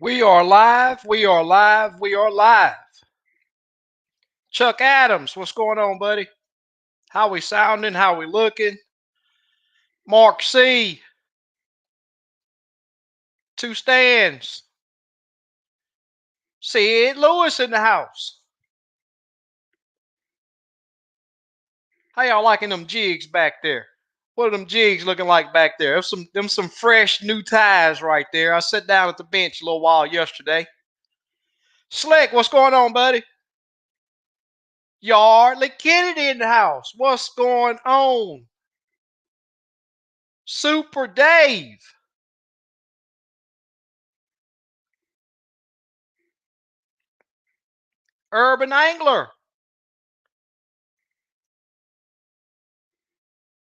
We are live. We are live. We are live. Chuck Adams, what's going on, buddy? How we sounding? How we looking? Mark C, two stands. Sid Lewis in the house. How y'all liking them jigs back there? What are them jigs looking like back there? There's some fresh new ties right there. I sat down at the bench a little while yesterday. Slick, what's going on, buddy? Yardley Kennedy in the house. What's going on? Super Dave. Urban Angler.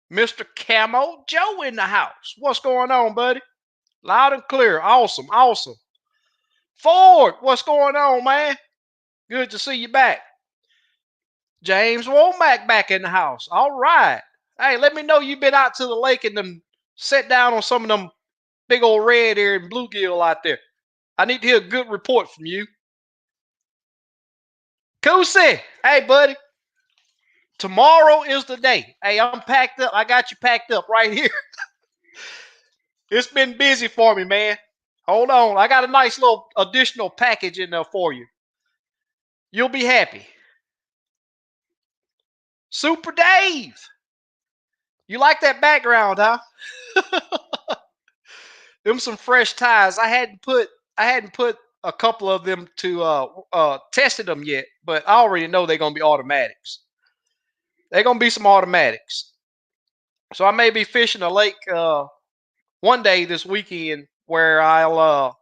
Mr. Camo Joe in the house. What's going on, buddy? Loud and clear. Awesome. Awesome. Ford, what's going on, man? Good to see you back. James Womack back in the house. All right. Hey, let me know you've been out to the lake and them set down on some of them big old red ear and bluegill out there. I need to hear a good report from you. Kusi, hey, buddy. Tomorrow is the day. Hey, I'm packed up. I got you packed up right here. It's been busy for me, man. Hold on. I got a nice little additional package in there for you. You'll be happy. Super Dave. You like that background, huh? Them some fresh ties. I hadn't put a couple of them to tested them yet, but I already know they're gonna be automatics. They're gonna be some automatics. So I may be fishing a lake one day this weekend where I'll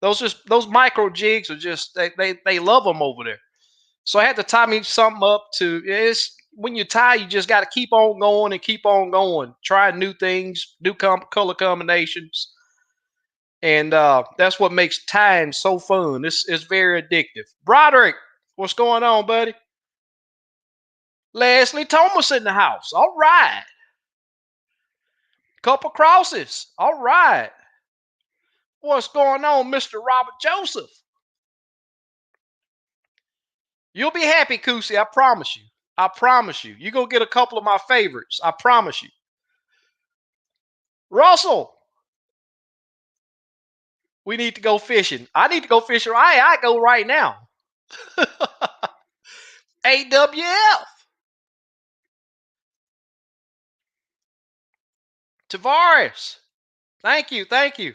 those micro jigs are just they love them over there. So I had to tie me something up to it's when you tie, you just got to keep on going and keep on going, trying new things, new color combinations, and that's what makes tying so fun. It's very addictive. Broderick, what's going on, buddy? Leslie Thomas in the house. All right. Couple crosses. All right. What's going on, Mr. Robert Joseph? You'll be happy, Kusi. I promise you. I promise you. You're going to get a couple of my favorites. I promise you. Russell, we need to go fishing. I need to go fishing. I go right now. AWF. Tavares. Thank you. Thank you.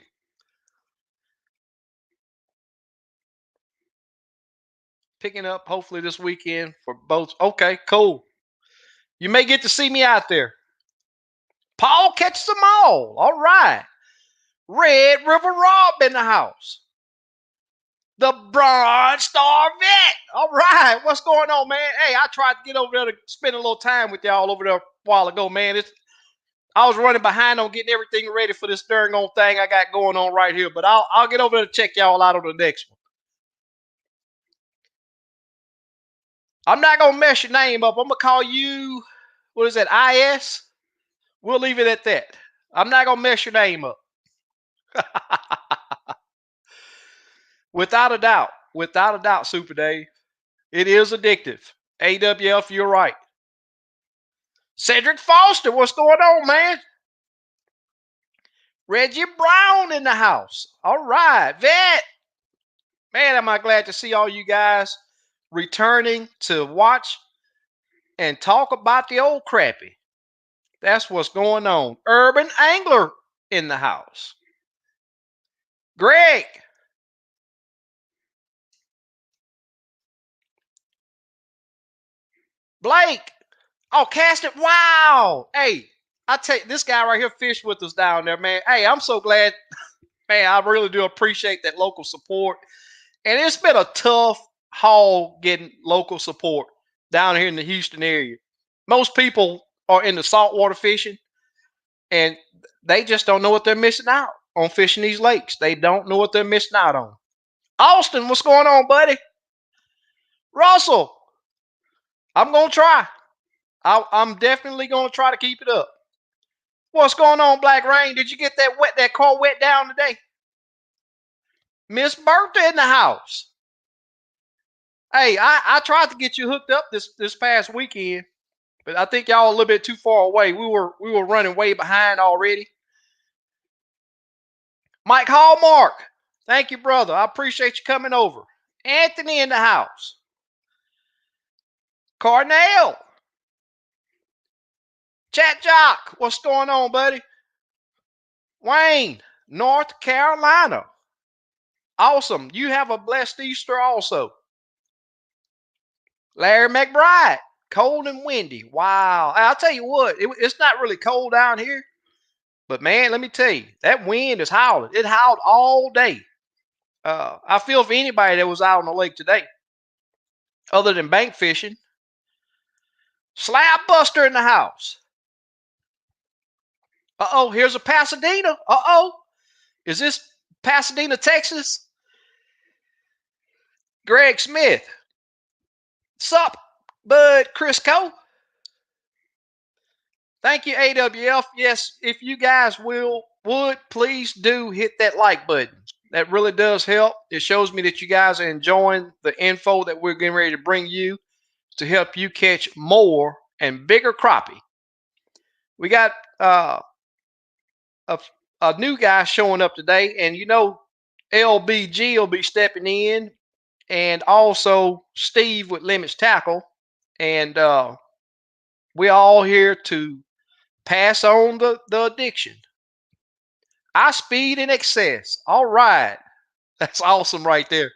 Picking up hopefully this weekend for boats. Okay, cool. You may get to see me out there. Paul catches them all. All right. Red River Rob in the house. The Broad Star Vet. All right. What's going on, man? Hey, I tried to get over there to spend a little time with y'all over there a while ago, man. I was running behind on getting everything ready for this darn old thing I got going on right here. But I'll get over there to check y'all out on the next one. I'm not gonna mess your name up. I'm gonna call you, what is that, IS? We'll leave it at that. I'm not gonna mess your name up. Without a doubt, Super Dave. It is addictive. AWF, you're right. Cedric Foster, what's going on, man? Reggie Brown in the house. All right, Vet. Man, am I glad to see all you guys returning to watch and talk about the old Crappie. That's what's going on. Urban Angler in the house. Greg. Blake. Oh, cast it. Wow. Hey, I tell you, this guy right here fished with us down there, man. Hey, I'm so glad. Man, I really do appreciate that local support. And it's been a tough haul getting local support down here in the Houston area. Most people are into saltwater fishing and they just don't know what they're missing out on fishing these lakes. They don't know what they're missing out on. Austin, what's going on, buddy? Russell, I'm going to try. I'm definitely going to try to keep it up. What's going on, Black Rain? Did you get that car wet down today? Miss Bertha in the house. Hey, I tried to get you hooked up this past weekend, but I think y'all a little bit too far away. We were running way behind already. Mike Hallmark, thank you, brother. I appreciate you coming over. Anthony in the house. Carnell. Chat Jock, what's going on, buddy? Wayne, North Carolina. Awesome. You have a blessed Easter also. Larry McBride, cold and windy. Wow. I'll tell you what, it's not really cold down here, but man, let me tell you, that wind is howling. It howled all day. I feel for anybody that was out on the lake today, other than bank fishing. Slab Buster in the house. Uh-oh, here's a Pasadena. Uh-oh. Is this Pasadena, Texas? Greg Smith. Sup, bud, Crisco. Thank you, AWF. Yes, if you guys would please do hit that like button. That really does help. It shows me that you guys are enjoying the info that we're getting ready to bring you to help you catch more and bigger crappie. We got a new guy showing up today, and you know LBG will be stepping in, and also Steve with Limits Tackle, and we're all here to pass on the addiction. I speed in excess. All right. That's awesome right there.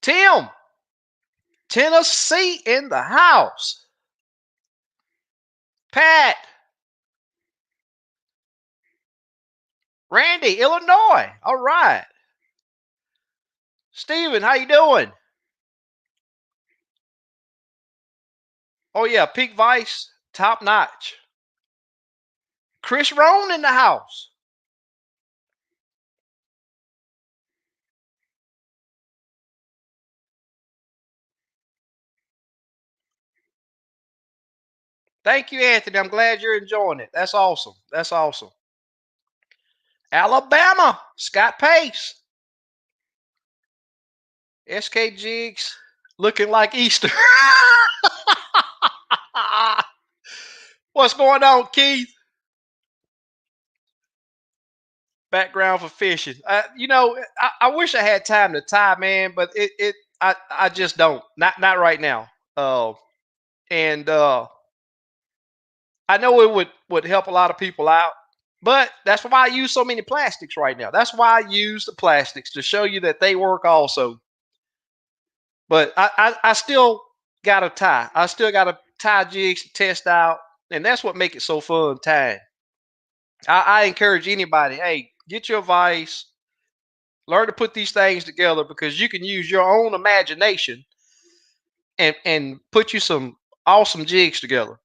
Tim, Tennessee in the house. Pat, Randy, Illinois. All right. Steven, how you doing? Oh, yeah, Peak Vice, top notch. Chris Roan in the house. Thank you, Anthony. I'm glad you're enjoying it. That's awesome. That's awesome. Alabama, Scott Pace. SK Jigs, looking like Easter. What's going on, Keith? Background for fishing. I wish I had time to tie, man, but I just don't. Not right now. And I know it would help a lot of people out, but that's why I use so many plastics right now. That's why I use the plastics to show you that they work also. But I still got to tie. I still got to tie jigs to test out, and that's what makes it so fun tying. I encourage anybody, hey, get your vise, learn to put these things together because you can use your own imagination and put you some awesome jigs together.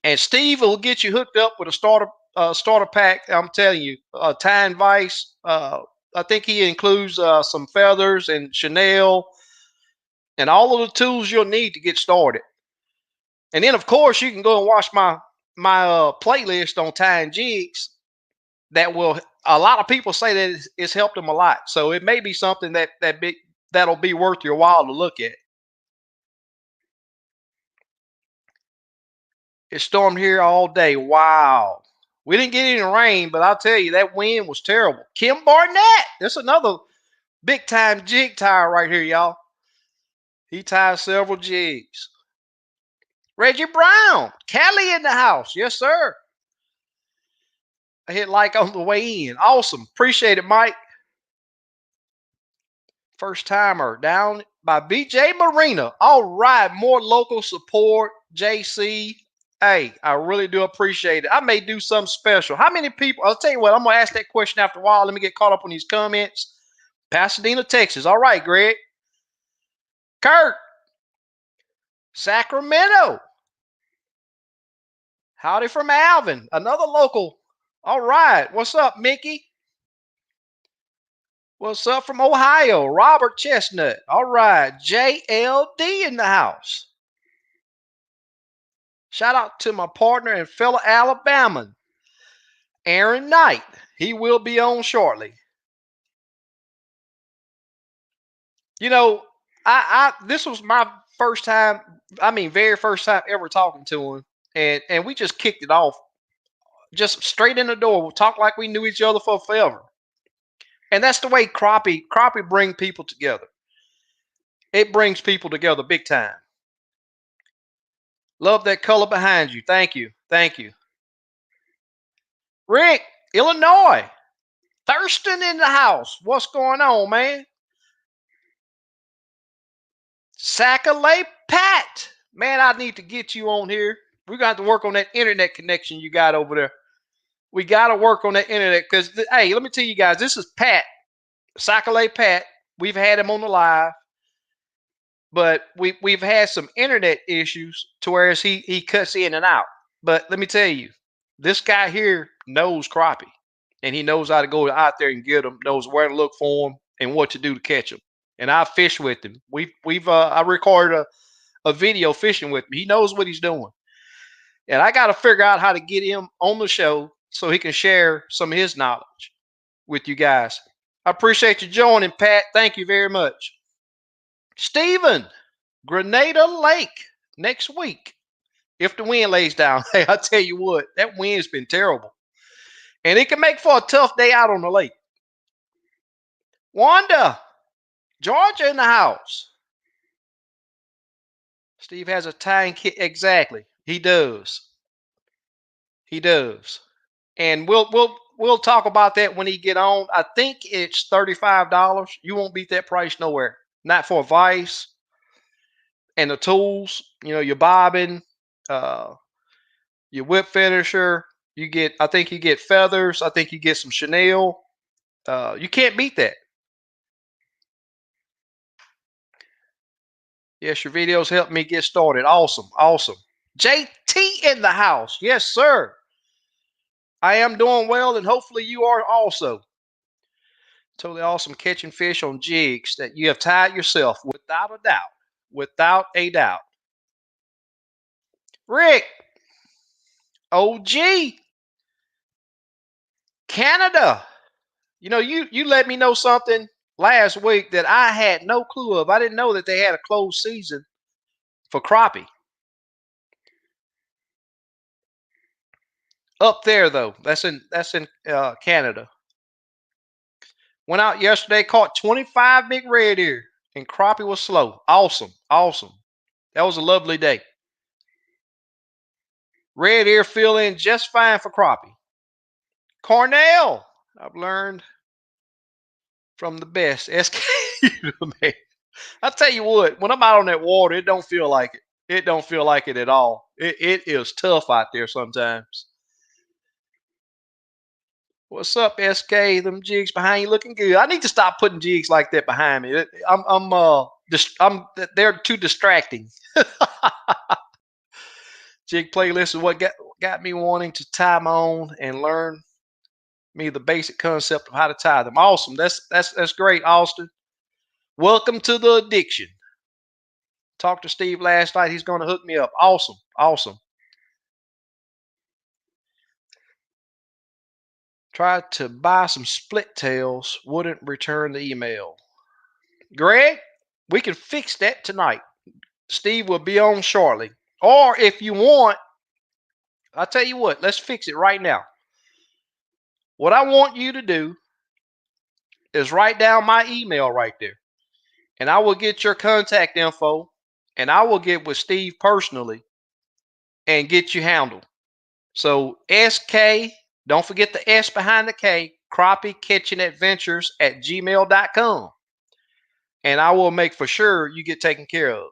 And Steve will get you hooked up with a starter pack. I'm telling you, tying vise. I think he includes some feathers and Chanel and all of the tools you'll need to get started. And then, of course, you can go and watch my playlist on tying jigs. That will, a lot of people say that it's helped them a lot. So it may be something that'll be worth your while to look at. It stormed here all day. Wow. We didn't get any rain, but I'll tell you, that wind was terrible. Kim Barnett. That's another big time jig tire right here, y'all. He ties several jigs. Reggie Brown. Kelly in the house. Yes, sir. I hit like on the way in. Awesome. Appreciate it, Mike. First timer down by BJ Marina. All right. More local support, JC. Hey, I really do appreciate it. I may do something special. How many people? I'll tell you what, I'm going to ask that question after a while. Let me get caught up on these comments. Pasadena, Texas. All right, Greg. Kurt. Sacramento. Howdy from Alvin. Another local. All right. What's up, Mickey? What's up from Ohio? Robert Chestnut. All right. JLD in the house. Shout out to my partner and fellow Alabaman, Aaron Knight. He will be on shortly. You know, I this was my first time, very first time ever talking to him. And we just kicked it off. Just straight in the door. We'll talk like we knew each other for forever. And that's the way Crappie bring people together. It brings people together big time. Love that color behind you. Thank you. Thank you. Rick, Illinois. Thurston in the house. What's going on, man? Sacalay Pat. Man, I need to get you on here. We're going to have to work on that internet connection you got over there. We got to work on that internet because, hey, let me tell you guys, this is Pat. Sacalay Pat. We've had him on the live. But we've had some internet issues to where he cuts in and out. But let me tell you, this guy here knows crappie, and he knows how to go out there and get them. Knows where to look for them and what to do to catch them. And I fish with him. I recorded a video fishing with him. He knows what he's doing, and I got to figure out how to get him on the show so he can share some of his knowledge with you guys. I appreciate you joining, Pat. Thank you very much. Steven, Grenada Lake next week. If the wind lays down, hey, I tell you what, that wind's been terrible. And it can make for a tough day out on the lake. Wanda, Georgia in the house. Steve has a tying kit. Exactly. He does. He does. And we'll talk about that when he get on. I think it's $35. You won't beat that price nowhere. Not for a vise and the tools, your bobbin, your whip finisher. I think you get feathers. I think you get some Chanel. You can't beat that. Yes, your videos help me get started. Awesome. Awesome. JT in the house. Yes, sir. I am doing well, and hopefully you are also. Totally awesome catching fish on jigs that you have tied yourself, without a doubt. Without a doubt. Rick, OG, Canada. You let me know something last week that I had no clue of. I didn't know that they had a closed season for crappie. Up there though, that's in Canada. Went out yesterday, caught 25 big red ear, and crappie was slow. Awesome, awesome. That was a lovely day. Red ear fill in just fine for crappie. Cornell, I've learned from the best. SK, man. I tell you what, when I'm out on that water, it don't feel like it. It don't feel like it at all. It is tough out there sometimes. What's up, SK? Them jigs behind you looking good. I need to stop putting jigs like that behind me. They're too distracting. Jig playlist is what got me wanting to tie my own and learn me the basic concept of how to tie them. Awesome. That's great, Austin. Welcome to the addiction. Talked to Steve last night. He's going to hook me up. Awesome. Awesome. Tried to buy some split tails. Wouldn't return the email. Greg, we can fix that tonight. Steve will be on shortly. Or if you want, I'll tell you what, let's fix it right now. What I want you to do is write down my email right there. And I will get your contact info. And I will get with Steve personally and get you handled. So SK, don't forget the S behind the K, Crappie Catching Adventures at gmail.com. And I will make for sure you get taken care of.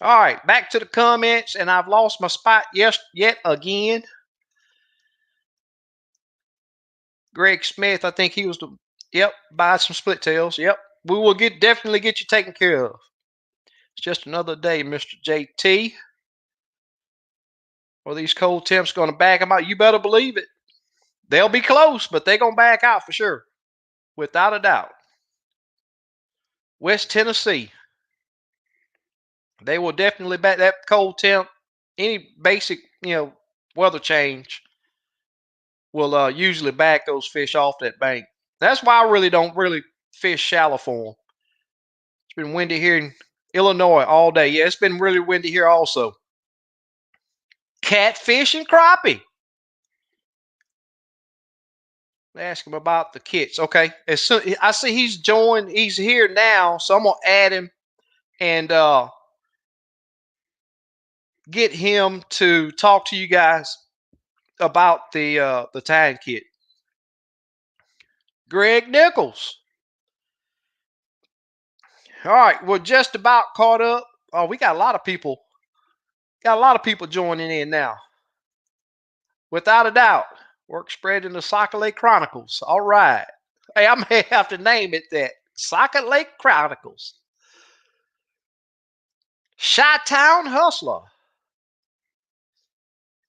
All right, back to the comments, and I've lost my spot yet again. Greg Smith, I think he was buy some split tails. Yep, we will definitely get you taken care of. It's just another day, Mr. JT. Are these cold temps going to back them out? You better believe it. They'll be close, but they're going to back out for sure, without a doubt. West Tennessee. They will definitely back that cold temp. Any basic, weather change will usually back those fish off that bank. That's why I really don't fish shallow for them. It's been windy here in Illinois all day. Yeah, it's been really windy here also. Catfish and crappie. Ask him about the kits. Okay. As soon I see he's joined, he's here now, so I'm gonna add him and get him to talk to you guys about the tag kit. Greg Nichols. All right, we're just about caught up. Oh, we got a lot of people. Got a lot of people joining in now. Without a doubt, work spread in the Socket Lake Chronicles. All right. Hey, I may have to name it that. Socket Lake Chronicles. Chi-Town Hustler.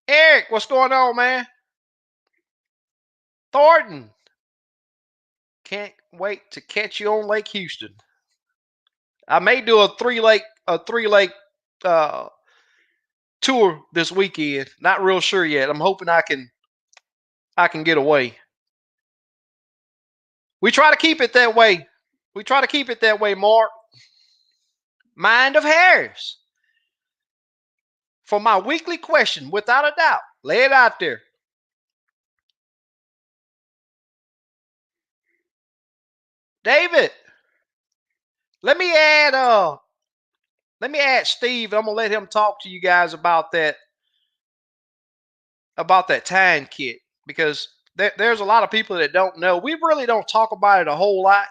Eric, what's going on, man? Thornton. Can't wait to catch you on Lake Houston. I may do a three lake tour this weekend. Not real sure yet. I'm hoping I can get away. We try to keep it that way. Mark. Mind of Harris. For my weekly question, without a doubt. Lay it out there. David. Let me add Steve. I'm gonna let him talk to you guys about that time kit, because there's a lot of people that don't know. We really don't talk about it a whole lot,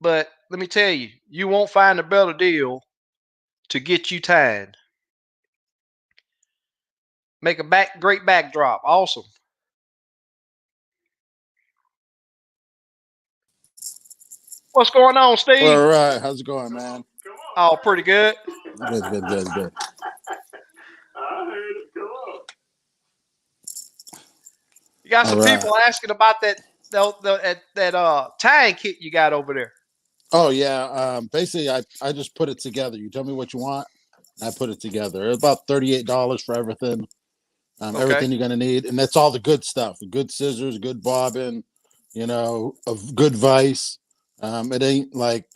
but let me tell you, you won't find a better deal to get you tied. Make a great backdrop. Awesome. What's going on, Steve? All right. How's it going, man? Oh, pretty good. Good. I heard it go up. You got some people asking about that tying kit you got over there. Oh yeah. Basically, I just put it together. You tell me what you want, and I put it together. It's about $38 for everything. Okay. Everything you're gonna need, and that's all the good stuff. Good scissors, good bobbin, a good vise. It ain't like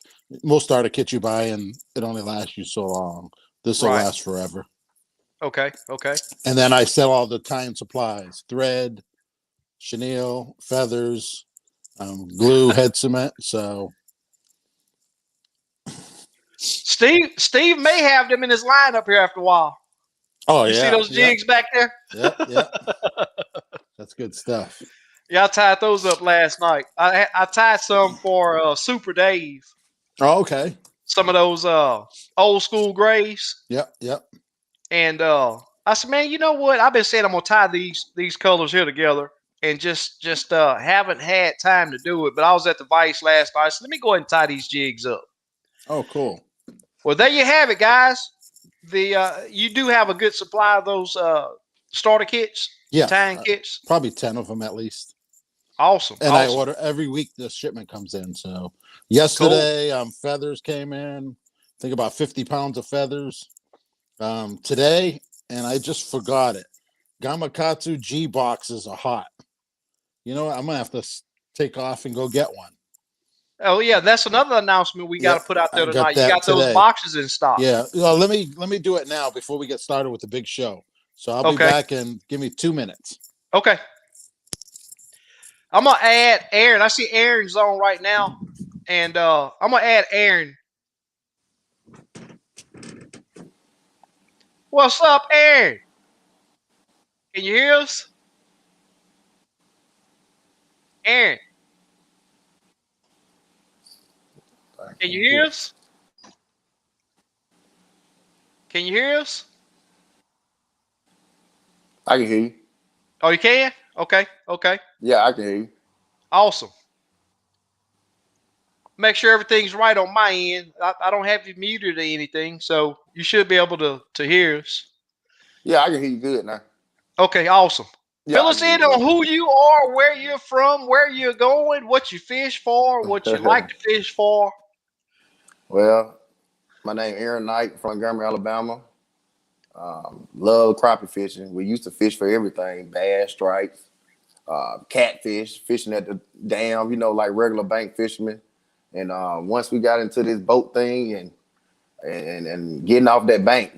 most starter kits you buy, and it only lasts you so long. This will last forever. Okay. And then I sell all the tying supplies: thread, chenille, feathers, glue, head cement. So Steve may have them in his lineup here after a while. Oh, you see those jigs back there? Yeah. That's good stuff. Yeah, I tied those up last night. I tied some for Super Dave. Oh, okay. Some of those old school grays. Yep. And I said, man, you know what? I've been saying I'm gonna tie these colors here together, and just haven't had time to do it. But I was at the Vice last night. So let me go ahead and tie these jigs up. Oh, cool. Well, there you have it, guys. You do have a good supply of those starter kits, tying kits. Probably 10 of them at least. Awesome. And I order every week. The shipment comes in. So yesterday, feathers came in. I think about 50 pounds of feathers. Today, and I just forgot it. Gamakatsu G boxes are hot. You know what? I'm gonna have to take off and go get one. Oh yeah, that's another announcement we got to put out there tonight. You got those boxes in stock. Yeah. Well, let me do it now before we get started with the big show. So I'll be back in. Give me 2 minutes. Okay. I'm gonna add Aaron. I see Aaron's on right now, and I'm gonna add Aaron. What's up, Aaron? Can you hear us? Aaron. Can you hear us? Can you hear us? I can hear you. Oh, you can? Okay. Yeah, I can hear you. Awesome. Make sure everything's right on my end. I don't have you muted or anything, so you should be able to hear us. Yeah, I can hear you good now. Okay, awesome. Yeah, fill us in on who you are, where you're from, where you're going, what you fish for, what you like to fish for. Well, My name Aaron Knight from Montgomery, Alabama. Love crappie fishing. We used to fish for everything: bass, stripes, catfish, fishing at the dam. Like regular bank fishermen. And once we got into this boat thing and getting off that bank,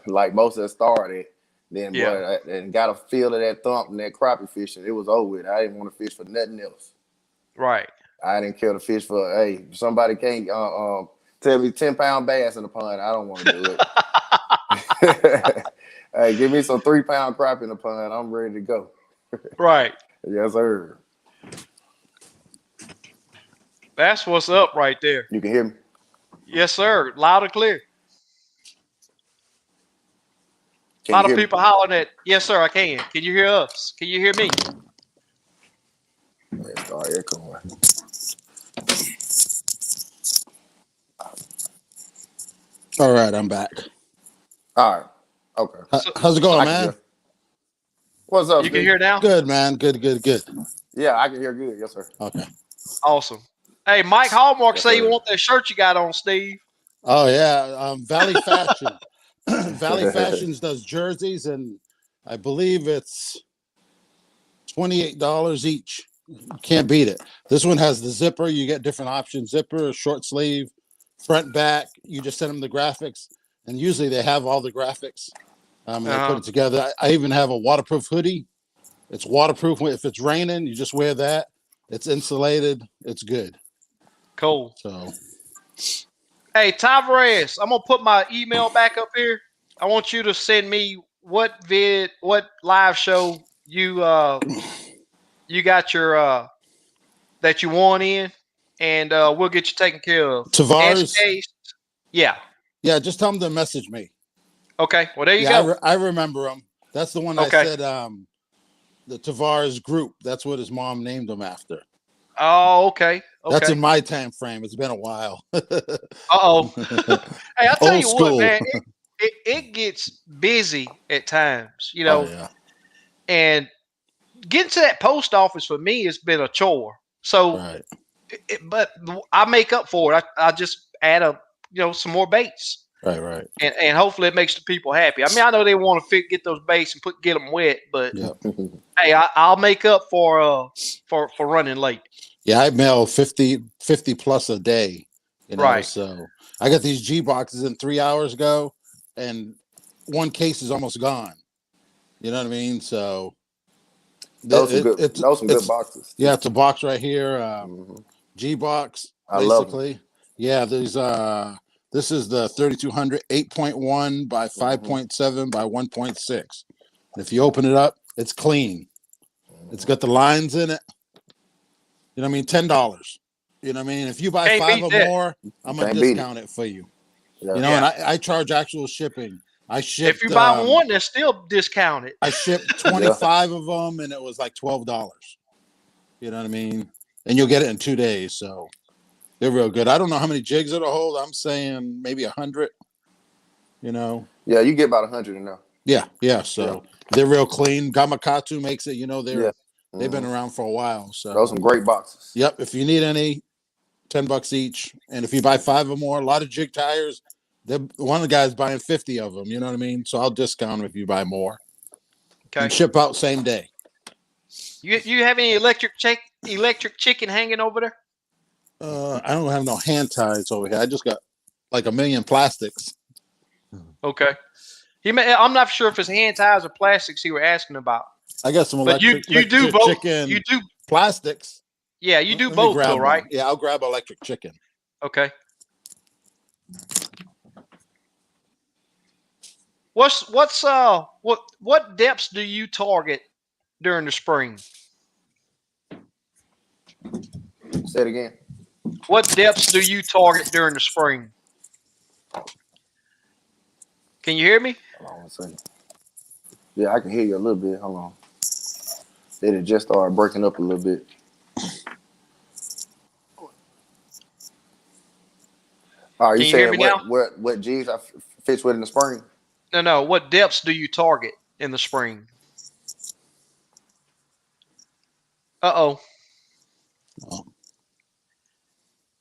like most of us started, then boy, and got a feel of that thump and that crappie fishing. It was over with. I didn't want to fish for nothing else. Right. I didn't care to fish for. Hey, if somebody can't tell me 10-pound bass in the pond, I don't want to do it. Hey, give me some 3-pound crappie in the pond. I'm ready to go. Right. Yes, sir. That's what's up right there. You can hear me? Yes, sir. Loud and clear. Can A lot you of hear people hollering at, yes, sir, I can. Can you hear us? Can you hear me? me? Let's start echoing. All right, I'm back. All right. Okay. How's it going, I can man? hear. What's up, You Steve? can hear now? Good, man. Good. Yeah, I can hear good. Yes, sir. Okay. Awesome. Hey, Mike Hallmark Yes, say you sir. want that shirt you got on, Steve. Oh yeah, Valley Fashion. Valley Fashions does jerseys, and I believe it's $28 each. You can't beat it. This one has the zipper. You get different options: zipper, short sleeve, front, back. You just send them the graphics, and usually they have all the graphics. And they put it together. I even have a waterproof hoodie. It's waterproof. If it's raining, you just wear that. It's insulated. It's good. Cool. So, hey, Tavares, I'm gonna put my email back up here. I want you to send me what live show you got your that you want in, and we'll get you taken care of. Tavares. Yeah. Yeah, just tell them to message me. Okay. Well, there you go. I remember him. That's the one I said. The Tavares group. That's what his mom named him after. Oh, okay. That's in my time frame. It's been a while. Uh-oh. Hey, I'll tell Old you school. what, man, it gets busy at times, Oh, yeah. and getting to that post office for me has been a chore. So, right. But I make up for it. I just add some more baits. Right. And hopefully it makes the people happy. I mean, I know they want to get those baits and get them wet, but hey, I'll make up for running late. Yeah, I mail 50 plus a day. Right. So I got these G boxes in 3 hours ago, and one case is almost gone. You know what I mean? So those some good boxes. Yeah, it's a box right here. G box. I love them. Yeah, there's this is the 3200 8.1 by 5.7 by 1.6. If you open it up, it's clean. It's got the lines in it. You know what I mean? $10. You know what I mean? If you buy 5 or more, I'm gonna discount it for you. Yeah. And I charge actual shipping. I shipped. If you buy one, they're still discounted. I shipped 25 of them, and it was like $12. You know what I mean? And you'll get it in 2 days. So they're real good. I don't know how many jigs it'll hold. I'm saying maybe 100. Yeah, you get about 100 in there. Yeah. So they're real clean. Gamakatsu makes it. They've been around for a while. So those are some great boxes. Yep. If you need any, $10 each. And if you buy 5 or more, a lot of jig tires, one of the guys buying 50 of them. You know what I mean? So I'll discount them if you buy more. Okay. And ship out same day. You have any electric chicken hanging over there? I don't have no hand ties over here. I just got like 1 million plastics. Okay. I'm not sure if it's hand ties or plastics you were asking about. I got some electric, you do both. Chicken you do plastics. Yeah, you do both though, right? Yeah, I'll grab electric chicken. Okay. What depths do you target during the spring? Say it again. What depths do you target during the spring? Can you hear me? Hold on 1 second. Yeah, I can hear you a little bit. Hold on. It just started breaking up a little bit. All right, you saying what jigs I fish with in the spring? No. What depths do you target in the spring? Uh-oh.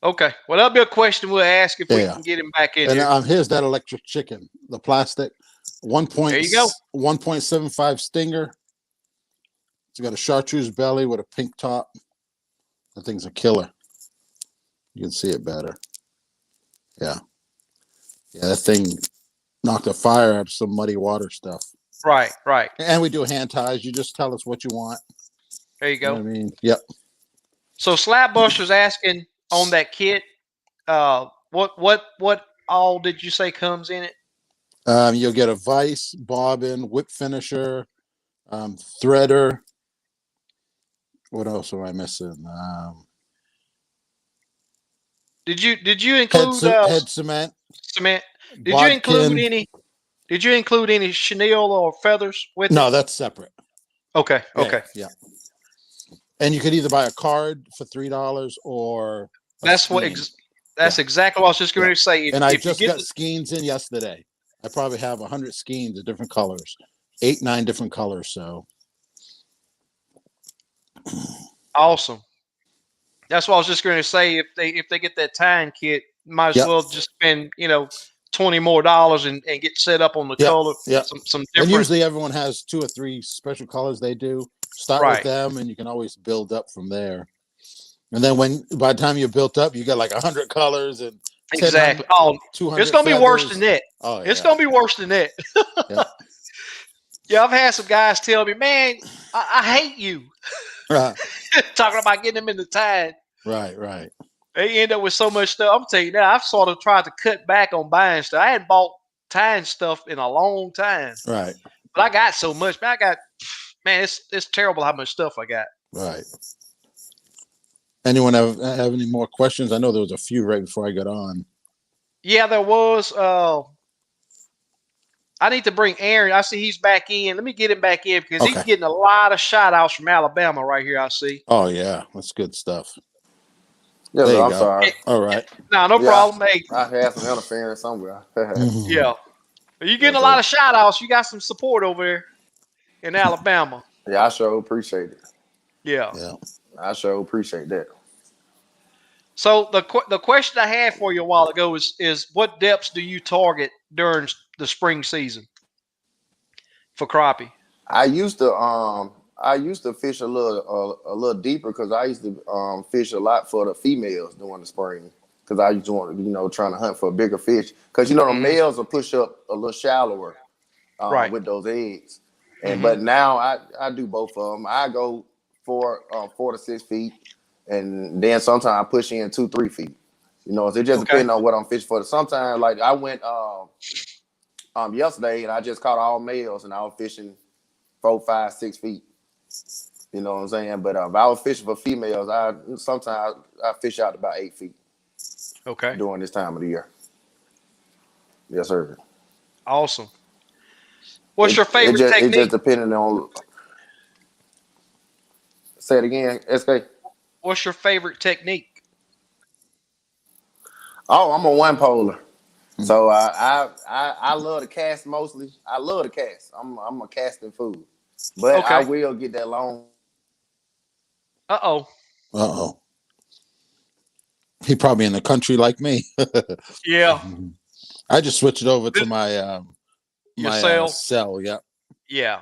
Okay. Well, that'll be a question we'll ask if we Yeah. can get him back in And here. here's that electric chicken, the plastic, There you go. 1.75 stinger. It's got a chartreuse belly with a pink top. That thing's a killer. You can see it better. Yeah. Yeah, that thing knocked a fire out of some muddy water stuff. Right, right. And we do hand ties. You just tell us what you want. There you You know go. what I mean? Yep. So Slapbuster's asking on that kit, what all did you say comes in it? You'll get a vise, bobbin, whip finisher, threader. What else am I missing? Did you include Head cement. cement? Did you include any chenille or feathers with it? No, that's separate. Okay, okay. Yeah. And you could either buy a card for $3 or That's exactly what I was just going to say. And I just got skeins in yesterday. I probably have 100 skeins of different colors, 8-9 different colors. So awesome. That's what I was just going to say. If they get that tying kit, might as well just spend $20 more and get set up on the color. Yeah. Some different. And usually everyone has 2 or 3 special colors they do. Start with them, and you can always build up from there. And then by the time you're built up, you got like 100 colors and exactly. 200. It's gonna be worse than that. Oh, it's gonna be worse than that. Yeah, I've had some guys tell me, man, I hate you. Talking about getting them in the tide. Right. They end up with so much stuff. I'm telling you now, I've sort of tried to cut back on buying stuff. I hadn't bought tying stuff in a long time. Right. But I got so much. Man, it's terrible how much stuff I got. Right. Anyone have any more questions? I know there was a few right before I got on. Yeah, there was. I need to bring Aaron. I see he's back in. Let me get him back in because he's getting a lot of shout outs from Alabama right here. I see. Oh, yeah. That's good stuff. Yeah, so I'm sorry. All right. No problem. Hey, I had some interference somewhere. Yeah. You're getting a lot of shout outs. You got some support over there in Alabama. Yeah, I sure appreciate it. Yeah. I sure appreciate that. So the question I had for you a while ago is what depths do you target during the spring season for crappie? I used to fish a little deeper because I used to fish a lot for the females during the spring because I used to want trying to hunt for a bigger fish because the males will push up a little shallower with those eggs. And but now I do both of them. I go 4 to 6 feet, and then sometimes I push in 2-3 feet. It just depends on what I'm fishing for. Sometimes, like I went yesterday, and I just caught all males, and I was fishing 4, 5, 6 feet. You know what I'm saying? But if I was fishing for females, sometimes I fish out about 8 feet. Okay. During this time of the year. Yes, sir. Awesome. What's your favorite technique? It just depending on. Say it again, SK. What's your favorite technique? Oh, I'm a one polar. So I love to cast mostly. I love to cast. I'm a casting fool, but I will get that long. He probably in the country like me. Yeah. I just switched it over to my my cell. Yeah. Yeah.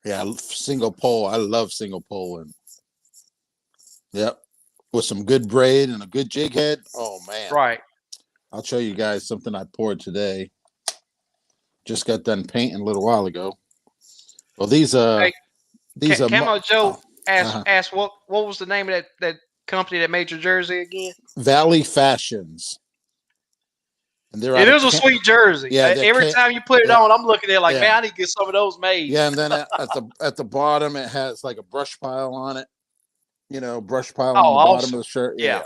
Yeah, single pole. I love single pole, and with some good braid and a good jig head. Oh man! Right. I'll show you guys something I poured today. Just got done painting a little while ago. Well, these are Camo Joe asked what was the name of that company that made your jersey again? Valley Fashions. And it is a sweet jersey. Yeah, every time you put it on, I'm looking at it like, man, I need to get some of those made. Yeah, and then at the bottom, it has like a brush pile on it. Brush pile on the bottom of the shirt. Yeah.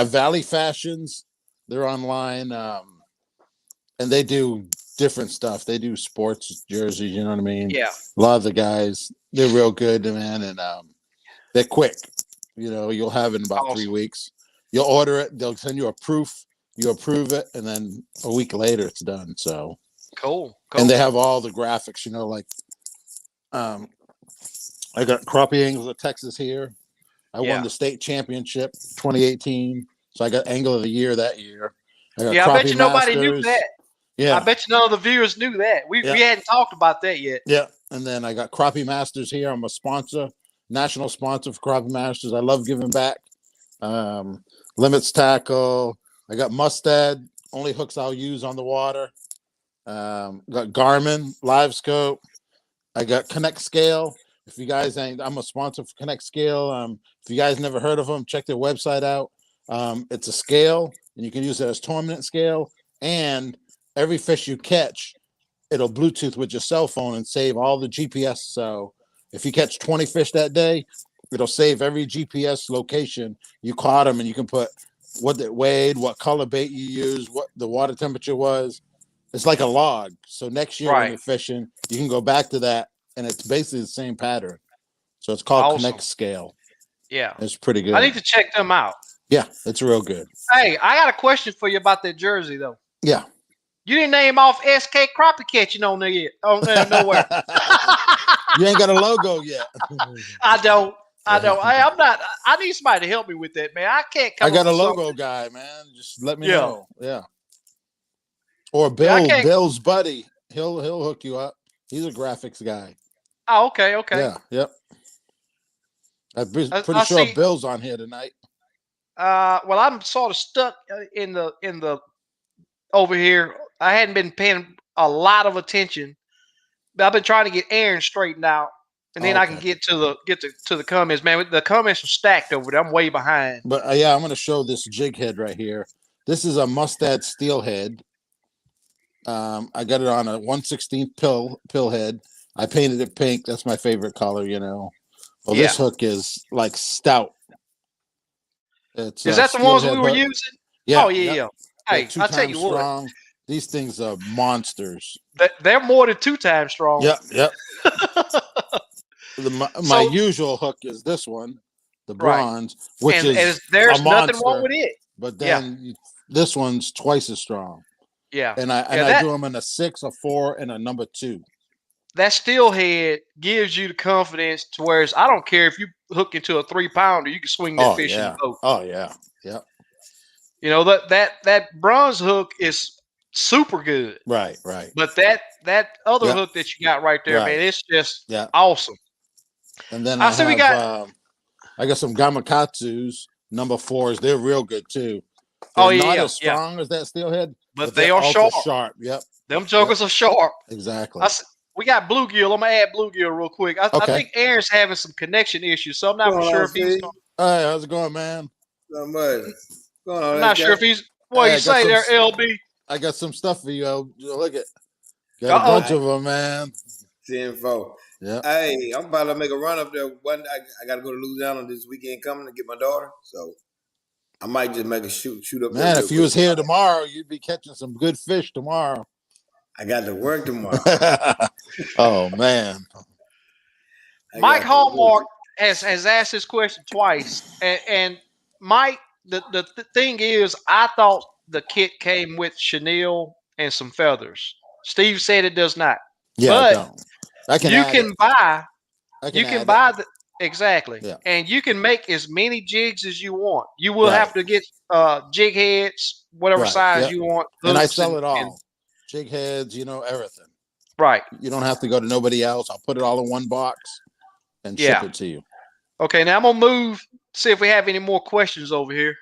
Valley Fashions. They're online, and they do different stuff. They do sports jerseys. You know what I mean? Yeah. A lot of the guys, they're real good, man, and they're quick. You'll have it in about 3 weeks. You'll order it. They'll send you a proof. You approve it, and then a week later it's done. So cool. And they have all the graphics, like I got Crappie Angles of Texas here. I won the state championship 2018, so I got Angler of the Year that year. I got I bet Crappie you nobody knew Masters. that. Yeah, I bet you none of the viewers knew that. We hadn't talked about that yet. Yeah, and then I got Crappie Masters here. I'm a sponsor, national sponsor for Crappie Masters. I love giving back. Limits tackle. I got Mustad, only hooks I'll use on the water. Got Garmin, Live Scope. I got Connect Scale. If you guys ain't, I'm a sponsor for Connect Scale. If you guys never heard of them, check their website out. It's a scale, and you can use it as tournament scale. And every fish you catch, it'll Bluetooth with your cell phone and save all the GPS. So if you catch 20 fish that day, it'll save every GPS location you caught them, and you can put what it weighed, what color bait you used, what the water temperature was. It's like a log. So next year when you're fishing, you can go back to that, and it's basically the same pattern. So it's called Connect Scale. Yeah. It's pretty good. I need to check them out. Yeah, it's real good. Hey, I got a question for you about that jersey, though. Yeah. You didn't name off SK Crappie catching on there yet. Nowhere. You ain't got a logo yet. I don't. I'm not. I need somebody to help me with that, man. I can't come. I got a logo guy, man. Just let me know. Yeah. Or Bill's buddy. He'll hook you up. He's a graphics guy. Oh, okay. Yeah. Yep. I'm pretty sure Bill's on here tonight. Well, I'm sort of stuck in the over here. I hadn't been paying a lot of attention, but I've been trying to get Aaron straightened out, and then I can get to the comments. Man, the comments are stacked over there. I'm way behind. But I'm going to show this jig head right here. This is a Mustad steelhead. I got it on a 1/16 pill head. I painted it pink. That's my favorite color, Well, this hook is like stout. Is that the ones we were using? Yeah. Oh, yeah. Hey, I'll tell you strong. These things are monsters. They're more than 2 times strong. Yep. My usual hook is this one, the bronze, which is there's a monster, nothing wrong with it. But then this one's twice as strong. Yeah. And I do them in a 6, a 4, and a number 2. That steelhead gives you the confidence to where I don't care if you hook into a 3-pounder, you can swing that fish in the boat. Oh yeah. Yep. That bronze hook is super good. Right. But that other hook that you got right there, man, it's just awesome. And then I got some Gamakatsus, number 4s. They're real good too. They're not as strong as that steelhead, but they are sharp. Yep. Them jokers are sharp. Exactly. We got bluegill. I'm gonna add bluegill real quick. I think Aaron's having some connection issues, so I'm not sure if he's. Hey, how's it going, man? Not much. I'm not sure if he's. What you say there, LB? I got some stuff for you. Look at. Got a bunch of them, man. 10-4. Yeah. Hey, I'm about to make a run up there. I got to go to Louisiana this weekend coming to get my daughter, so I might just make a shoot up there. Man, if you was here tomorrow, you'd be catching some good fish tomorrow. I got to work tomorrow. Oh man. Mike Hallmark has asked this question twice, and Mike, the thing is, I thought the kit came with chenille and some feathers. Steve said it does not. Yeah, but you can buy exactly, and you can make as many jigs as you want. You will have to get jig heads, whatever size you want, and I sell it all. Jig heads, everything. Right. You don't have to go to nobody else. I'll put it all in one box and ship it to you. Okay, now I'm gonna move. See if we have any more questions over here.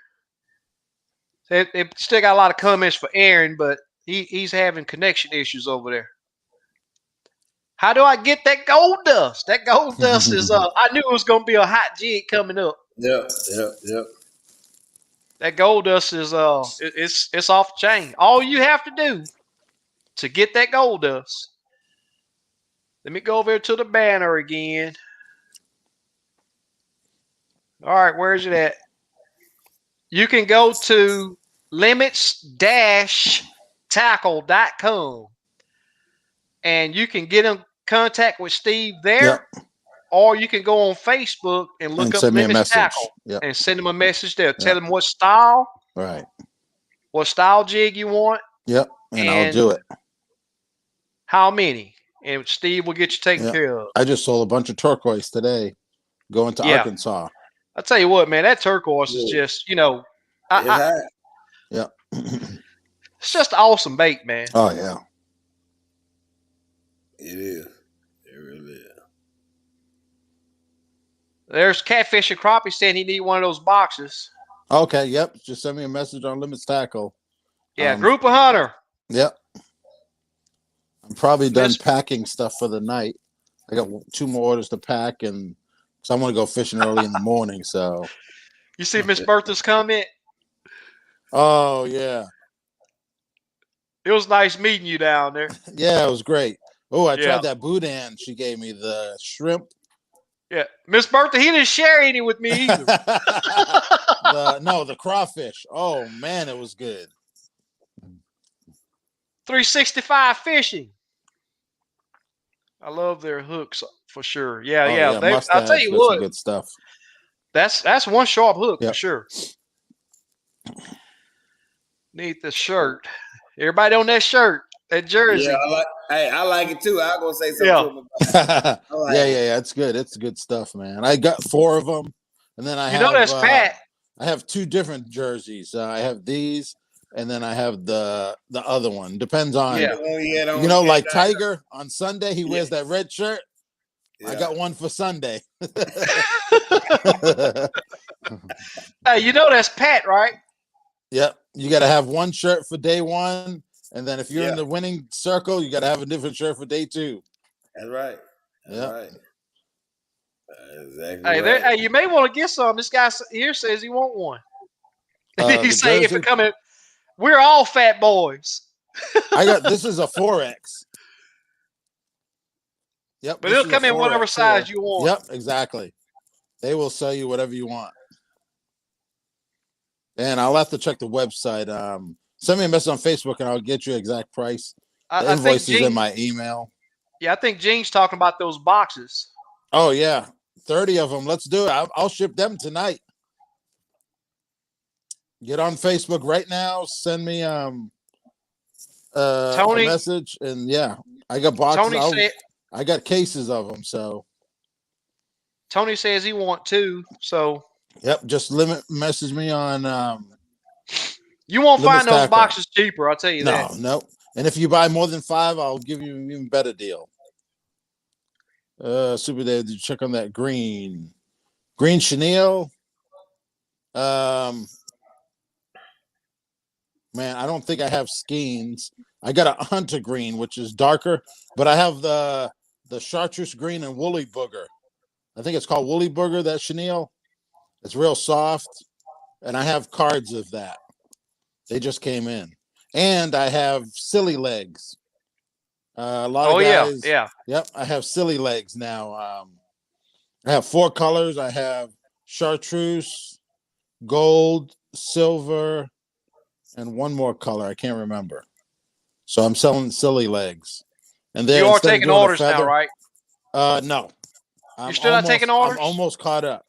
They still got a lot of comments for Aaron, but he's having connection issues over there. How do I get that gold dust? That gold dust is I knew it was gonna be a hot jig coming up. Yep. That gold dust is it's off the chain. All you have to do to get that gold dust. Let me go over to the banner again. All right, where's it at? You can go to limits-tackle.com and you can get in contact with Steve there, or you can go on Facebook and look up Limits Tackle and send him a message there. Tell him what style, what style jig you want. Yep, and I'll do it. How many? And Steve will get you taken care of. I just sold a bunch of turquoise today going to Arkansas. I tell you what, man, that turquoise is just, It's hot. Yeah. it's just awesome bait, man. Oh yeah. It is. It really is. There's Catfish and Crappie saying he need one of those boxes. Okay. Yep. Just send me a message on Limits Tackle. Yeah, Group of Hunter. Yep. I'm probably done Miss- packing stuff for the night. I got 2 more orders to pack, and so I'm gonna go fishing early in the morning. So. You see Miss Bertha's comment? Oh yeah. It was nice meeting you down there. Yeah, it was great. Oh, I Yeah. tried that boudin she gave me, the shrimp. Yeah, Miss Bertha, he didn't share any with me either. The crawfish. Oh man, it was good. 365 Fishing. I love their hooks for sure. Yeah, Oh, yeah. yeah, I'll tell mustache, you that's some what, good stuff. that's one sharp hook Yep. for sure. Need the shirt. Everybody on that shirt, that jersey. Yeah, I like it too. I'm gonna say something Yeah. to him about it. Yeah, it's good. It's good stuff, man. I got 4 of them, and then I You have know that's Pat. I have 2 different jerseys. I have these, and then I have the other one. Depends on Yeah. like Tiger on Sunday he wears that red shirt. Yeah. I got one for Sunday. Hey, you know that's Pat, right? Yep. You got to have one shirt for day 1, and then if you're Yeah. in the winning circle, you got to have a different shirt for day 2. That's right. That's Yeah. right. Exactly. Hey, right. hey, you may want to get some. This guy here says he want one. The He say if jersey? it coming, we're all fat boys. This is a 4X. Yep. But this it'll is come a in whatever 4X size here. you want. Yep, exactly. They will sell you whatever you want. And I'll have to check the website. Send me a message on Facebook and I'll get you exact price. The I think invoice is Gene, in my email. yeah, I think Gene's talking about those boxes. Oh yeah, 30 of them. Let's do it. I'll ship them tonight. Get on Facebook right now. Send me a Tony, message, and yeah, I got boxes. Tony I got cases of them. So Tony says he want 2. So yep, just message me on. you won't Limits find those Tackle. boxes cheaper. I'll tell you that. No. And if you buy more than 5, I'll give you an even better deal. Super Dave, did you check on that green chenille? Man, I don't think I have skeins. I got a hunter green, which is darker, but I have the chartreuse green and woolly booger. I think it's called woolly booger, that chenille. It's real soft, and I have cards of that. They just came in. And I have silly legs. A lot of guys. yeah. Yep, I have silly legs now. I have 4 colors. I have chartreuse, gold, silver, and one more color. I can't remember. So I'm selling silly legs. And then You are taking orders now, right? No. You're still not taking orders? I'm almost caught up.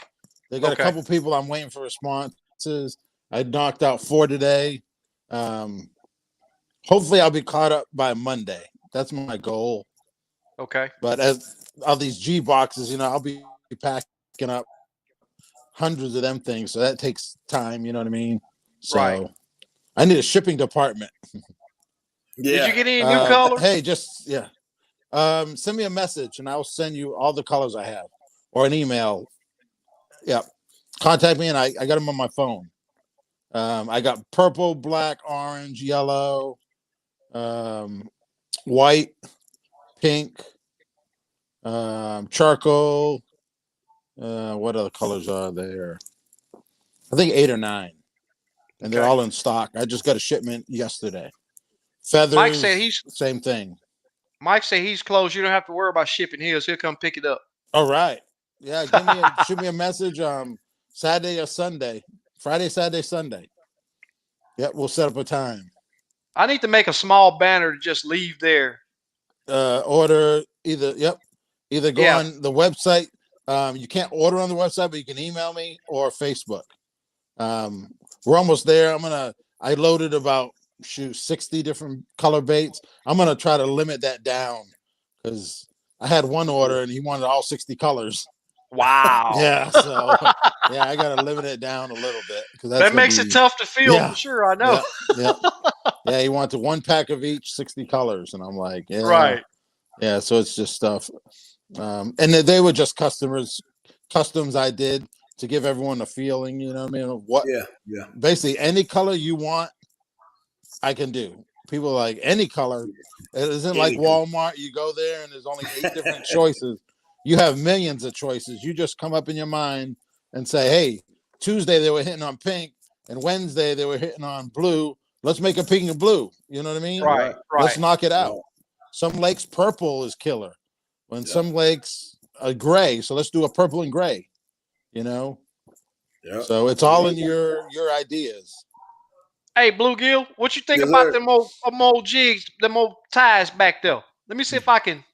They got Okay. a couple people I'm waiting for responses. I knocked out 4 today. Hopefully I'll be caught up by Monday. That's my goal. Okay. But as all these G boxes, I'll be packing up hundreds of them things. So that takes time, you know what I mean? So Right. I need a shipping department. Did Yeah. you get any new colors? Hey, send me a message and I'll send you all the colors I have, or an email. Yeah. Contact me and I got them on my phone. I got purple, black, orange, yellow, white, pink, charcoal. What other colors are there? I think 8 or 9. And they're Okay. all in stock. I just got a shipment yesterday. Feathers, Mike said same thing. Mike said he's closed. You don't have to worry about shipping his. He'll come pick it up. All right. Yeah, shoot me a message Saturday or Sunday. Friday, Saturday, Sunday. Yep, we'll set up a time. I need to make a small banner to just leave there. Order either go Yeah. on the website. You can't order on the website, but you can email me or Facebook. We're almost there. I loaded about 60 different color baits. I'm gonna try to limit that down because I had one order and he wanted all 60 colors. Wow. Yeah, so yeah, I gotta limit it down a little bit because That makes it tough to feel Yeah. for sure. I know. Yeah. Yeah, he wanted 1 pack of each, 60 colors, and I'm like, yeah, Right. yeah. So it's just stuff, and they were just customs I did to give everyone a feeling. You know what I mean? Of what Yeah. basically any color you want, I can do. People are like any color. It isn't like Walmart. You go there and there's only 8 different choices. You have millions of choices. You just come up in your mind and say, hey, Tuesday they were hitting on pink, and Wednesday they were hitting on blue. Let's make a pink and blue. You know what I mean? Right. Let's Right. knock it out. Some lakes purple is killer. When some lakes are gray, so let's do a purple and gray. You know? Yeah. So it's all in your ideas. Hey, Bluegill, what you think Yes, about sir. them old jigs, them old ties back there? Let me see if I can.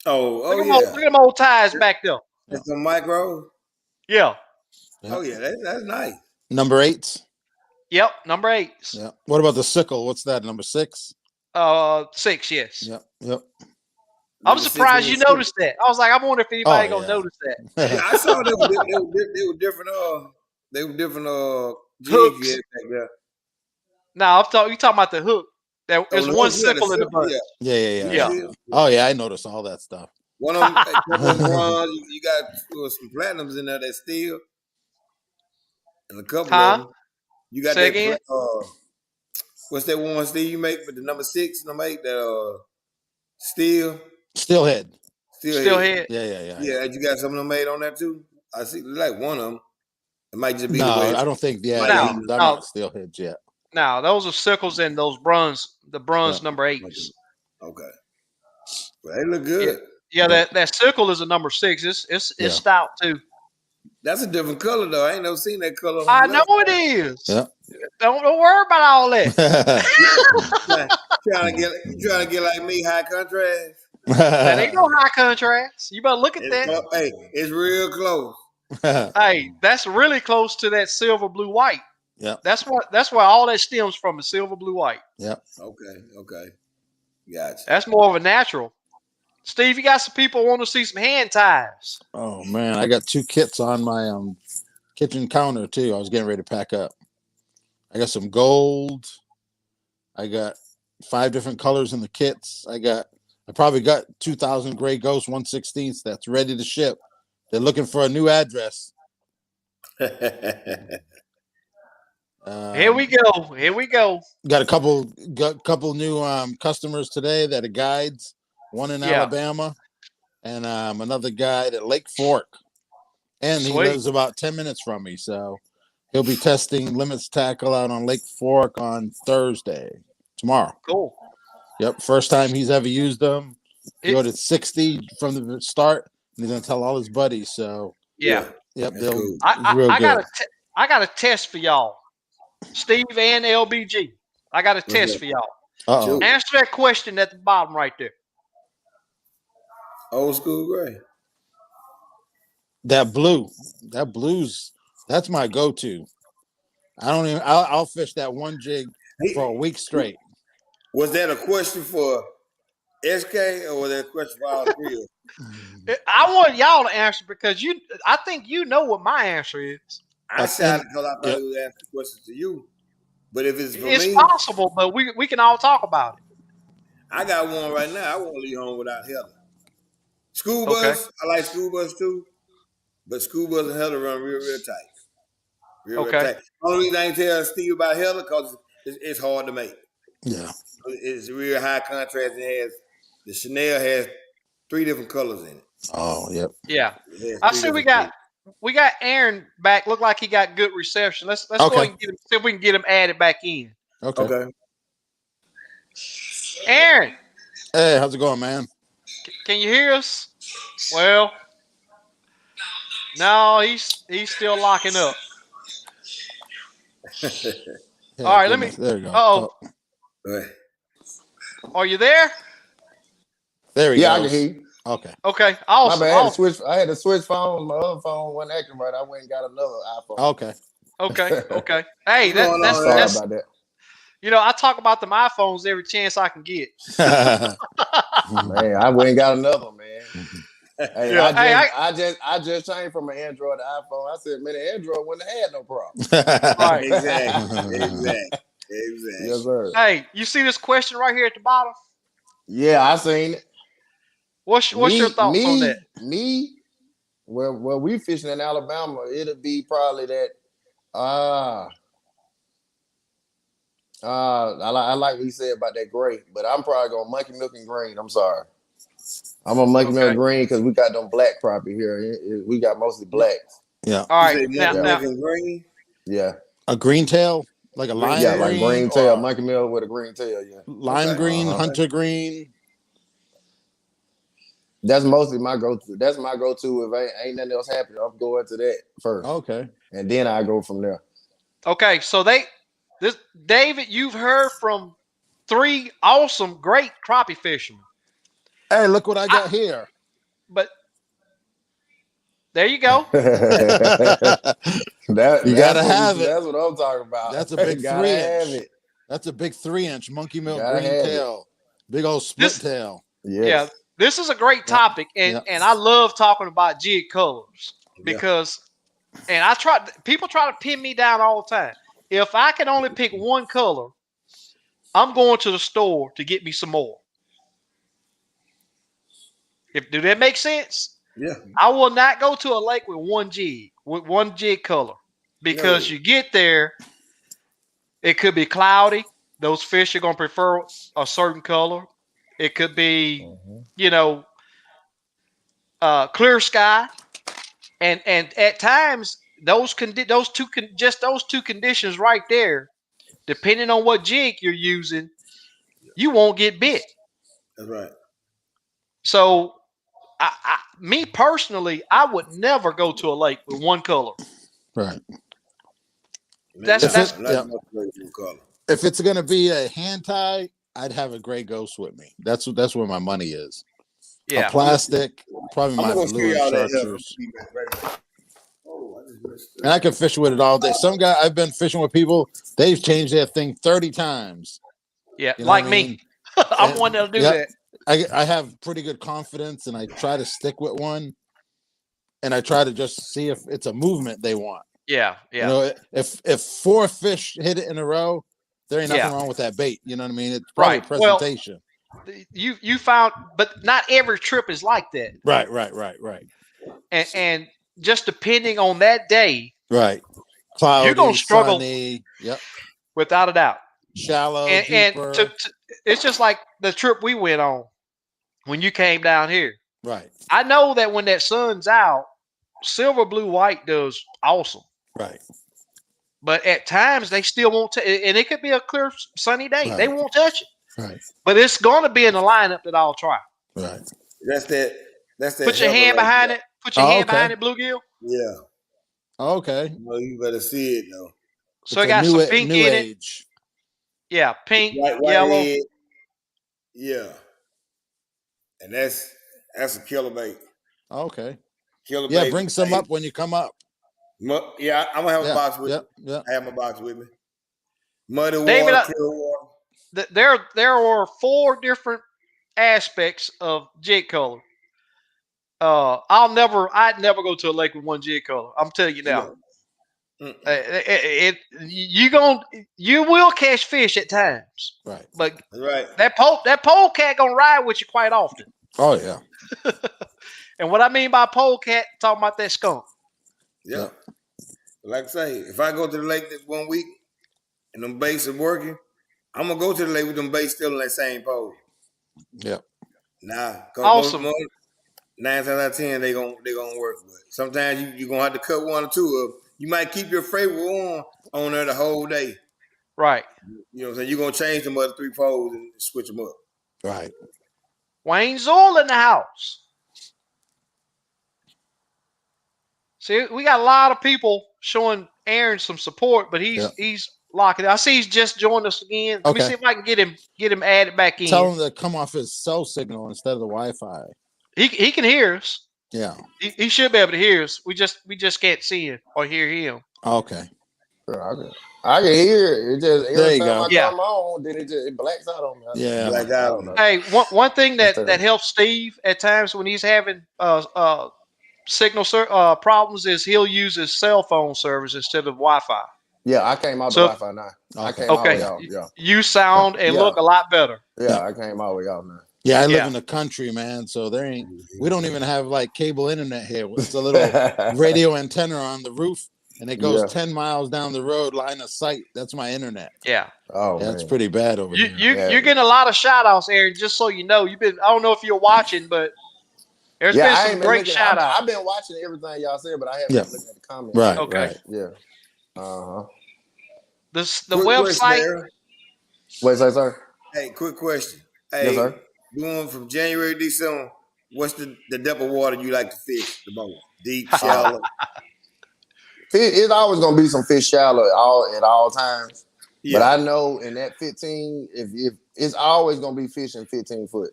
Oh Look yeah. at them old ties back there. It's a micro. Yeah. Yeah. Oh yeah, that's nice. Number 8s. Yep. Number 8s. Yeah. What about the sickle? What's that? Number 6? 6. Yes. Yep. Yep. I'm surprised you noticed that. I was like, I wonder if anybody gonna notice that. Yeah, I saw they were different. They were different. Hooks. Jigs back there. No, you talking about the hook. There's the one hook, yeah, the sickle in the sickle, bunch. Yeah. Oh yeah, I noticed all that stuff. One of them, a couple of bronze. You got some platinums in there that steel, and a couple of them. You got Say that. again? What's that one steel you make with the number 6, number 8? That steel. Steelhead. Steelhead. Yeah. You got some of them made on that too. I see like one of them. It might just be no, the way. I don't think. Yeah, No, they're not steelheads yet. No, those are sickles and those the bronze number 8s. Okay. Well, they look good. Yeah, that sickle is a number 6. It's stout too. That's a different color though. I ain't never seen that color. I know it is. Yeah. Don't worry about all that. trying to get like me, high contrast. That ain't no high contrast. You better look at that. Hey, it's real close. Hey, that's really close to that silver blue white. Yeah. That's where all that stems from, is silver blue white. Yeah. Okay. Gotcha. That's more of a natural. Steve, you got some people want to see some hand ties. Oh man, I got 2 kits on my kitchen counter too. I was getting ready to pack up. I got some gold. I got 5 different colors in the kits. I probably got 2,000 Gray Ghost 1/16 that's ready to ship. They're looking for a new address. Here we go. Got a couple new customers today that are guides. One in Alabama, and another guide at Lake Fork, and he lives about 10 minutes from me. So he'll be testing limits tackle out on Lake Fork on tomorrow. Cool. Yep, first time he's ever used them. He ordered 60 from the start, and he's gonna tell all his buddies. So yeah. Yep, cool. I got a test for y'all, Steve and LBG. I got a test for y'all. Uh-oh. Answer that question at the bottom right there. Old school gray. That's my go-to. I'll fish that one jig for a week straight. Was that a question for SK or was that a question for all 3 of us? I want y'all to answer because I think you know what my answer is. I shot it because I thought it was asking questions to you. But if it's for me, it's possible, but we can all talk about it. I got one right now. I won't leave home without Heather. School bus, I like school bus too, but school bus and Heather run real tight. Real tight. Only reason I ain't tell Steve about Heather because it's hard to make. Yeah. It's real high contrast. The Chanel has 3 different colors in it. Oh, yep. Yeah. I see we got Aaron back. Look like he got good reception. Let's go ahead and see if we can get him added back in. Okay. Aaron. Hey, how's it going, man? Can you hear us? Well, no, he's still locking up. Yeah, all right, let me. There you go. Oh. Are you there? There we go. Yeah, I can hear you. Okay. Okay. Awesome. My bad. I had to switch phones. My other phone wasn't acting right. I went and got another iPhone. Okay. Hey, that's sorry about that. You know, I talk about them iPhones every chance I can get. Man, I went and got another, man. Hey, Yeah. I just changed from an Android to iPhone. I said, man, the Android wouldn't have had no problem. Right. Exactly. Yes, sir. Hey, you see this question right here at the bottom? Yeah, I seen it. What's your thoughts on that? Me. Well, we fishing in Alabama. It'll be probably that. I like what he said about that gray, but I'm probably going monkey milk and green. I'm sorry. I'm a monkey milk green because we got them black crappie here. We got mostly blacks. Yeah. All right. You say milk and green? Yeah. A green tail, like a lime green. Yeah, like green tail, monkey milk with a green tail. Yeah. Lime green, hunter green. That's mostly my go-to. That's my go-to. If ain't nothing else happening, I'm going to that first. Okay. And then I go from there. Okay, so David, you've heard from 3 awesome, great crappie fishermen. Hey, look what I got here. But there you go. You gotta have it. That's what I'm talking about. That's a big 3-inch. That's a big 3-inch monkey milk green tail. Big old split tail. Yes. Yeah, this is a great topic, and I love talking about Jig Colors because, and people try to pin me down all the time. If I can only pick one color, I'm going to the store to get me some more. Do that make sense? Yeah. I will not go to a lake with one jig color, because you get there, it could be cloudy. Those fish are going to prefer a certain color. It could be, clear sky, and at times those two conditions right there, depending on what jig you're using, you won't get bit. That's right. So, me personally, I would never go to a lake with one color. Right. That's color. If it's gonna be a hand tie, I'd have a gray ghost with me. That's where my money is. Yeah. A plastic, probably my blue chartreuse. And I can fish with it all day. Some guy, I've been fishing with people, they've changed their thing 30 times. Yeah, like me. I'm one that'll do that. I have pretty good confidence, and I try to stick with one, and I try to just see if it's a movement they want. Yeah. If 4 fish hit it in a row, there ain't nothing wrong with that bait. You know what I mean? It's probably presentation. Well, you found, but not every trip is like that. Right. And just depending on that day, right? Cloudy, you're gonna struggle. Sunny, without a doubt. Shallow, and it's just like the trip we went on when you came down here. Right. I know that when that sun's out, silver, blue, white does awesome. Right. But at times they still won't, and it could be a clear, sunny day. Right. They won't touch it. Right. But it's going to be in the lineup that I'll try. Right. That's that. Put your hand behind it. Put your hand behind it, bluegill. Yeah. Okay. Well, you better see it though. So it got some pink in it. Yeah, pink, yellow. Red. Yeah. And that's a killer bait. Okay. Killer bait. Yeah, bring some up when you come up. Yeah, I'm gonna have a box with me. Yeah. I have my box with me. Muddy water, David, clear water. There are 4 different aspects of jig color. I'd never go to a lake with one jig color. I'm telling you now. You will catch fish at times. Right. But right. that polecat gonna ride with you quite often. Oh yeah. And what I mean by polecat, talking about that skunk. Yeah. Like I say, if I go to the lake this 1 week and them baits are working, I'm gonna go to the lake with them baits still in that same pole. Yeah. Nah. Awesome. 9 times out of 10 they gonna work. But sometimes you're gonna have to cut 1 or 2 of. You might keep your favorite on there the whole day. Right. You know what I'm saying? You're gonna change them other 3 poles and switch them up. Right. Wayne Zoll in the house. See, we got a lot of people showing Aaron some support, but he's locking it. I see he's just joined us again. Let me see if I can get him added back in. Tell him to come off his cell signal instead of the Wi-Fi. He can hear us. Yeah. He should be able to hear us. We just can't see him or hear him. Okay. I can hear it. It just There every you time go. I Yeah. come on, then it blacks out on me. Yeah. Black I out don't on know. you. Hey, one thing That's that terrible. helps Steve at times when he's having signal problems is he'll use his cell phone service instead of Wi-Fi. Yeah, I came out the So Wi-Fi now. I Okay. came all the way okay, Yeah. out. Yeah, you sound and yeah, look a lot better. yeah. Yeah. I came all the way out now. Yeah. I live Yeah. in the country, man. So we don't even have like cable internet here. It's a little radio antenna on the roof, and it goes Yeah. 10 miles down the road, line of sight. That's my internet. Yeah. Oh Yeah, it's man. pretty bad over here. Yeah. You're getting a lot of shout outs, Aaron, just so you know. I don't know if you're watching, but there's Yeah, been I some ain't been great looking. shout I've outs. been watching everything y'all said, but I haven't Yeah. been looking at the comments. Right. Okay. Right. Yeah. Uh huh. The Quick question, website. Aaron. Wait, sir. Hey, quick question. Yes, Hey, sir. going from January to December, what's the depth of water you like to fish the most? Deep, shallow? It's always gonna be some fish shallow at all times. But Yeah. I know in that 15, if it's always gonna be fishing 15 foot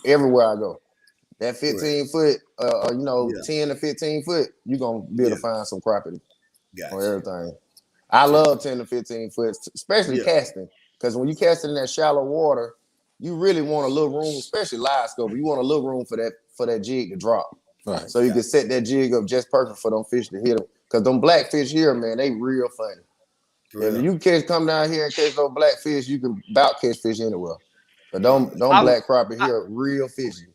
everywhere I go. That 15 foot, Yeah. 10 to 15 foot, you're gonna be able to find some crappie Gotcha. on everything. I love 10 to 15 foot, especially casting. Because when you cast in that shallow water, you really want a little room, especially live scope. You want a little room for that jig to drop. Right. So you can set that jig up just perfect for them fish to hit them. Because them blackfish here, man, they real funny. If you come down here and catch those blackfish, you can about catch fish anywhere. But don't black crappie here real fishy.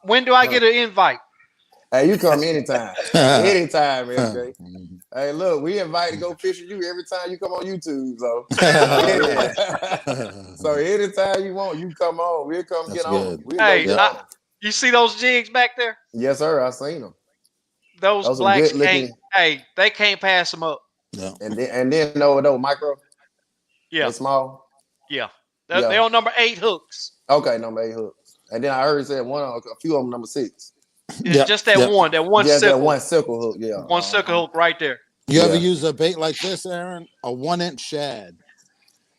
When do I get an invite? Hey, you come anytime. Anytime, MJ. Hey, look, we invite to go fishing you every time you come on YouTube. So anytime you want, you come on. We'll come That's get good. on. We'll Hey, go get on them. you see those jigs back there? Yes, sir. I seen them. Those are blacks good looking. they can't pass them up. Yeah. And then no micro. Yeah. They small. Yeah. They're on number 8 hooks. Okay, number 8 hooks. And then I heard it said a few of them number 6. Just that one Just sickle. that one sickle hook, yeah. One sickle hook right there. You ever use a bait like this, Aaron? A 1-inch shad.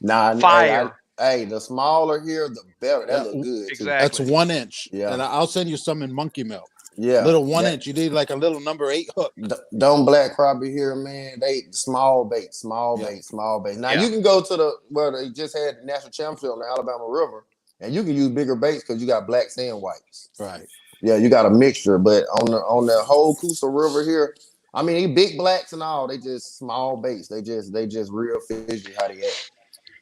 Nah, fire. Hey, the smaller here, the better. That look good. Exactly. That's 1 inch. Yeah. And I'll send you some in monkey milk. Yeah. Little 1 inch. You need like a little number 8 hook. Don't black crappie here, man. They small bait. Now you can go to they just had the national championship on the Alabama River, and you can use bigger baits because you got blacks and whites. Right. Yeah, you got a mixture, but on the whole Coosa River here, I mean, they big blacks and all. They just small baits. They just real fishy how they act.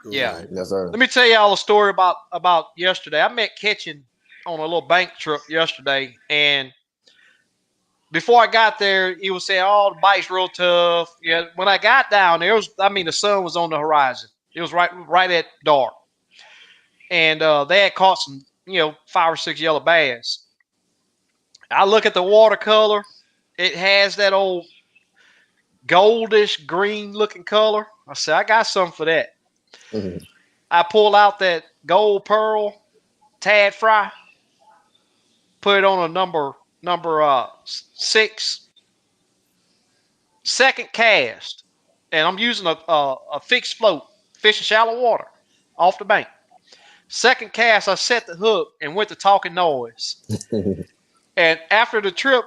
Cool. Yeah. Yes, sir. Let me tell y'all a story about yesterday. I met Ketchin on a little bank trip yesterday, and before I got there, he was saying, "Oh, the bite's real tough." Yeah. When I got down there, the sun was on the horizon. It was right at dark, and they had caught some, 5 or 6 yellow bass. I look at the watercolor; it has that old goldish green looking color. I said, "I got something for that." Mm-hmm. I pull out that gold pearl tad fry, put it on a number 6, second cast, and I'm using a fixed float, fishing shallow water off the bank. Second cast, I set the hook and went to talking noise. And after the trip,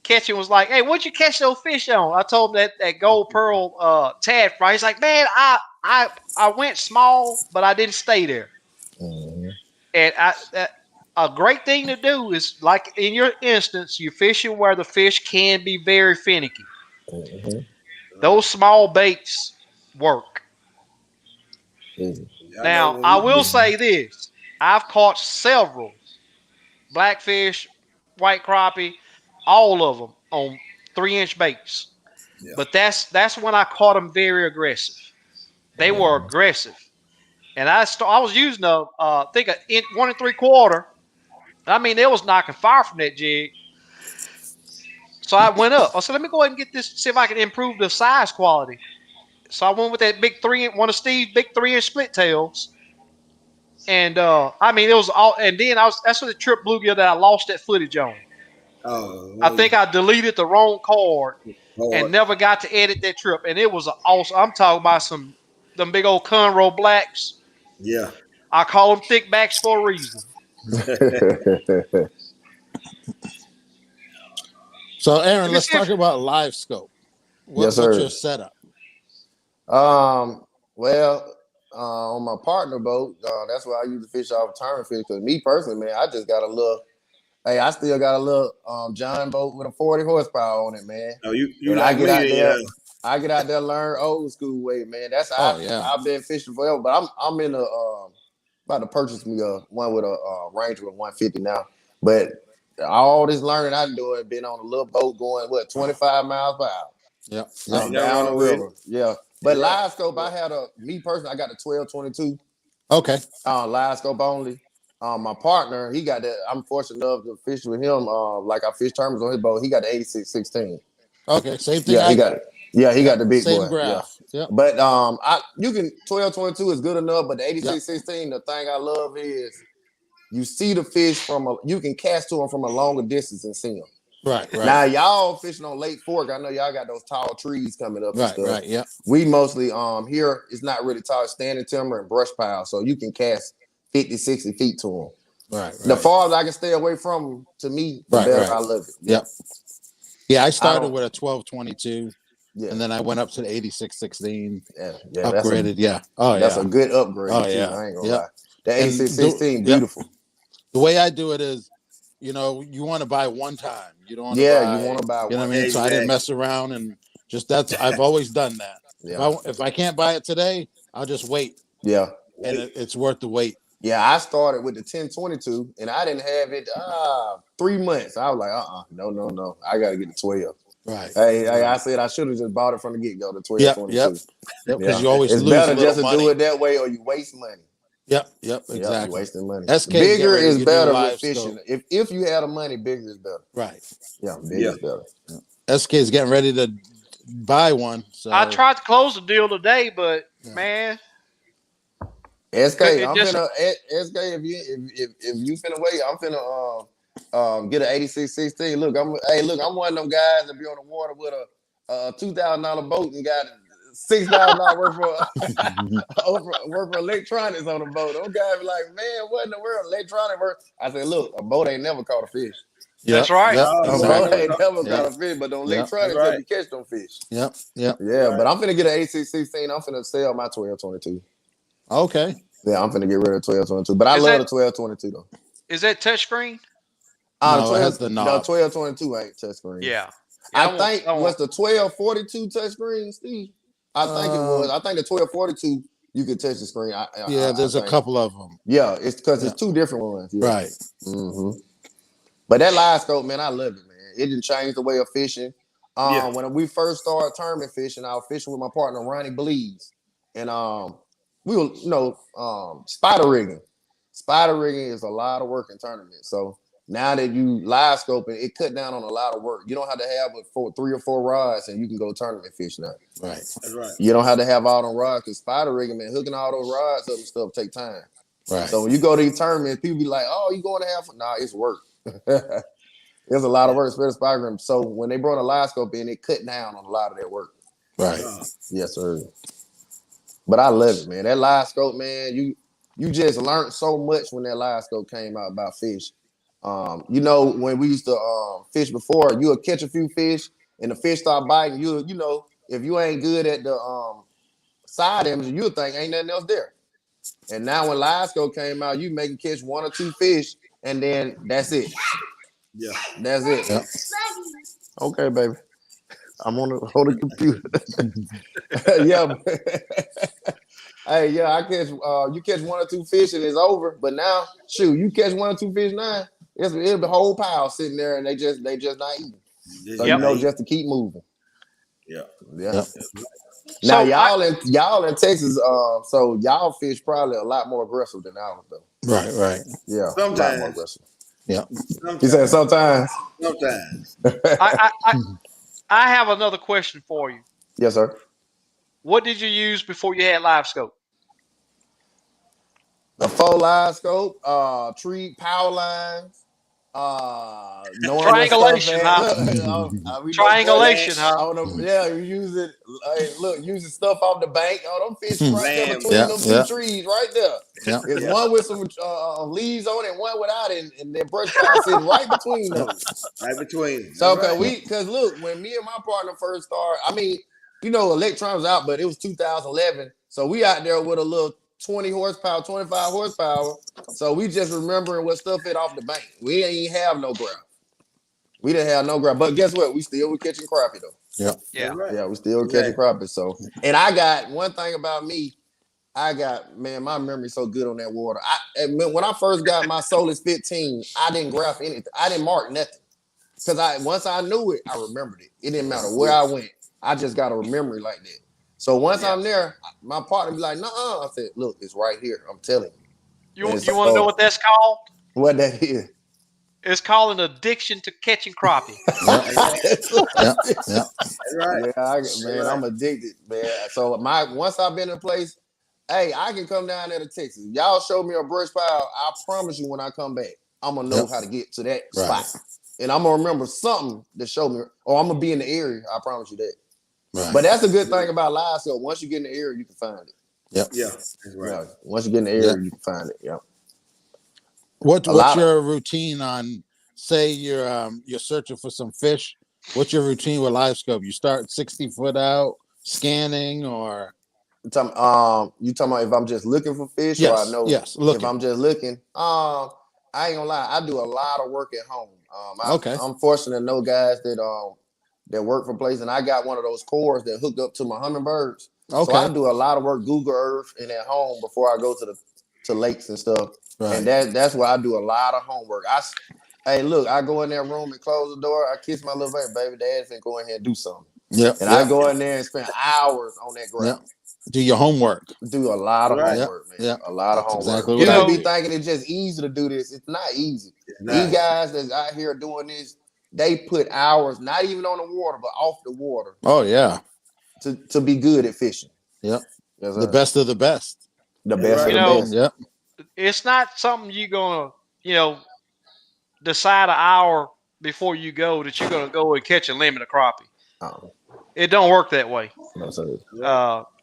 Ketchin was like, "Hey, what'd you catch those fish on?" I told him that gold pearl tad fry. He's like, "Man, I went small, but I didn't stay there." Mm-hmm. And a great thing to do is, like in your instance, you're fishing where the fish can be very finicky. Mm-hmm. Those small baits work. Mm-hmm. Now, I will say this. I've caught several blackfish, white crappie, all of them on 3-inch baits. Yeah. But that's when I caught them very aggressive. They were aggressive. And I was using I think a 1 3/4. I mean, it was knocking fire from that jig. So I went up. I said, let me go ahead and get this, see if I can improve the size quality. So I went with that big 3-inch, one of Steve's big 3-inch split tails. And I mean, it was all. And then that's what the trip bluegill that I lost that footage on. Oh, I think I deleted the wrong card and never got to edit that trip. And it was awesome. I'm talking about them big old Conroe blacks. Yeah. I call them thick backs for a reason. So, Aaron, let's talk about live scope. What's your setup? Well, on my partner boat, that's why I use the fish off tournament fish. Because me personally, man, I just got a little. Hey, I still got a little John boat with a 40 horsepower on it, man. Oh, you and like I get me? out there. Yeah. I get out there, learn old school way, man. That's I've been fishing forever, but I'm in the about to purchase me one with a Ranger with 150 now. But all this learning I'm doing, been on a little boat going 25 miles per hour. Yep. Down the river. Yeah. But Right. live scope, I had me personally, I got the 1222. Okay. Live scope only. My partner, he got that. I'm fortunate enough to fish with him. Like I fish tournaments on his boat. He got the 8616. Okay, same thing. Yeah, he got it. Yeah, he got the big same boy. graph. Yeah. But you can 1222 is good enough, but the 8616, the thing I love is you see the fish you can cast to them from a longer distance and see them. Right. Now y'all fishing on Lake Fork. I know y'all got those tall trees coming up and stuff. Right. Yeah. We mostly here it's not really tall, standing timber and brush pile, so you can cast 50, 60 feet to them. Right. The farther I can stay away from them, to me, the better I love it. Yep. Yeah, I started with a 1222. Yeah. And then I went up to the 8616. Yeah. Upgraded. That's a good upgrade. Oh, too, yeah. I ain't gonna lie. The 8616, beautiful. The way I do it is, you want to buy one time. You don't want to buy. You want to buy one. You know what I mean? So I didn't mess around and I've always done that. Yeah. If I can't buy it today, I'll just wait. Yeah. And it's worth the wait. Yeah, I started with the 1022 and I didn't have it 3 months. I was like, no. I gotta get the 12. Right. Hey, I said I should have just bought it from the get-go, the 1222. Yep. Because you always it's lose better just to money. do it that way or you waste money. Yep, exactly. You're wasting money. Bigger is better with fishing. If you have the money, bigger is better. Right. Yeah, bigger is better. SK is getting ready to buy one. So I tried to close the deal today, but man, SK, SK. If you finna wait, I'm finna get an 8616. Look, I'm one of them guys that be on the water with a $2,000 boat and got $6,000 worth for electronics on the boat. Those guys be like, man, what in the world? Electronic work? I said, look, a boat ain't never caught a fish. That's right. A boat ain't never caught a fish, but the electronics help you catch them fish. Yeah. But I'm finna get an 8616. I'm finna sell my 1222. Okay. Yeah, I'm finna get rid of 1222. But I love the 1222 though. Is that touchscreen? No, it has the knob. The 1222 ain't touchscreen. Yeah. I think was the 1242 touchscreen, Steve? I think it was. I think the 1242 you could touch the screen. There's a couple of them. Yeah, it's because it's two different ones. Yeah. Right. Mm-hmm. But that live scope, man, I love it, man. It didn't change the way of fishing. When we first started tournament fishing, I was fishing with my partner Ronnie Bleeds, and we were spider rigging. Spider rigging is a lot of work in tournaments. So now that you live scoping, it cut down on a lot of work. You don't have to have 3 or 4 rods, and you can go tournament fish now. Right. That's right. You don't have to have all them rods because spider rigging, man, hooking all those rods up and stuff take time. Right. So when you go to these tournaments, people be like, "Oh, you going to have?" Nah, it's work. There's a lot of work, especially spider rigging. So when they brought a live scope in, it cut down on a lot of that work. Right. Yes, sir. But I love it, man. That live scope, man, you just learned so much when that live scope came out about fish. When we used to fish before, you would catch a few fish and the fish start biting. If you ain't good at the side image, you would think ain't nothing else there. And now when live scope came out, you make catch 1 or 2 fish, and then that's it. Yeah, that's it. Yep. Okay, baby. I'm on the computer. Yeah. Hey, yeah, I catch you catch 1 or 2 fish and it's over. But now, shoot, you catch 1 or 2 fish now, it'll be a whole pile sitting there and they just not eating. So just to keep moving. Yeah. Yep. Now y'all in Texas, so y'all fish probably a lot more aggressive than ours though. Right. Yeah. Sometimes. A lot more aggressive. Yeah. He said sometimes. Sometimes. I have another question for you. Yes, sir. What did you use before you had live scope? The 4 live scope, tree power lines, triangulation, triangulation, huh? You use it. Using stuff off the bank. Oh, them fish right there between them 2 trees, right there. Yeah. It's one with some leaves on it, and one without it, and the brush pile sitting right between those. Right between. So because look, when me and my partner first started, electronics out, but it was 2011. So we out there with a little 20 horsepower, 25 horsepower. So we just remembering what stuff hit off the bank. We ain't even have no ground. We didn't have no ground. But guess what? We still were catching crappie though. Yeah. Right. Yeah, we still catching crappie. So, and I got one thing about me. Man, my memory's so good on that water. When I first got my Solus 15, I didn't graph anything. I didn't mark nothing. Because once I knew it, I remembered it. It didn't matter where I went. I just got a memory like that. So once I'm there, my partner be like, "Nuh-uh." I said, "Look, it's right here. I'm telling you." You want to know what that's called? What that is? It's called an addiction to catching crappie. Yeah. Right. Man, I'm addicted, man. So once I've been in a place, hey, I can come down there to Texas. Y'all show me a brush pile. I promise you, when I come back, I'm gonna know how to get to that spot, and I'm gonna remember something to show me, or I'm gonna be in the area. I promise you that. Right. But that's a good thing about live. So once you get in the area, you can find it. Yep. Yeah. That's right. Yeah. Once you get in the area, you can find it. Yep. What's your routine on? Say you're searching for some fish. What's your routine with live scope? You start 60 foot out scanning, or you talking about if I'm just looking for fish? Yes. Or I know if I'm just looking. I ain't gonna lie. I do a lot of work at home. I'm fortunate to know guys that work for places, and I got one of those cores that hook up to my hummingbirds. So I do a lot of work Google Earth and at home before I go to lakes and stuff. Right. And that's why I do a lot of homework. Hey, look, I go in that room and close the door. I kiss my little baby. Dad finna go in here and do something. Yeah. And I go in there and spend hours on that ground. Do your homework. Do a lot of homework, man. Yeah. A lot of homework. Exactly. You don't be thinking it's just easy to do this. It's not easy. These guys that's out here doing this, they put hours, not even on the water, but off the water. Oh, yeah. To be good at fishing. Yep. The best of the best. The best of the best. Yep. It's not something you're gonna, decide an hour before you go that you're gonna go and catch a limit of crappie. Oh. It don't work that way. No, sir.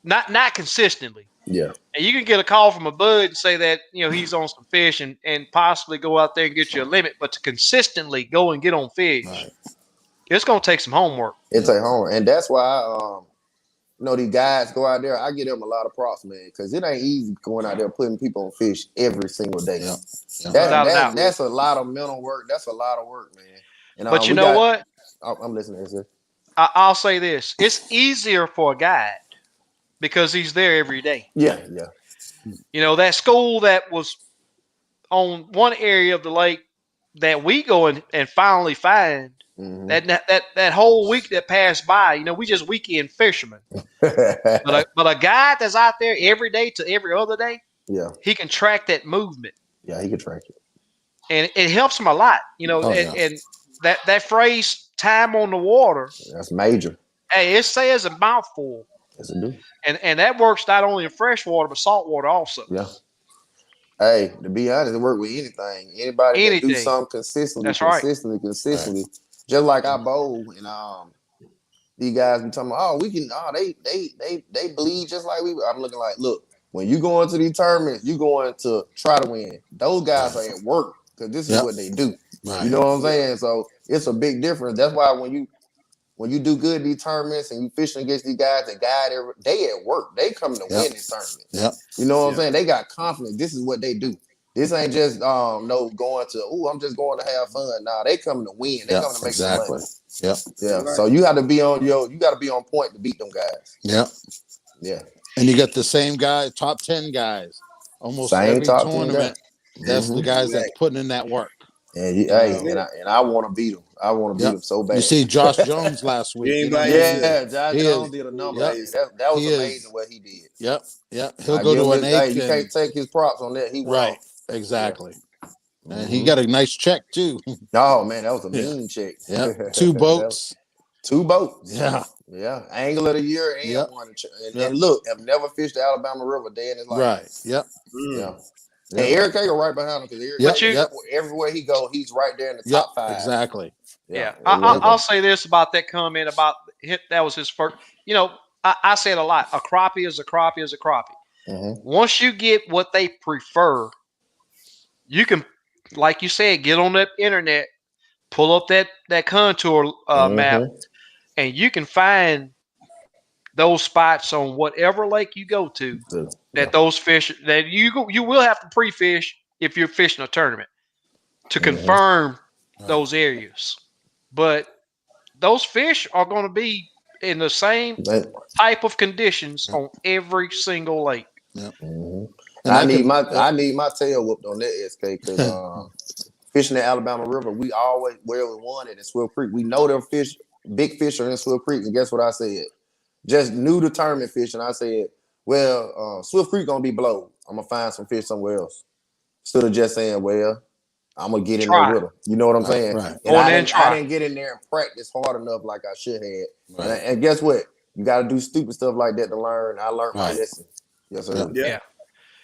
Not consistently. Yeah. And you can get a call from a bud and say that he's on some fish and possibly go out there and get you a limit, but to consistently go and get on fish, it's gonna take some homework. It takes homework, and that's why these guys go out there. I give them a lot of props, man, because it ain't easy going out there putting people on fish every single day. Yeah. That's a lot of mental work. That's a lot of work, man. And, but you know what? I'm listening, sir. I'll say this: it's easier for a guide because he's there every day. Yeah. That school that was on one area of the lake that we go and finally find. Mm-hmm. That whole week that passed by, we just weekend fishermen. but a guy that's out there every day to every other day, he can track that movement. Yeah, he can track it, and it helps him a lot. And that phrase "time on the water" that's major. Hey, it says a mouthful. Yes, it do. And that works not only in freshwater but saltwater also. Yeah. Hey, to be honest, it works with anything. Anybody that do something consistently, consistently. Right. Just like I bowl, and these guys be talking about, they bleed just like we. I'm looking like, look, when you go into these tournaments, you going to try to win. Those guys are at work because this is what they do. Right. You know what I'm saying? So it's a big difference. That's why when you do good these tournaments and you fishing against these guys that they at work. They coming to win this tournament. Yep. You know what I'm saying? They got confidence. This is what they do. This ain't just going to, I'm just going to have fun. Nah, they coming to win. They coming to make some money. Yep. Yeah. Right. So you have to be on point to beat them guys. Yep. Yeah. And you got the same guy, top 10 guys, almost same every top tournament. That's the guys that's putting in that work. And I want to beat them. I want to beat them so bad. You see Josh Jones last week. Josh Jones did a number. That was amazing what he did. Yep. He'll go to an 8. You can't take his props on that. He won. Right. Exactly. Yeah. And he got a nice check too. Oh man, that was a mean check. Yeah. 2 boats. 2 boats. Yeah. Yeah. Angler of the year and one. And look, have never fished the Alabama River day in his life. Right. Yep. Yeah. And Eric Cagle right behind him because everywhere he go, he's right there in the top 5. Exactly. Yeah. I'll say this about that comment about that was his first. I say it a lot. A crappie is a crappie is a crappie. Mm-hmm. Once you get what they prefer, you can, like you said, get on that internet, pull up that contour map, and you can find those spots on whatever lake you go to that those fish that you will have to pre-fish if you're fishing a tournament to confirm those areas. But those fish are going to be in the same type of conditions on every single lake. Yeah. I need my tail whooped on that SK because fishing the Alabama River, we always where we wanted in Swift Creek. We know them fish, big fish are in Swift Creek, and guess what I said? Just new to tournament fishing. I said, well, Swift Creek gonna be blowed. I'm gonna find some fish somewhere else. Instead of just saying, well, I'm gonna get in there with them. You know what I'm saying? Right. And I didn't get in there and practice hard enough like I should have. Right. And guess what? You got to do stupid stuff like that to learn. I learned my lesson. Yes, sir. Yeah.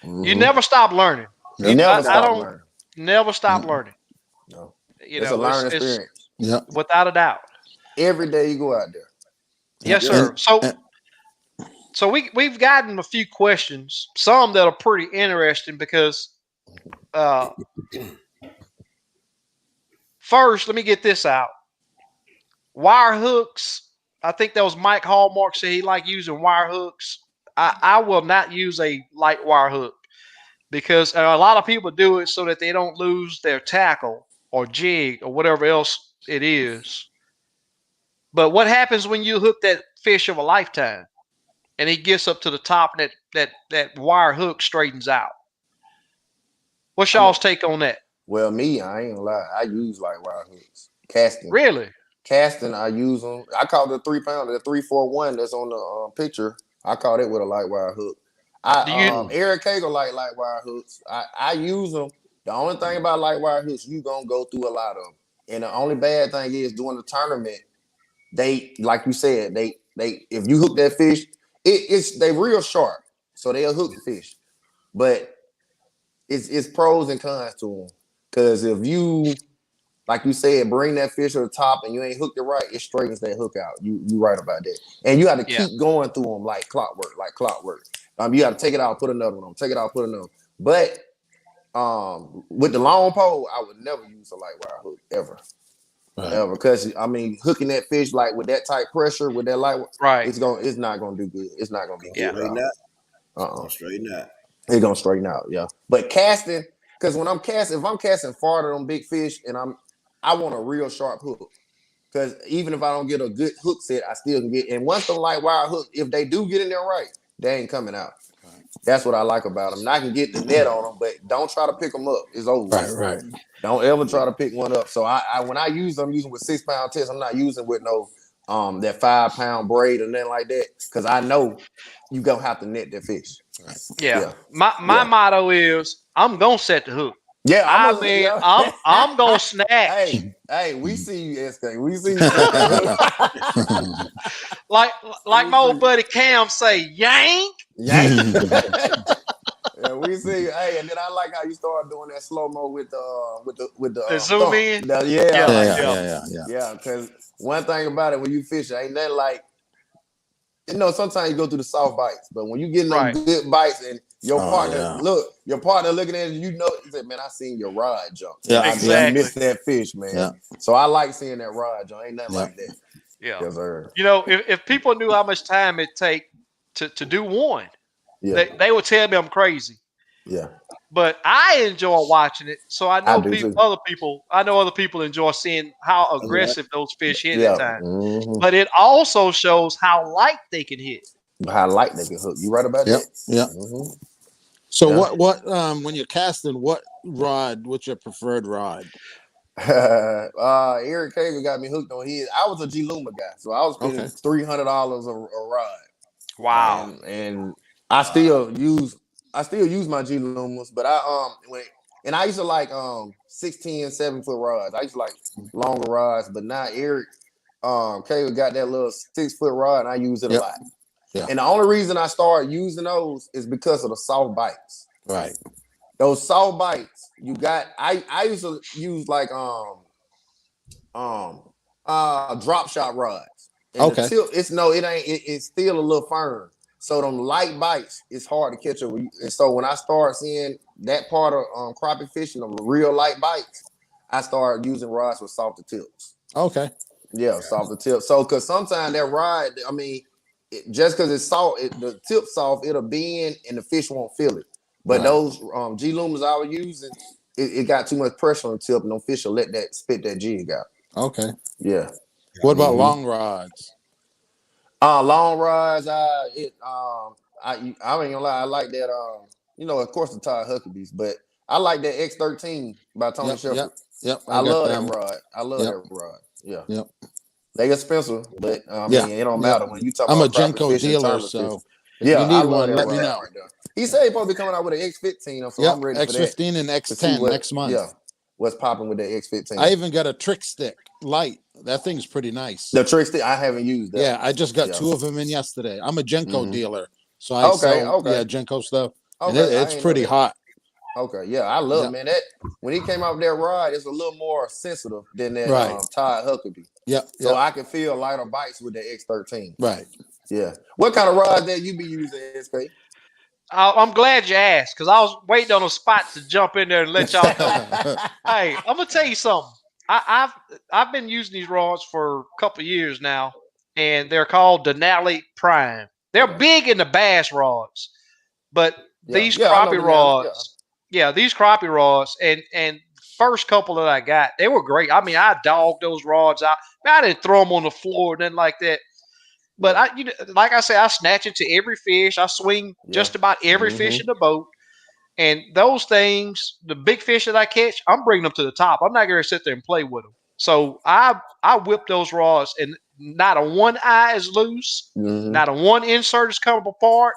You never stop learning. You never stop learning. Never stop learning. No. It's a learning experience. Yeah. Without a doubt. Every day you go out there. Yes, sir. So we've gotten a few questions, some that are pretty interesting because first, let me get this out. Wire hooks. I think that was Mike Hallmark said he liked using wire hooks. I will not use a light wire hook because a lot of people do it so that they don't lose their tackle or jig or whatever else it is. But what happens when you hook that fish of a lifetime and he gets up to the top and that wire hook straightens out? What's y'all's take on that? Well, me, I ain't gonna lie. I use light wire hooks. Casting. Really? Casting, I use them. I caught the 3-pounder, the 341 that's on the picture. I caught it with a light wire hook. Eric Cagle light wire hooks. I use them. The only thing about light wire hooks, you gonna go through a lot of them. And the only bad thing is during the tournament, they, like you said, they if you hook that fish, they real sharp, so they'll hook the fish. But it's pros and cons to them. Because if you, like you said, bring that fish to the top and you ain't hooked it right, it straightens that hook out. You right about that. And you got to keep going through them like clockwork. You got to take it out, put another one on. Take it out, put another one. But with the long pole, I would never use a light wire hook ever. Right. Ever. Because hooking that fish like with that tight pressure, with that light, it's not gonna do good. It's not gonna be good. Straighten out. It's gonna straighten out, yeah. But casting, because when I'm casting, if I'm casting farther on big fish and I want a real sharp hook. Because even if I don't get a good hook set, I still can get. And once the light wire hook, if they do get in there right, they ain't coming out. Right. That's what I like about them. And I can get the net on them, but don't try to pick them up. It's over. Right. Don't ever try to pick one up. So I when I use them, I'm using with 6-pound test. I'm not using with no that 5-pound braid or nothing like that. Because I know you gonna have to net that fish. Right. Yeah. My motto is I'm gonna set the hook. Yeah, I'm gonna snatch. Hey, we see you, SK. We see you. like my old buddy Cam say, yank. Yeah, we see you. Hey, and then I like how you started doing that slow mo with the zoom thump. in. Yeah. Because one thing about it, when you fish, ain't nothing like. Sometimes you go through the soft bites, but when you get them good bites and your partner looking at you, he said, "Man, I seen your rod jump. Yeah, exactly. I missed that fish, man." Yeah. So I like seeing that rod jump. Ain't nothing like that. Yeah. Yes, if people knew how much time it take to do one, they would tell me I'm crazy. Yeah. But I enjoy watching it, so I know other people enjoy seeing how aggressive those fish hit at times. Mm-hmm. But it also shows how light they can hit. How light they can hook. You right about that? Yeah. Mm-hmm. So what when you're casting, what's your preferred rod? Eric Cagle got me hooked on his. I was a G Luma guy, so I was spending $300 a rod. Wow. And I still use my G Lumas, but I used to like 16 and 7-foot rods. I used to like longer rods, but now Eric Cagle got that little 6-foot rod, and I use it a lot. Yeah. And the only reason I started using those is because of the soft bites. Right. Those soft bites, I used to use like drop shot rods. And the tip, it's still a little firm. So them light bites, it's hard to catch up. And so when I start seeing that part of crappie fishing, them real light bites, I started using rods with softer tips. Okay. Yeah, softer tips. So because sometimes that rod, just because it's soft, the tip soft, it'll bend and the fish won't feel it. But those G Lumas I was using, it got too much pressure on the tip, and no fish will let that spit that jig out. Okay. Yeah. What about long rods? Long rods, I ain't gonna lie, I like that. Of course the Todd Huckabees, but I like that X13 by Tony Shepard. Yep. I love that rod. I love that rod. Yeah. Yep. They expensive, but I mean, it don't matter when you talk I'm about a Jenko fishing, dealer, so if yeah, you need I love one, that let rod me know. right there. He said he's supposed to be coming out with an X15, so I'm ready for that. X15 and X10 next month. Yeah, what's popping with the X15? I even got a trick stick light. That thing's pretty nice. The trick stick, I haven't used that. Yeah, I just got 2 of them in yesterday. I'm a Jenko dealer, so I sell Jenko stuff, and it's pretty hot. Okay, yeah, I love man. That when he came out with that rod, it's a little more sensitive than that Todd Huckabee. So I can feel lighter bites with the X13. Right. Yeah. What kind of rod that you be using, SK? I'm glad you asked because I was waiting on a spot to jump in there and let y'all know. Hey, I'm gonna tell you something. I've been using these rods for a couple of years now, and they're called Denali Prime. They're big in the bass rods, but these crappie rods. Yeah, these crappie rods and first couple that I got, they were great. I mean, I dogged those rods out. I didn't throw them on the floor or nothing like that. But like I said, I snatch into every fish. I swing just about every fish in the boat. And those things, the big fish that I catch, I'm bringing them to the top. I'm not going to sit there and play with them. So I whip those rods, and not a one eye is loose. Not a one insert is coming apart.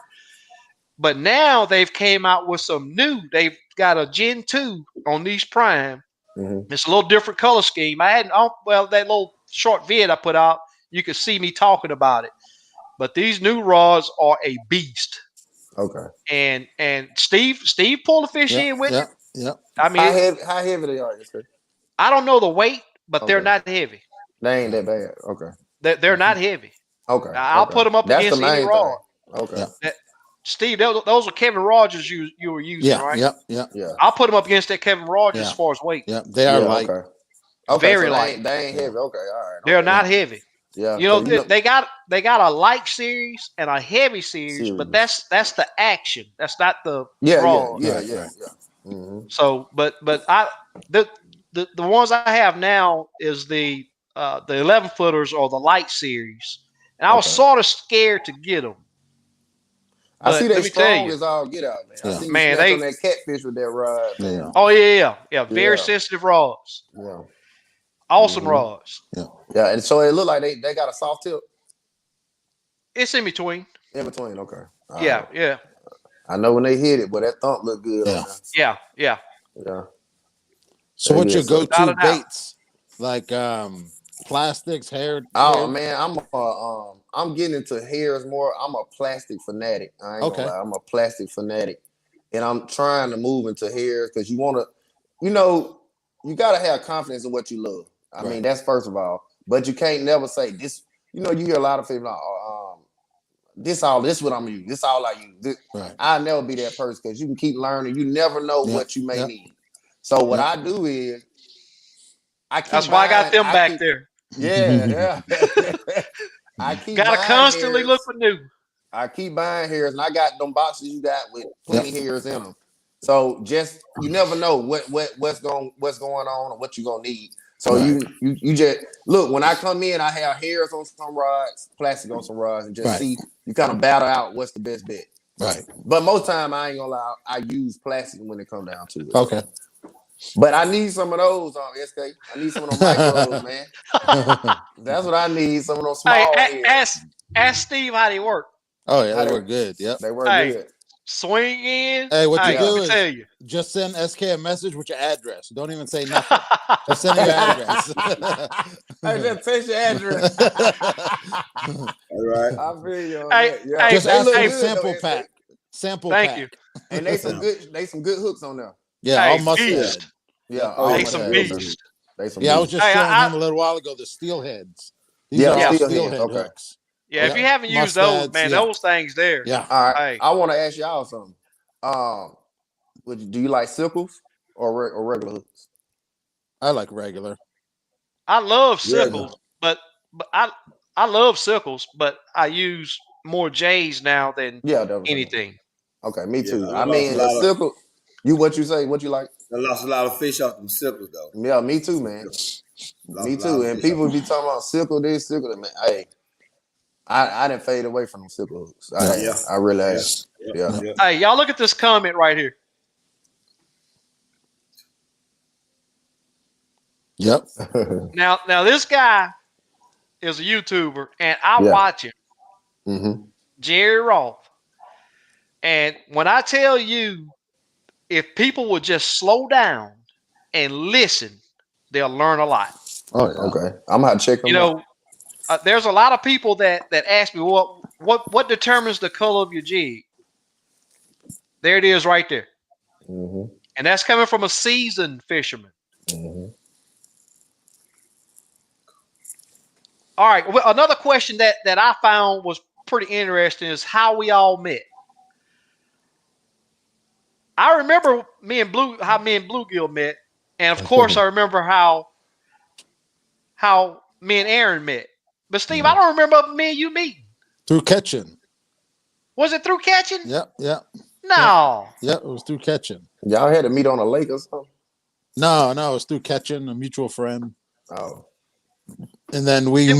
But now they've came out with some new. They've got a Gen 2 on these Prime. It's a little different color scheme. I hadn't. That little short vid I put out, you could see me talking about it. But these new rods are a beast. Okay. And Steve pulled a fish in with it. Yep. I mean, how heavy they are? I don't know the weight, but they're not heavy. They ain't that bad. Okay. They're not heavy. Okay. I'll put them up against any rod. Okay. Steve, those are Kevin Rogers you were using, right? Yeah. I'll put them up against that Kevin Rogers as far as weight. Yeah, they are light. Okay. Very so light. They ain't heavy. Okay, all right. They're not heavy. Yeah. They got a light series and a heavy series, but that's the action. That's not the rod. Yeah. So, but the ones I have now is the 11 footers or the light series, and I was sort of scared to get them. I see they strong as all get out, man. I see you snatch on that catfish with that rod. Yeah. Oh yeah. Very sensitive rods. Yeah. Awesome rods. Yeah, and so it looked like they got a soft tip. It's in between. In between, okay. Yeah. I know when they hit it, but that thump looked good. Yeah. So what's your go-to baits? Like plastics, hair? Man, I'm getting into hairs more. I'm a plastic fanatic. I ain't gonna lie. I'm a plastic fanatic. And I'm trying to move into hairs because you want to, you got to have confidence in what you love. I mean, that's first of all. But you can't never say this. You hear a lot of people like, this what I'm going to use. This all I use. I'll never be that person because you can keep learning. You never know what you may need. So what I do is that's why I got them back there. Yeah. I keep gotta constantly look for new. I keep buying hairs, and I got them boxes you got with plenty hairs in them. So just you never know what's going on or what you're gonna need. So you just look when I come in, I have hairs on some rods, plastic on some rods, and just see you kind of battle out what's the best bet. Right. But most time I ain't gonna lie, I use plastic when it comes down to it. Okay. But I need some of those on SK. I need some of those micros, man. That's what I need. Some of those small hairs. Ask Steve how they work. Oh yeah, they work good. Yep. They work good. Swing in. Hey, what you do is just send SK a message with your address. Don't even say nothing. Just send your address. Hey, just text your address. All right. I feel you. Just ask for a sample pack. Sample pack. Thank you. And they some good hooks on there. Yeah, all mustard. Yeah, they some beasts. I was just showing him a little while ago the steel heads. These are steelhead hooks. Yeah, if you haven't used those, man, those things there. Yeah. All right. I want to ask y'all something. Do you like sickles or regular hooks? I like regular. I love sickles, but I love sickles, but I use more J's now than anything. Okay, me too. Yeah, I mean, a sickle. What you say? What you like? I lost a lot of fish off them sickles though. Yeah, me too, man. Me too. And people be talking about sickle this, sickle that. Man, hey, I didn't fade away from them sickle hooks. I really have. Yeah. Hey, y'all look at this comment right here. Yep. Now this guy is a YouTuber, and I watch him. Mm-hmm. Jerry Roth. And when I tell you, if people would just slow down and listen, they'll learn a lot. Oh, yeah. Okay. I'm gonna check them out. There's a lot of people that ask me, what determines the color of your jig? There it is right there. Mm-hmm. And that's coming from a seasoned fisherman. Mm-hmm. All right. Well, another question that I found was pretty interesting is how we all met. I remember how me and Bluegill met, and of course I remember how me and Aaron met. But Steve, I don't remember me and you meeting. Through catching. Was it through catching? Yep. No. Yep, it was through catching. Y'all had to meet on a lake or something? No, it was through catching, a mutual friend. Oh. And then we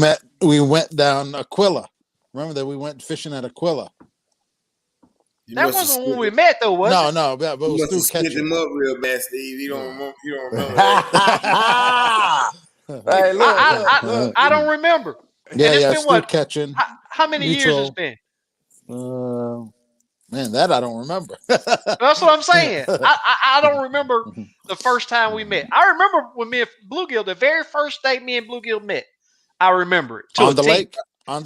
went down Aquila. Remember that we went fishing at Aquila. That wasn't when we met, though, was it? No, but it was through catching. Him up real bad, Steve. You don't remember that. Hey, look. I don't remember. Yeah, it's through catching. How many years it's been? Man, that I don't remember. That's what I'm saying. I don't remember the first time we met. I remember when me and Bluegill, the very first day me and Bluegill met. I remember it. On the lake? On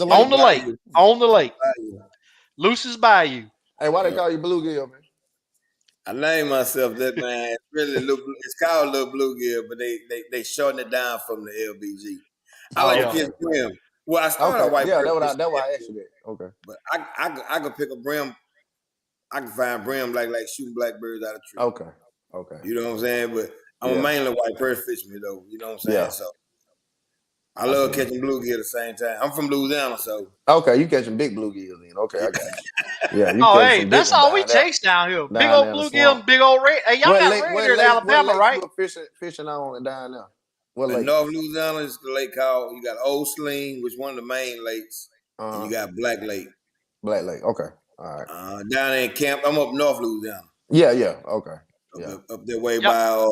the lake. Luce's Bayou. Hey, why they call you Bluegill, man? I named myself that, man. It's called Little Bluegill, but they shorten it down from the LBG. I like to catch brim. Well, I started white. Yeah, that's why I asked you that. Okay. But I could pick a brim. I can find brim like shooting blackbirds out of trees. Okay. You know what I'm saying? But I'm mainly white perch fisherman though. You know what I'm saying? Yeah. So I love catching bluegill at the same time. I'm from Louisiana, so okay, you catching big bluegill then. Okay, I got you. Yeah. Hey, that's all we chase down here. Big old bluegill and big old red. Hey, y'all got red here in Alabama, right? Fishing on down there. What lake? North Louisiana is the lake called. You got Old Sling, which is one of the main lakes. And you got Black Lake. Black Lake. Okay. All right. Down there in Camp, I'm up North Louisiana. Yeah. Okay. Up that way by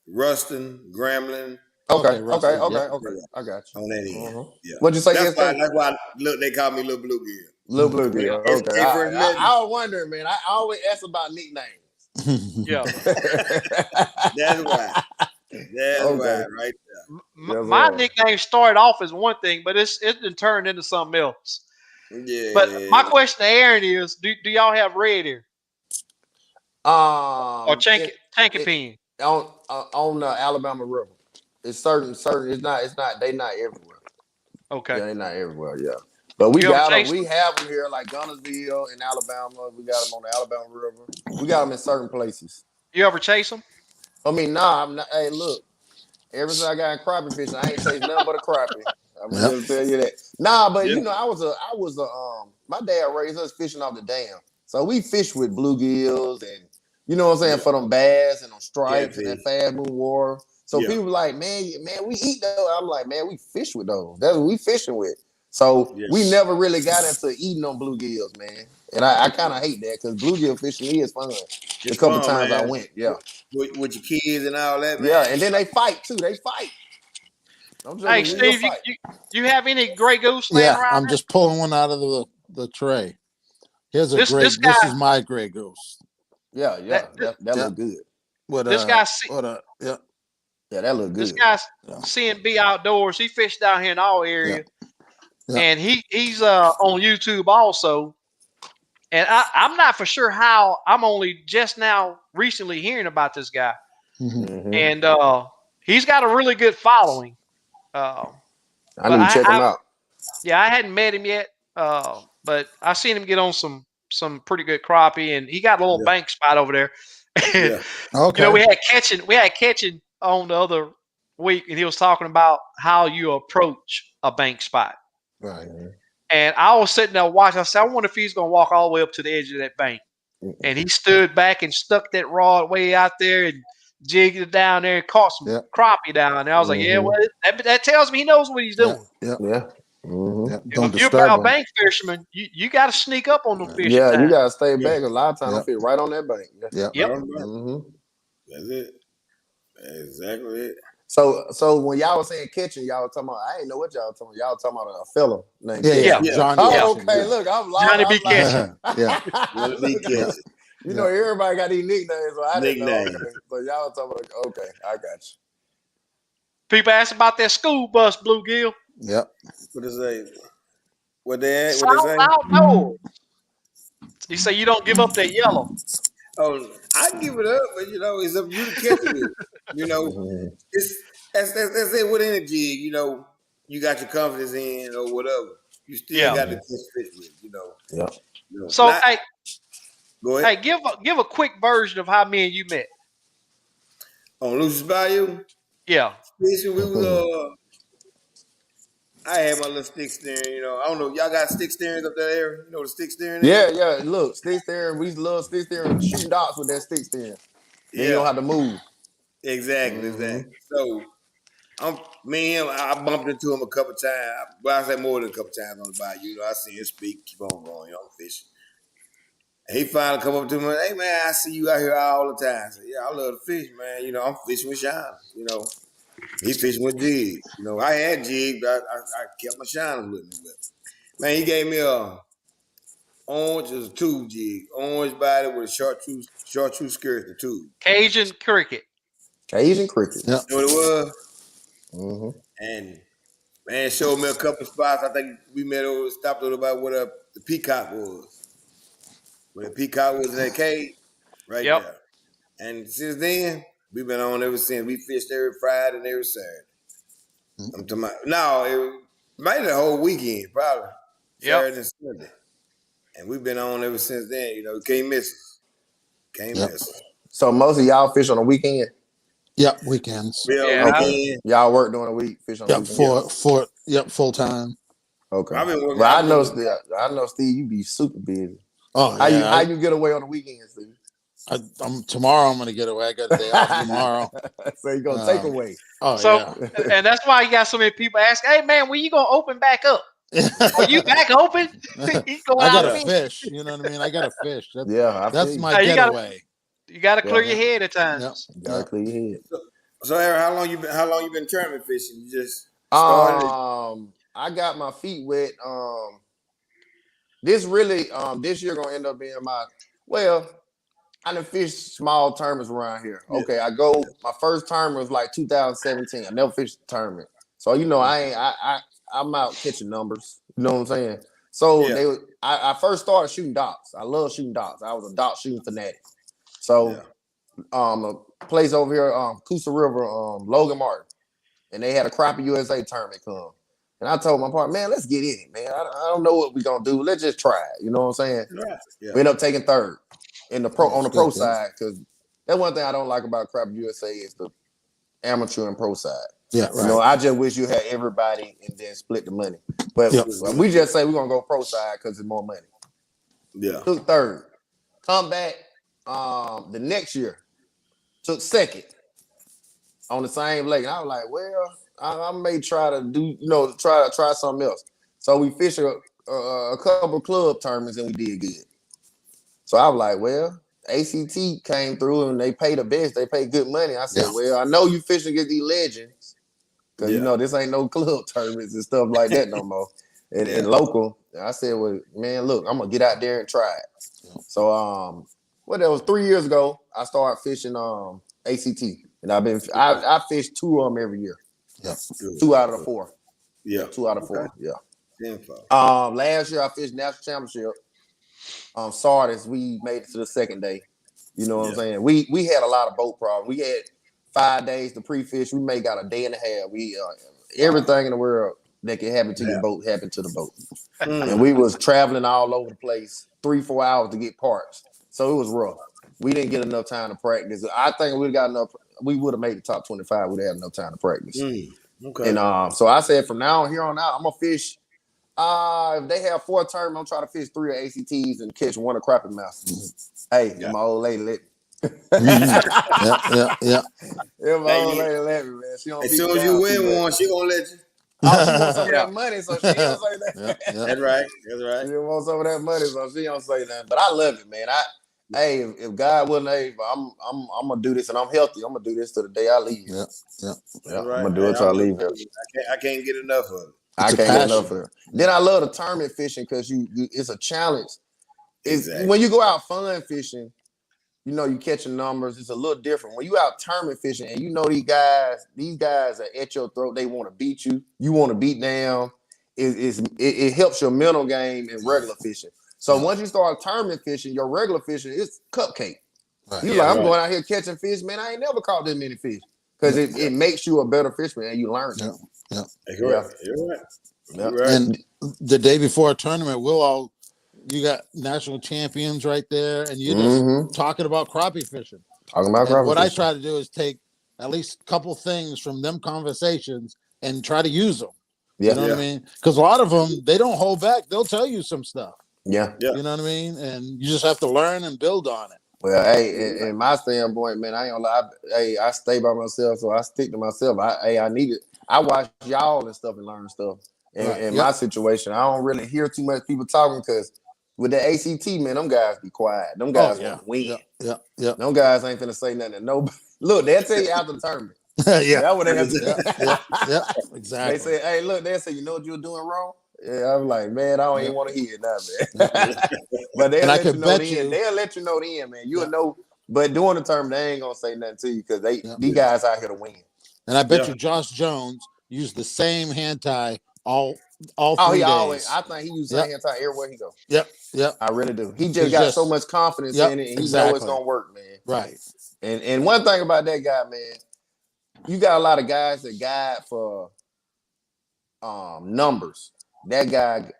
Ruston, Grambling. Okay. I got you. On that end. Yeah. What'd you say? That's why they call me Little Bluegill. Little Bluegill. Okay. I was wondering, man. I always ask about nicknames. Yeah. That's why. That's why, right there. My nickname started off as one thing, but it's been turned into something else. Yeah. But my question to Aaron is, do y'all have red here? Or Chankapin? On the Alabama River. It's certain. It's not. They not everywhere. Okay. Yeah, they're not everywhere. Yeah. But we got them. We have them here, like Gunnersville in Alabama. We got them on the Alabama River. We got them in certain places. You ever chase them? I mean, nah. I'm not. Hey, look. Ever since I got crappie fishing, I ain't chased nothing but a crappie. I'm gonna tell you that. Nah, but you know, I was my dad raised us fishing off the dam, so we fish with bluegills and you know what I'm saying for them bass and them stripes and that fast moon war. So people like, man, we eat those. I'm like, man, we fish with those. That's what we fishing with. So we never really got into eating on bluegills, man. And I kind of hate that because bluegill fishing is fun. A couple times I went, with your kids and all that, man. Yeah, and then they fight too. They fight. Hey, Steve, you have any gray goose laying around? I'm just pulling one out of the tray. Here's a gray. This is my gray goose. Yeah, that look good. Yeah, that look good. This guy's CNB Outdoors. He fished down here in our area, and he's on YouTube also. And I'm not for sure how. I'm only just now recently hearing about this guy, and he's got a really good following. I need to check him out. Yeah, I hadn't met him yet, but I seen him get on some pretty good crappie, and he got a little bank spot over there. Okay. You know, we had catching on the other week, and he was talking about how you approach a bank spot. Right. And I was sitting there watching. I said, I wonder if he's going to walk all the way up to the edge of that bank. And he stood back and stuck that rod way out there and jigged it down there and caught some crappie down there. I was like, yeah, well, that tells me he knows what he's doing. Yeah. If you're a bank fisherman, you got to sneak up on them fish. Yeah, you got to stay back. A lot of times, they fit right on that bank. Yep. That's it. That's exactly it. So when y'all was saying catching, y'all were talking about, I didn't know what y'all were talking about. Y'all were talking about a fella named Johnny. Oh, okay. Look, I'm lying. Johnny be catching. Johnny be catching. You know, everybody got these nicknames, so I didn't know. Okay. So y'all were talking about, okay, I got you. People ask about that school bus, Bluegill. Yep. What is that? What they say? I don't know. He said you don't give up that yellow. Oh, I give it up, but you know, it's up to you to catch it. You know, that's it with any jig. You know, you got your confidence in or whatever. You still got to catch fish with. You know. Yeah. You know, so go ahead. Hey, give a quick version of how me and you met. On Lucius Bayou. Yeah. Fishing, we was I had my little stick steering, you know. I don't know. Y'all got stick steerings up there? You know the stick steering? Yeah. Look, stick steering. We love stick steering. Shooting dots with that stick steering. Then you don't have to move. Exactly. So, me and him, I bumped into him a couple times. Well, I say more than a couple times on the bayou. You know, I seen him speak, keep on going, you know, fishing. And he finally come up to me, hey, man, I see you out here all the time. I said, yeah, I love to fish, man. You know, I'm fishing with Sean, you know. He fishing with Jig. You know, I had Jig, but I kept my shiners with me. But, man, he gave me a orange, it was a tube jig. Orange body with a chartreuse skirt, the tube. Cajun cricket. Yep. You know what it was? And, man, showed me a couple spots. I think we stopped over about what the peacock was. Where the peacock was in that cave right there. And since then, we've been on ever since. We fished every Friday and every Saturday. I'm talking about, it might have the whole weekend, probably. Saturday and Sunday. And we've been on ever since then. You know, you can't miss us. Can't miss us. So most of y'all fish on the weekend? Yep, weekends. Okay. Y'all work during the week, fish on the weekend? Full time. Okay. I've been working. Well, I know, Steve, you be super busy. Oh, yeah. How you get away on the weekends, Steve? Tomorrow I'm gonna get away. I got a day off tomorrow. So you're gonna take away. And that's why you got so many people ask, hey man, when you gonna open back up? Are you back open? I gotta fish. You know what I mean? I gotta fish. That's my getaway. You gotta clear your head at times. You gotta clear your head. So Aaron, how long you been tournament fishing? You just started? I got my feet wet. This year gonna end up being I done fished small tournaments around here. Okay, my first tournament was like 2017. I never fished a tournament. So, you know, I'm out catching numbers. You know what I'm saying? So I first started shooting dots. I love shooting dots. I was a dot shooting fanatic. So a place over here, Coosa River, Logan Martin, and they had a Crappie USA tournament come. And I told my partner, man, let's get in it, man. I don't know what we're gonna do. Let's just try it. You know what I'm saying? We ended up taking third on the pro side, because that's one thing I don't like about Crappie USA is the amateur and pro side. Yeah, right. You know, I just wish you had everybody and then split the money. But we just say we're gonna go pro side because it's more money. Yeah. Took third. Come back the next year. Took second on the same lake. And I was like, well, I may try to try something else. So we fished a couple club tournaments and we did good. So I was like, well, ACT came through and they paid the best. They paid good money. I said, well, I know you fishing against these legends. Because, you know, this ain't no club tournaments and stuff like that no more. And local. I said, well, man, look, I'm going to get out there and try it. So, that was 3 years ago, I started fishing ACT. And I fished 2 of them every year. Yeah. 2 out of the 4. Yeah. 2 out of 4. Yeah. Last year I fished national championship. Sardis, we made it to the second day. You know what I'm saying? We had a lot of boat problems. We had 5 days to pre-fish. We may got a day and a half. We everything in the world that can happen to your boat happened to the boat. And we was traveling all over the place, 3-4 hours to get parts. So it was rough. We didn't get enough time to practice. I think we got enough. We would have made the top 25. We'd have enough time to practice. Okay. And so I said, from now on here on out, I'm gonna fish If they have 4 tournaments, I'm trying to fish 3 ACTs and catch 1 of Crappie Masters. Hey, my old lady let me. Yeah. If my old lady let me, man. She don't as beat soon me as you down win too one, much. she gonna let you. Oh, she wants some of that money, so she don't say that. That's right. That's right. She wants some of that money, so she don't say nothing. But I love it, man. Hey, if God willing, hey, I'm gonna do this, and I'm healthy. I'm gonna do this to the day I leave. Yeah. I'm Right. gonna do it till I leave here. I can't get enough of it. I can't get enough of it. Then I love the tournament fishing because you it's a challenge. Exactly. When you go out fun fishing, you know you catching numbers. It's a little different. When you out tournament fishing and you know these guys are at your throat. They want to beat you. You want to beat them. It helps your mental game in regular fishing. So once you start tournament fishing, your regular fishing is cupcake. Right. You I'm going out here catching fish, man. I ain't never caught this many fish because it makes you a better fisherman and you learn it. Yeah. You're right. And the day before a tournament, you got national champions right there, and you're just talking about crappie fishing. I try to do is take at least a couple things from them conversations and try to use them. You know what I mean? Because a lot of them, they don't hold back. They'll tell you some stuff. Yeah. You know what I mean? And you just have to learn and build on it. Well, hey, in my standpoint, man, I ain't gonna lie. I stay by myself, so I stick to myself. I need it. I watch y'all and stuff and learn stuff. In my situation, I don't really hear too much people talking because with the ACT, man, them guys be quiet. Them guys want to win. Yeah. Them guys ain't finna say nothing to nobody. Look, they'll tell you after the tournament. That's what they have to Yeah, exactly. They say, hey, look, they say, you know what you're doing wrong? Yeah, I'm like, man, I don't even want to hear it now, man. But they'll let you know the end. They'll let you know the end, man. You'll know. But during the tournament, they ain't gonna say nothing to you because these guys out here to win. And I bet you Josh Jones used the same hand tie all 3 days. I think he used the same hand tie everywhere he go. Yep. I really do. He just got so much confidence in it, and he know it's gonna work, man. Right. And one thing about that guy, man, you got a lot of guys that guide for numbers. That guy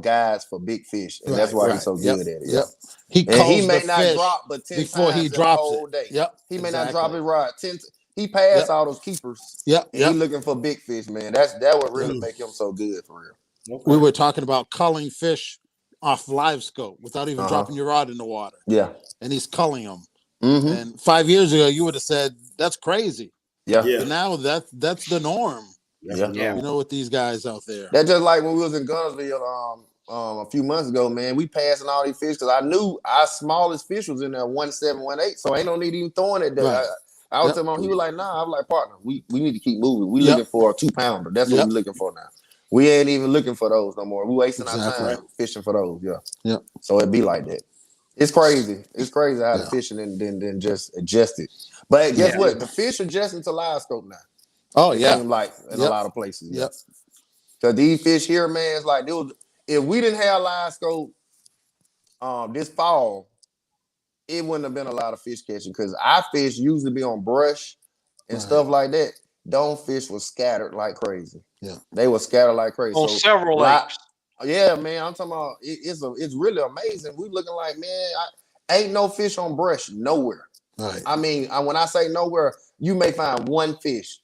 guides for big fish, and that's why he's so good at it. Yep. He may not drop but 10 before times he drops the whole day. Yep. He may not drop his rod 10. He passed all those keepers. Yep. And he looking for big fish, man. That would really make him so good for real. We were talking about culling fish off live scope without even dropping your rod in the water. Yeah. And he's culling them. And 5 years ago, you would have said that's crazy. Yeah. But now that's the norm. Yeah. You know, with these guys out there. That's just like when we was in Gunnersville a few months ago, man. We passing all these fish because I knew our smallest fish was in there 1718. So ain't no need even throwing it there. Right. I was telling him, he was like, nah. I was like, partner, we need to keep moving. We looking for a 2-pounder. That's what we're looking for now. We ain't even looking for those no more. We wasting our time fishing for those. Yeah. So it be like that. It's crazy. It's crazy how the fishing and then just adjust it. But guess what? The fish adjusting to live scope now. Oh, it seems like in a lot of places. Yep. Because these fish here, man, it's like if we didn't have live scope this fall, it wouldn't have been a lot of fish catching because our fish usually be on brush and stuff like that. Them fish was scattered like crazy. Yeah. They were scattered like crazy. On several lakes. Yeah, man. I'm talking about it's really amazing. We looking like, man, ain't no fish on brush nowhere. Right. I mean, when I say nowhere, you may find one fish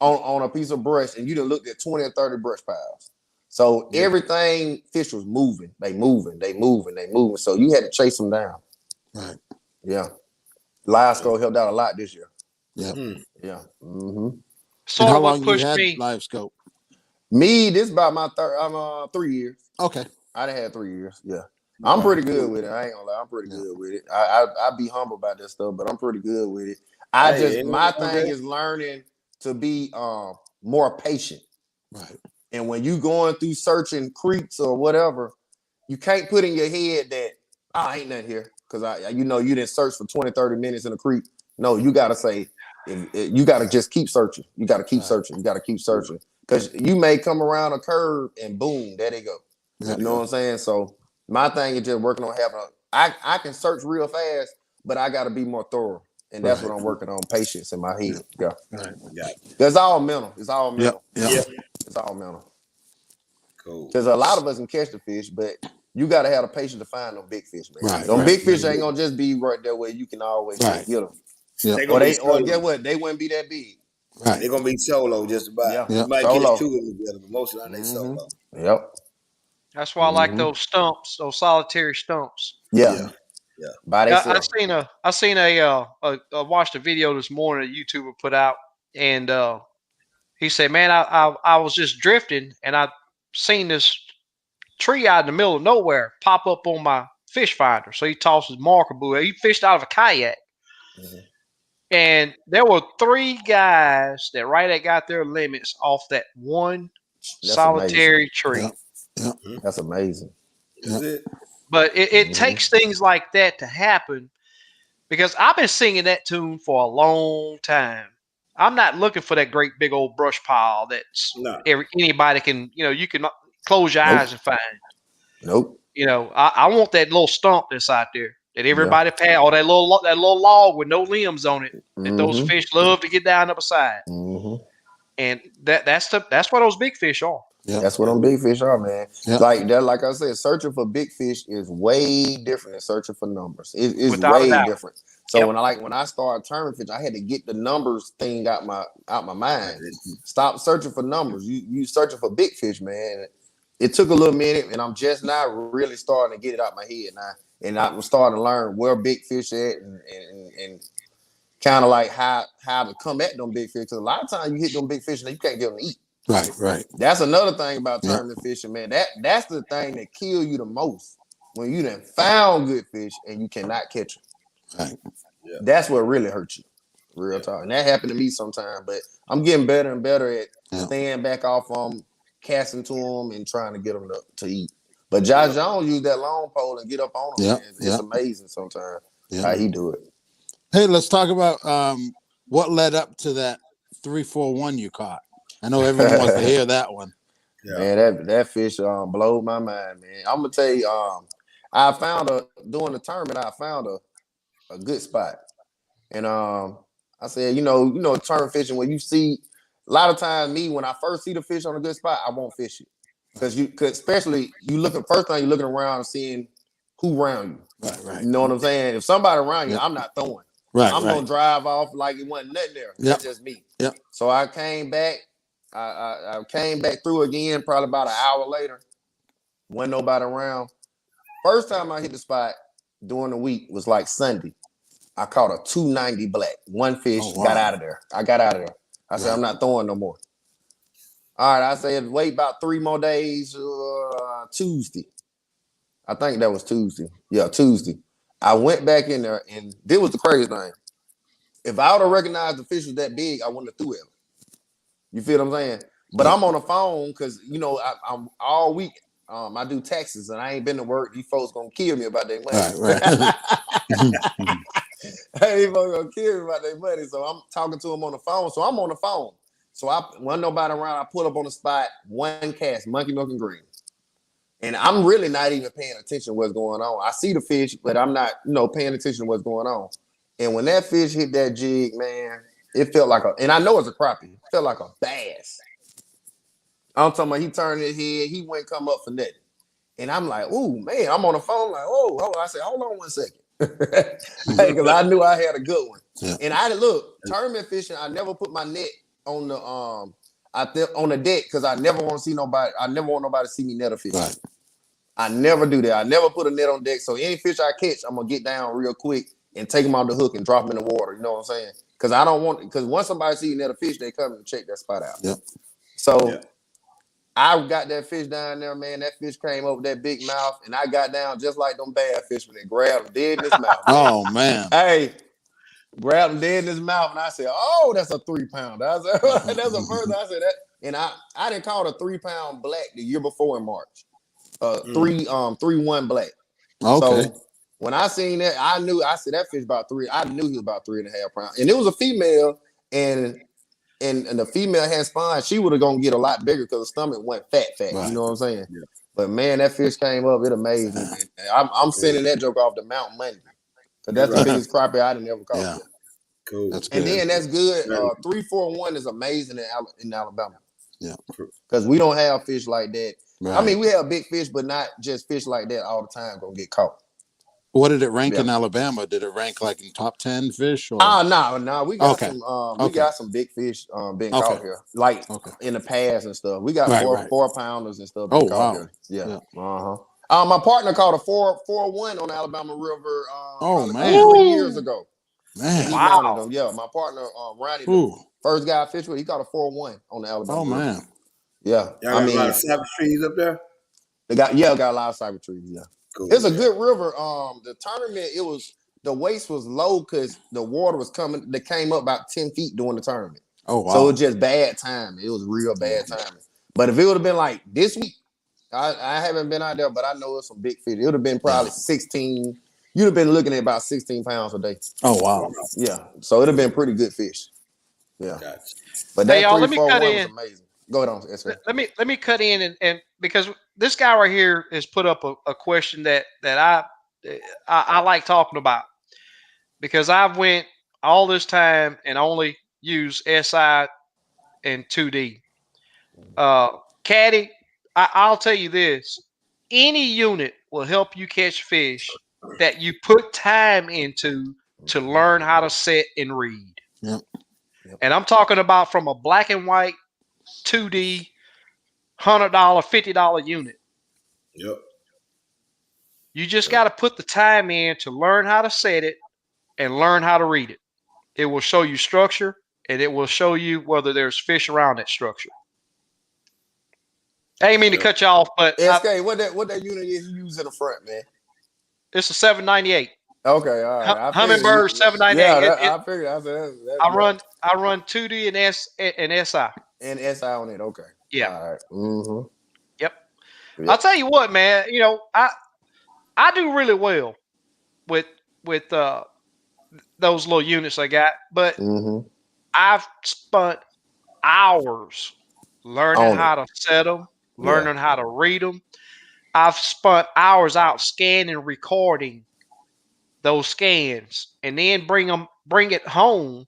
on a piece of brush, and you done looked at 20 or 30 brush piles. So everything fish was moving. They moving. So you had to chase them down. Right. Yeah. Live scope helped out a lot this year. Yeah. Yeah. So how long you had live scope? Me, this about my 3 years. Okay. I done had 3 years. Yeah. I'm pretty good with it. I ain't gonna lie. I'm pretty good with it. I be humble about that stuff, but I'm pretty good with it. My thing is learning to be more patient. Right. And when you going through searching creeks or whatever, you can't put in your head that I ain't nothing here. Because you didn't search for 20, 30 minutes in a creek. No, you gotta say, you gotta just keep searching. You gotta keep searching. You gotta keep searching. Because you may come around a curve and boom, there they go. You know what I'm saying? So my thing is just working on having I can search real fast, but I gotta be more thorough. And that's what I'm working on, patience in my head. Yeah. Right. It's all mental. It's all mental. Yeah. It's all mental. Cool. Because a lot of us can catch the fish, but you got to have the patience to find them big fish, man. Right. Them big fish ain't gonna just be right there where you can always get them. Yeah. Or get what? They wouldn't be that big. Right. They're gonna be solo just about. Yeah. You might catch 2 of them together, but most of them they solo. Yep. That's why I like those stumps, those solitary stumps. Yeah. By I themselves. I watched a video this morning a YouTuber put out, and he said, "Man, I was just drifting, and I seen this tree out in the middle of nowhere pop up on my fish finder." So he tossed his marker buoy. He fished out of a kayak, and there were 3 guys that got their limits off that one solitary tree. Yeah. That's amazing. That's it. But it takes things like that to happen, because I've been singing that tune for a long time. I'm not looking for that great big old brush pile that's anybody can, you can close your eyes and find. Nope. I want that little stump that's out there that everybody pass, or that little log with no limbs on it that those fish love to get down up beside. And that's what those big fish are. Yeah. That's what them big fish are, man. Yeah. Like I said, searching for big fish is way different than searching for numbers. It's way different. So when I started tournament fish, I had to get the numbers thing out my mind. Stop searching for numbers. You searching for big fish, man. It took a little minute, and I'm just now really starting to get it out my head now. And I'm starting to learn where big fish at and kind of like how to come at them big fish. Because a lot of times you hit them big fish and you can't get them to eat. Right. That's another thing about tournament fishing, man. That's the thing that kill you the most, when you done found good fish and you cannot catch them. Right. Yeah. That's what really hurts you. Real talk. And that happened to me sometimes, but I'm getting better and better at staying back off them, casting to them, and trying to get them to eat. But Josh Jones used that long pole and get up on them. It's amazing sometimes how he do it. Hey, let's talk about what led up to that 3-4-1 you caught. I know everyone wants to hear that one. Yeah. Man, that fish blowed my mind, man. I'm gonna tell you, I found during the tournament, I found a good spot. And I said, tournament fishing, when you see a lot of times when I first see the fish on a good spot, I won't fish it. Because especially first thing you're looking around and seeing who around you. Right. You know what I'm saying? If somebody around you, I'm not throwing. I'm gonna drive off like it wasn't nothing there. That's just me. Yep. So I came back. I came back through again, probably about an hour later. Wasn't nobody around. First time I hit the spot during the week was like Sunday. I caught a 290 black. One fish, got out of there. I got out of there. I said, I'm not throwing no more. All right, I said, wait about 3 more days, Tuesday. I think that was Tuesday. Yeah, Tuesday. I went back in there, and this was the crazy thing. If I would have recognized the fish was that big, I wouldn't have threw it. You feel what I'm saying? But I'm on the phone because, I'm all week. I do taxes, and I ain't been to work. These folks gonna kill me about their money. Right. These folks gonna kill me about their money. So I'm talking to them on the phone. So I'm on the phone. So wasn't nobody around. I pull up on the spot, one cast, monkey milk and green. And I'm really not even paying attention to what's going on. I see the fish, but I'm not, paying attention to what's going on. And when that fish hit that jig, man, it felt like and I know it's a crappie, it felt like a bass. I'm talking about he turned his head, he wouldn't come up for nothing. And I'm like, ooh, man, I'm on the phone like, oh, I said, hold on one second. Because I knew I had a good one. Yeah. And tournament fishing, I never put my net on the on the deck because I never want to see nobody. I never want nobody to see me net a fish. Right. I never do that. I never put a net on deck. So any fish I catch, I'm gonna get down real quick and take them on the hook and drop them in the water. You know what I'm saying? Because I don't want. Because once somebody see you net a fish, they come and check that spot out. Yep. So I got that fish down there, man. That fish came over that big mouth, and I got down just like them bad fish when they grabbed him dead in his mouth. Oh man! Hey. Grabbed him dead in his mouth, and I said, "Oh, that's a 3-pounder." I said, "That's the first." I said that, and I didn't call it a 3-pound black the year before in March. 3-1 black. Okay. So when I seen that, I knew. I said that fish about 3. I knew he was about 3.5 pounds, and it was a female, and the female had spine. She would have gonna get a lot bigger because the stomach went fat. Right. You know what I'm saying? Yeah. But man, that fish came up. It amazed me. I'm sending that joke off the Mount Monday. So that's the biggest crappie I didn't ever caught. Yeah. Cool. That's good. And then that's good. 3-4-1 is amazing in Alabama. Yeah. Because we don't have fish like that. Right. I mean, we have big fish, but not just fish like that all the time gonna get caught. What did it rank in Alabama? Did it rank like in top 10 fish? Or? No. We got some got some big fish being caught here. Like in the past and stuff. We got 4-pounders and stuff being caught here. Yeah. My partner caught a 4.1 on the Alabama River man. 3 years ago. Man. He mounted them. Yeah, my partner Ronnie, the first guy I fished with, he caught a 4.1 on the Alabama River. Man. Yeah. Y'all got a lot of cypress trees up there? Got a lot of cypress trees, Cool, it's a good river. The tournament, the waist was low because the water was coming. They came up about 10 feet during the tournament. Oh wow! So it was just bad timing. It was real bad timing. But if it would have been like this week, I haven't been out there, but I know it's some big fish. It would have been probably 16. You'd have been looking at about 16 pounds a day. Oh wow! Yeah. So it'd have been pretty good fish. Yeah. Gotcha. But that 3-4-1 was amazing. Go ahead on. Let me cut in and because this guy right here has put up a question that I like talking about, because I've went all this time and only use SI and 2D. Caddy, I'll tell you this: any unit will help you catch fish that you put time into to learn how to set and read. Yep. And I'm talking about from a black and white 2D $100, $50 unit. Yep. You just got to put the time in to learn how to set it and learn how to read it. It will show you structure, and it will show you whether there's fish around that structure. I ain't mean to cut you off, but SK, what that unit is you use in the front, man? It's a 798. Okay, all right. Humminbird 798. Yeah, I figured. I run 2D and SI. And SI on it. Okay. Yeah. All right. Mm-hmm. Yep. I'll tell you what, man. You know, I do really well with those little units I got, but I've spent hours learning how to set them, learning how to read them. I've spent hours out scanning, recording those scans, and then bring it home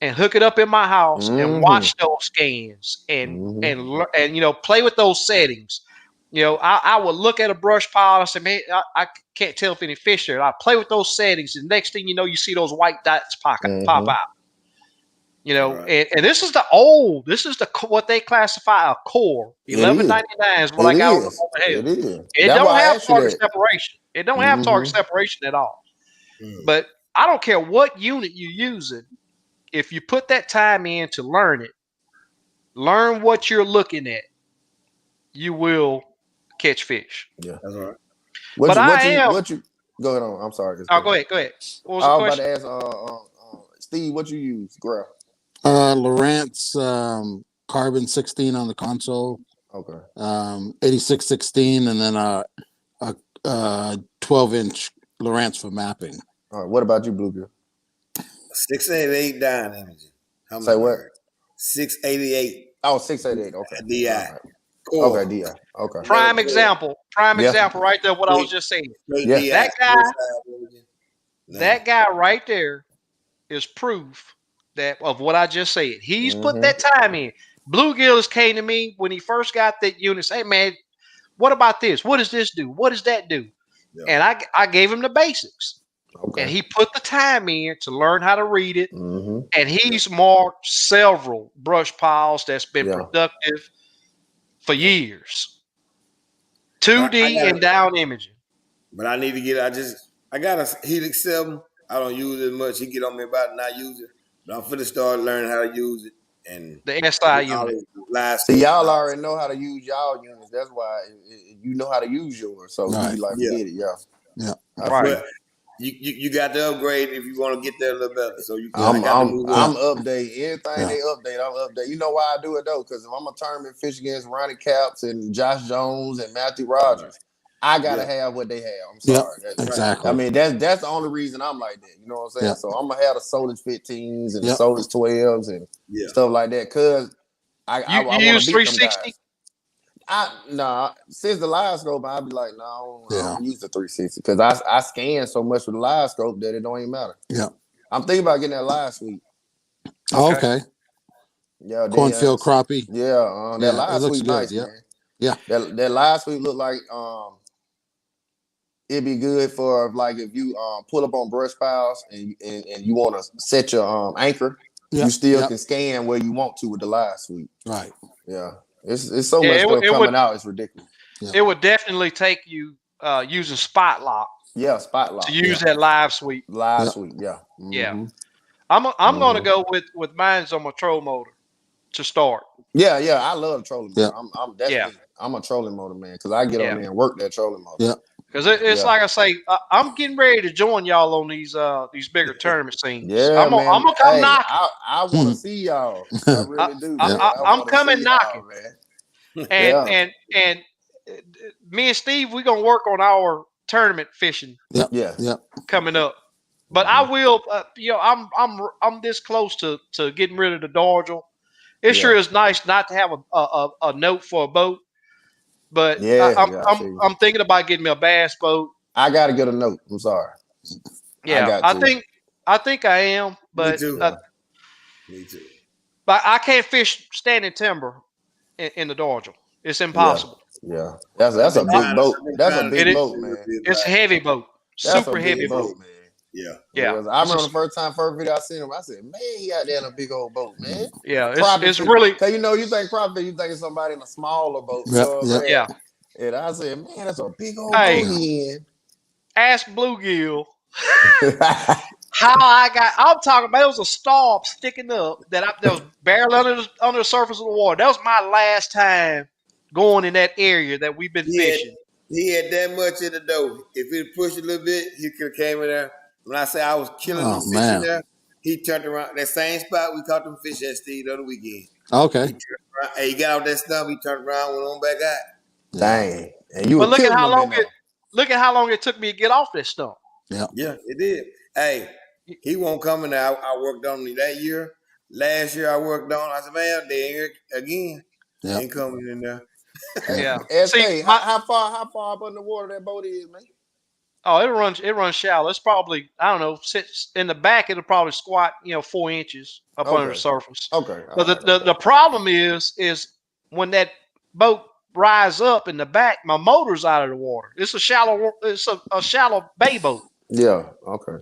and hook it up in my house and watch those scans and you know, play with those settings. You know, I would look at a brush pile and I say, man, I can't tell if any fish there. I play with those settings, and next thing you know, you see those white dots pop out. You know, and this is what they classify a core. 1199 is what I got on the head. It don't have target separation. It don't have target separation at all. But I don't care what unit you're using. If you put that time in to learn it, learn what you're looking at, you will catch fish. Yeah, that's all right. What you go ahead on? I'm sorry. Oh, go ahead. What was I the was question? about to ask Steve, what you use, Graf? Lowrance carbon 16 on the console. Okay. 8616, and then a 12-inch Lowrance for mapping. All right. What about you, Bluegill? 688 dyne imaging. Say what? 688. Oh, 688. Okay. DI. Right. Okay, DI. Okay. Prime example right there, what I was just saying. Yeah. That guy right there is proof of what I just said. He's put that time in. Bluegills came to me when he first got that unit. Say, hey, man, what about this? What does this do? What does that do? Yeah. And I gave him the basics. Okay. And he put the time in to learn how to read it. And he's marked several brush piles that's been productive for years. 2D and down imaging. But I need to get, I got a Helix 7. I don't use it much. He get on me about not using it. But I'm finna start learning how to use it. And the SI unit. See, y'all already know how to use y'all units. That's why you know how to use yours. So you get it. Yeah. Right. You got to upgrade if you want to get there a little better. So you I'm updating everything they update. I'm updating. You know why I do it though? Because if I'm a tournament fish against Ronnie Caps and Josh Jones and Matthew Rogers, I gotta have what they have. I'm sorry. Exactly. I mean, that's the only reason I'm like that. You know what I'm saying? Yeah. So I'm gonna have the Solus 15s and the Solus 12s and stuff like that. Cause I use 360. Since the live scope, I'd be like, no, I don't use the 360 because I scan so much with the live scope that it don't even matter. Yeah, I'm thinking about getting that live sweep. Okay. Yeah, cornfield crappie. Yeah, that live sweep nice, man. Yeah, that live sweep look like it'd be good for like if you pull up on brush piles and you want to set your anchor, you still can scan where you want to with the live sweep. Right. Yeah. It's so much stuff coming out. It's ridiculous. Yeah. It would definitely take you using spot lock. Yeah, spot lock. To use that live sweep. Live sweep. Yeah. Mm-hmm. Yeah. I'm gonna go with mine's on my troll motor to start. Yeah. I love trolling motor. Yeah. I'm definitely I'm a trolling motor man because I get on there and work that trolling motor. Yeah. Because it's like I say, I'm getting ready to join y'all on these bigger tournament scenes. Yeah, I'm gonna come knocking. I want to see y'all. I really do. I'm coming knocking, man. And me and Steve, we're gonna work on our tournament fishing. Yeah. Coming up, but I will. I'm this close to getting rid of the Dargel. It sure is nice not to have a note for a boat. But I'm thinking about getting me a bass boat. I gotta get a note. I'm sorry. Yeah, I think I am. But me too. Me too. But I can't fish standing timber in the Dargel. It's impossible. Yeah. That's a big boat. That's a big boat, man. It's a heavy boat. Super heavy boat, man. Yeah. I remember the first video I seen him. I said, "Man, he out there in a big old boat, man." Yeah, it's really. Cause you think Crappie, you think it's somebody in a smaller boat. Yeah. And I said, "Man, that's a big old boat in." Ask Bluegill how I'm talking about. It was a stalk sticking up that was barely under the surface of the water. That was my last time going in that area that we've been fishing. He had that much in the dough. If he'd pushed a little bit, he could have came in there. When I say I was killing them fish in there, he turned around. That same spot we caught them fish at, Steve, the other weekend. Okay. He got out that stump, he turned around, went on back out. Dang. And you look at how long it took me to get off that stump. Yeah, it did. Hey, he won't come in there. I worked on him that year. Last year I worked on. I said, man, they ain't here again. They ain't coming in there. Yeah. See, how far up in the water that boat is, man? Oh, it runs shallow. It's probably, I don't know, sits in the back. It'll probably squat 4 inches up under the surface. Okay. But the problem is when that boat rise up in the back, my motor's out of the water. It's a shallow bay boat. Yeah. Okay.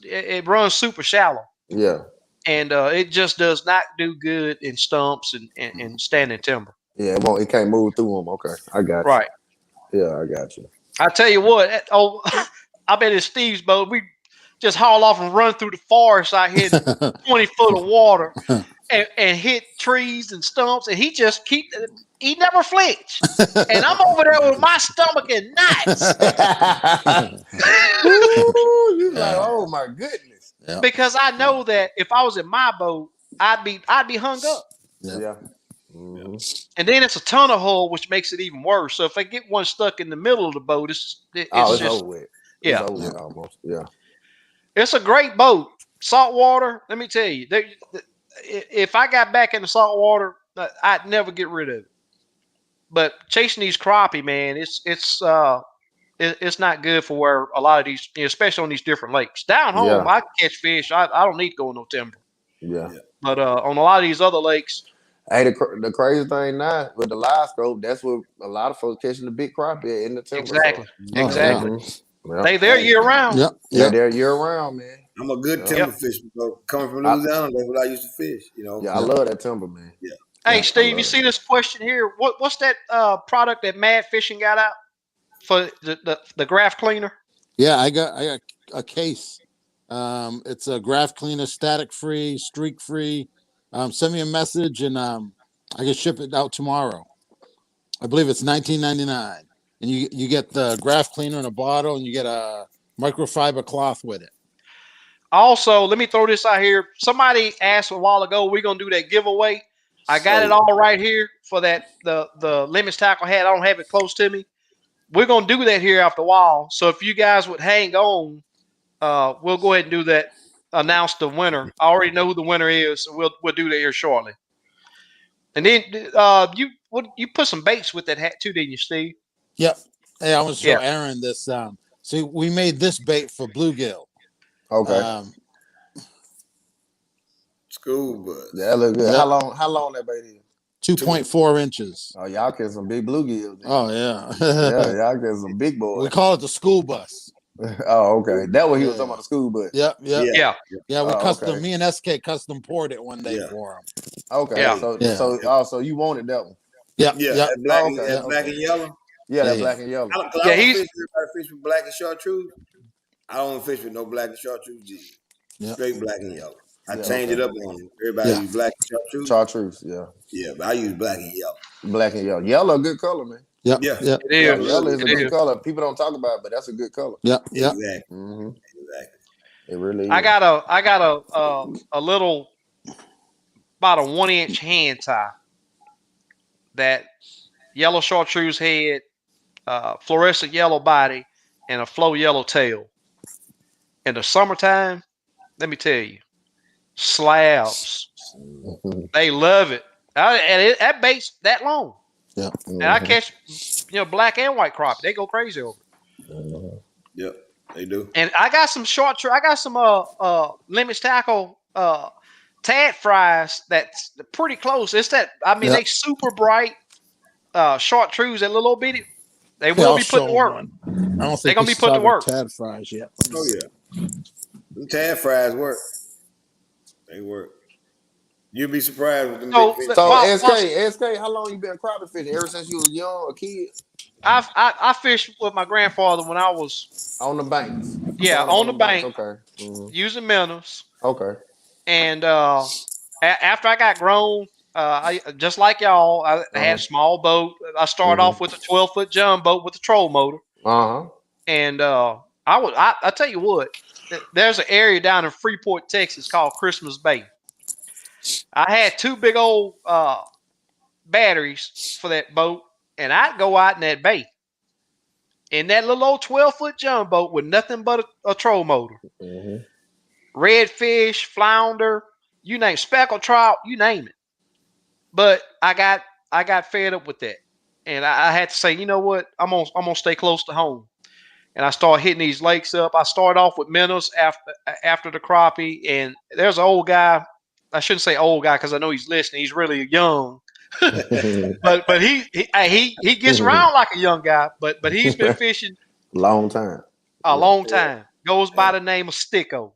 It runs super shallow. Yeah. And it just does not do good in stumps and standing timber. Yeah, it can't move through them. Okay, I got you. Right. Yeah, I got you. I tell you what, I bet it's Steve's boat. We just haul off and run through the forest out here, 20 foot of water, and hit trees and stumps, and he never flinch. And I'm over there with my stomach in knots. You're like, oh my goodness. Yeah. Because I know that if I was in my boat, I'd be hung up. Yeah. Mm-hmm. And then it's a tunnel hole, which makes it even worse. So if I get one stuck in the middle of the boat, it's just over with. Yeah, it's over with almost. Yeah. It's a great boat. Saltwater. Let me tell you, if I got back in the saltwater, I'd never get rid of it. But chasing these crappie, man, it's not good for where a lot of these, especially on these different lakes. Down home, I can catch fish. I don't need to go in no timber. Yeah. But on a lot of these other lakes. Hey, the crazy thing now with the live scope, that's what a lot of folks catching the big crappie in the timber. Exactly. So. Exactly. Yeah. They're year round. Yeah, they're year round, man. I'm a good timber fisher. Coming from Louisiana, that's what I used to fish. Yeah, I love that timber, man. Yeah. Hey, Steve, you see this question here? What's that product that Mad Fishing got out for the graph cleaner? Yeah, I got a case. It's a graph cleaner, static free, streak free. Send me a message and I can ship it out tomorrow. I believe it's $19.99, and you get the graph cleaner in a bottle, and you get a microfiber cloth with it. Also, let me throw this out here. Somebody asked a while ago, we're gonna do that giveaway. I got it all right here for that the limits tackle hat. I don't have it close to me. We're gonna do that here after a while. So if you guys would hang on, we'll go ahead and do that. Announce the winner. I already know who the winner is, so we'll do that here shortly. And then you put some baits with that hat too, didn't you, Steve? Yep. Hey, I want to show Aaron this. See, we made this bait for bluegill. Okay. School bus. That look good. How long that bait is? 2.4 inches. Oh, y'all catch some big bluegills. Oh yeah. Yeah, y'all catch some big boys. We call it the school bus. Oh, okay. That what he was talking about, the school bus. Yep. Yeah. Yeah, we okay. me and SK custom poured it one day for him. Okay. Yeah. So you wanted that one. Yeah. That black, okay. black and yellow. Yeah, that black and yellow. I don't fish with black and chartreuse. I don't fish with no black and chartreuse jig. Straight black and yellow. I change it up on them. Everybody use black and chartreuse. Chartreuse, yeah. Yeah, but I use black and yellow. Black and yellow. Yellow, a good color, man. Yeah. It is. Yellow is a good color. People don't talk about it, but that's a good color. Yeah. Exactly. Mm-hmm. Exactly. It really is. I got a little, about a 1-inch hand tie that yellow chartreuse head, fluorescent yellow body, and a flow yellow tail. In the summertime, let me tell you, slabs. They love it. And that bait's that long. Yeah. And I catch, black and white crappie. They go crazy over it. Yep, they do. And I got some limit tackle tad fries that's pretty close. It's that, they super bright chartreuse, that little bitty. They will be put to work. I don't think they're gonna be put to work. Tad fries yet. Oh yeah, the tad fries work. They work. You'd be surprised with them. SK, how long you been crappie fishing? Ever since you was young, a kid? I fished with my grandfather when I was on the banks. Yeah, on the bank. Okay. Mm-hmm. Using minnows. Okay. And after I got grown, I just like y'all, I had a small boat. I started off with a 12-foot jumbo with a troll motor. And I tell you what, there's an area down in Freeport, Texas called Christmas Bay. I had 2 big old batteries for that boat, and I'd go out in that bay in that little old 12-foot jumbo with nothing but a troll motor. Redfish, flounder, you name, speckled trout, you name it. But I got fed up with that, and I had to say, you know what, I'm gonna stay close to home. And I started hitting these lakes up. I started off with minnows after the crappie, and there's an old guy. I shouldn't say old guy because I know he's listening. He's really young, but he gets around like a young guy. But he's been fishing a long time. Goes by the name of Sticko.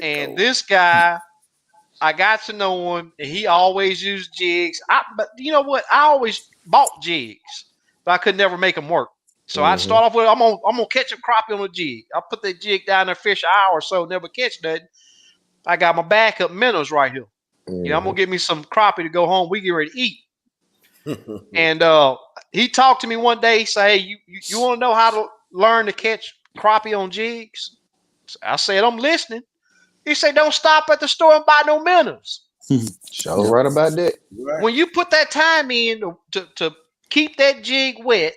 And this guy, I got to know him, and he always used jigs. But you know what? I always bought jigs, but I could never make them work. So I'd start off with, I'm gonna catch a crappie on a jig. I'll put that jig down there, fish an hour or so, never catch nothing. I got my backup minnows right here. I'm gonna get me some crappie to go home. We get ready to eat. And he talked to me one day. He said, "Hey, you want to know how to learn to catch crappie on jigs?" I said, "I'm listening." He said, "Don't stop at the store and buy no minnows." Sure, right about that. When you put that time in to keep that jig wet,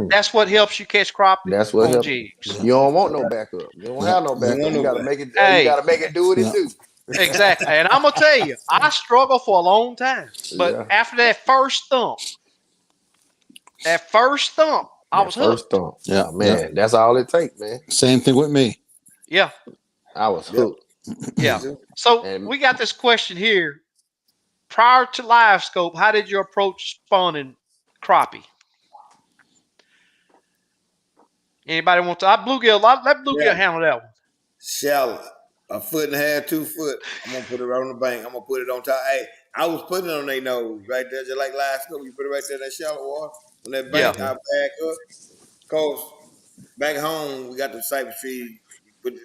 that's what helps you catch crappie. That's what on helps. jigs. You don't want no backup. You don't have no backup. You gotta make it. You gotta make it do what it do. Exactly. And I'm gonna tell you, I struggled for a long time, but after that first thump, I was hooked. First thump. Yeah, man, that's all it takes, man. Same thing with me. Yeah, I was hooked. Yeah. So we got this question here. Prior to Live Scope, how did you approach spawning crappie? Anybody want to? Let Bluegill handle that one. Shallow, 1.5 feet, 2 foot. I'm gonna put it right on the bank. I'm gonna put it on top. Hey, I was putting it on their nose right there, just like Live Scope. You put it right there in that shallow water on that bank. I back up. Cause back home we got the cypress trees,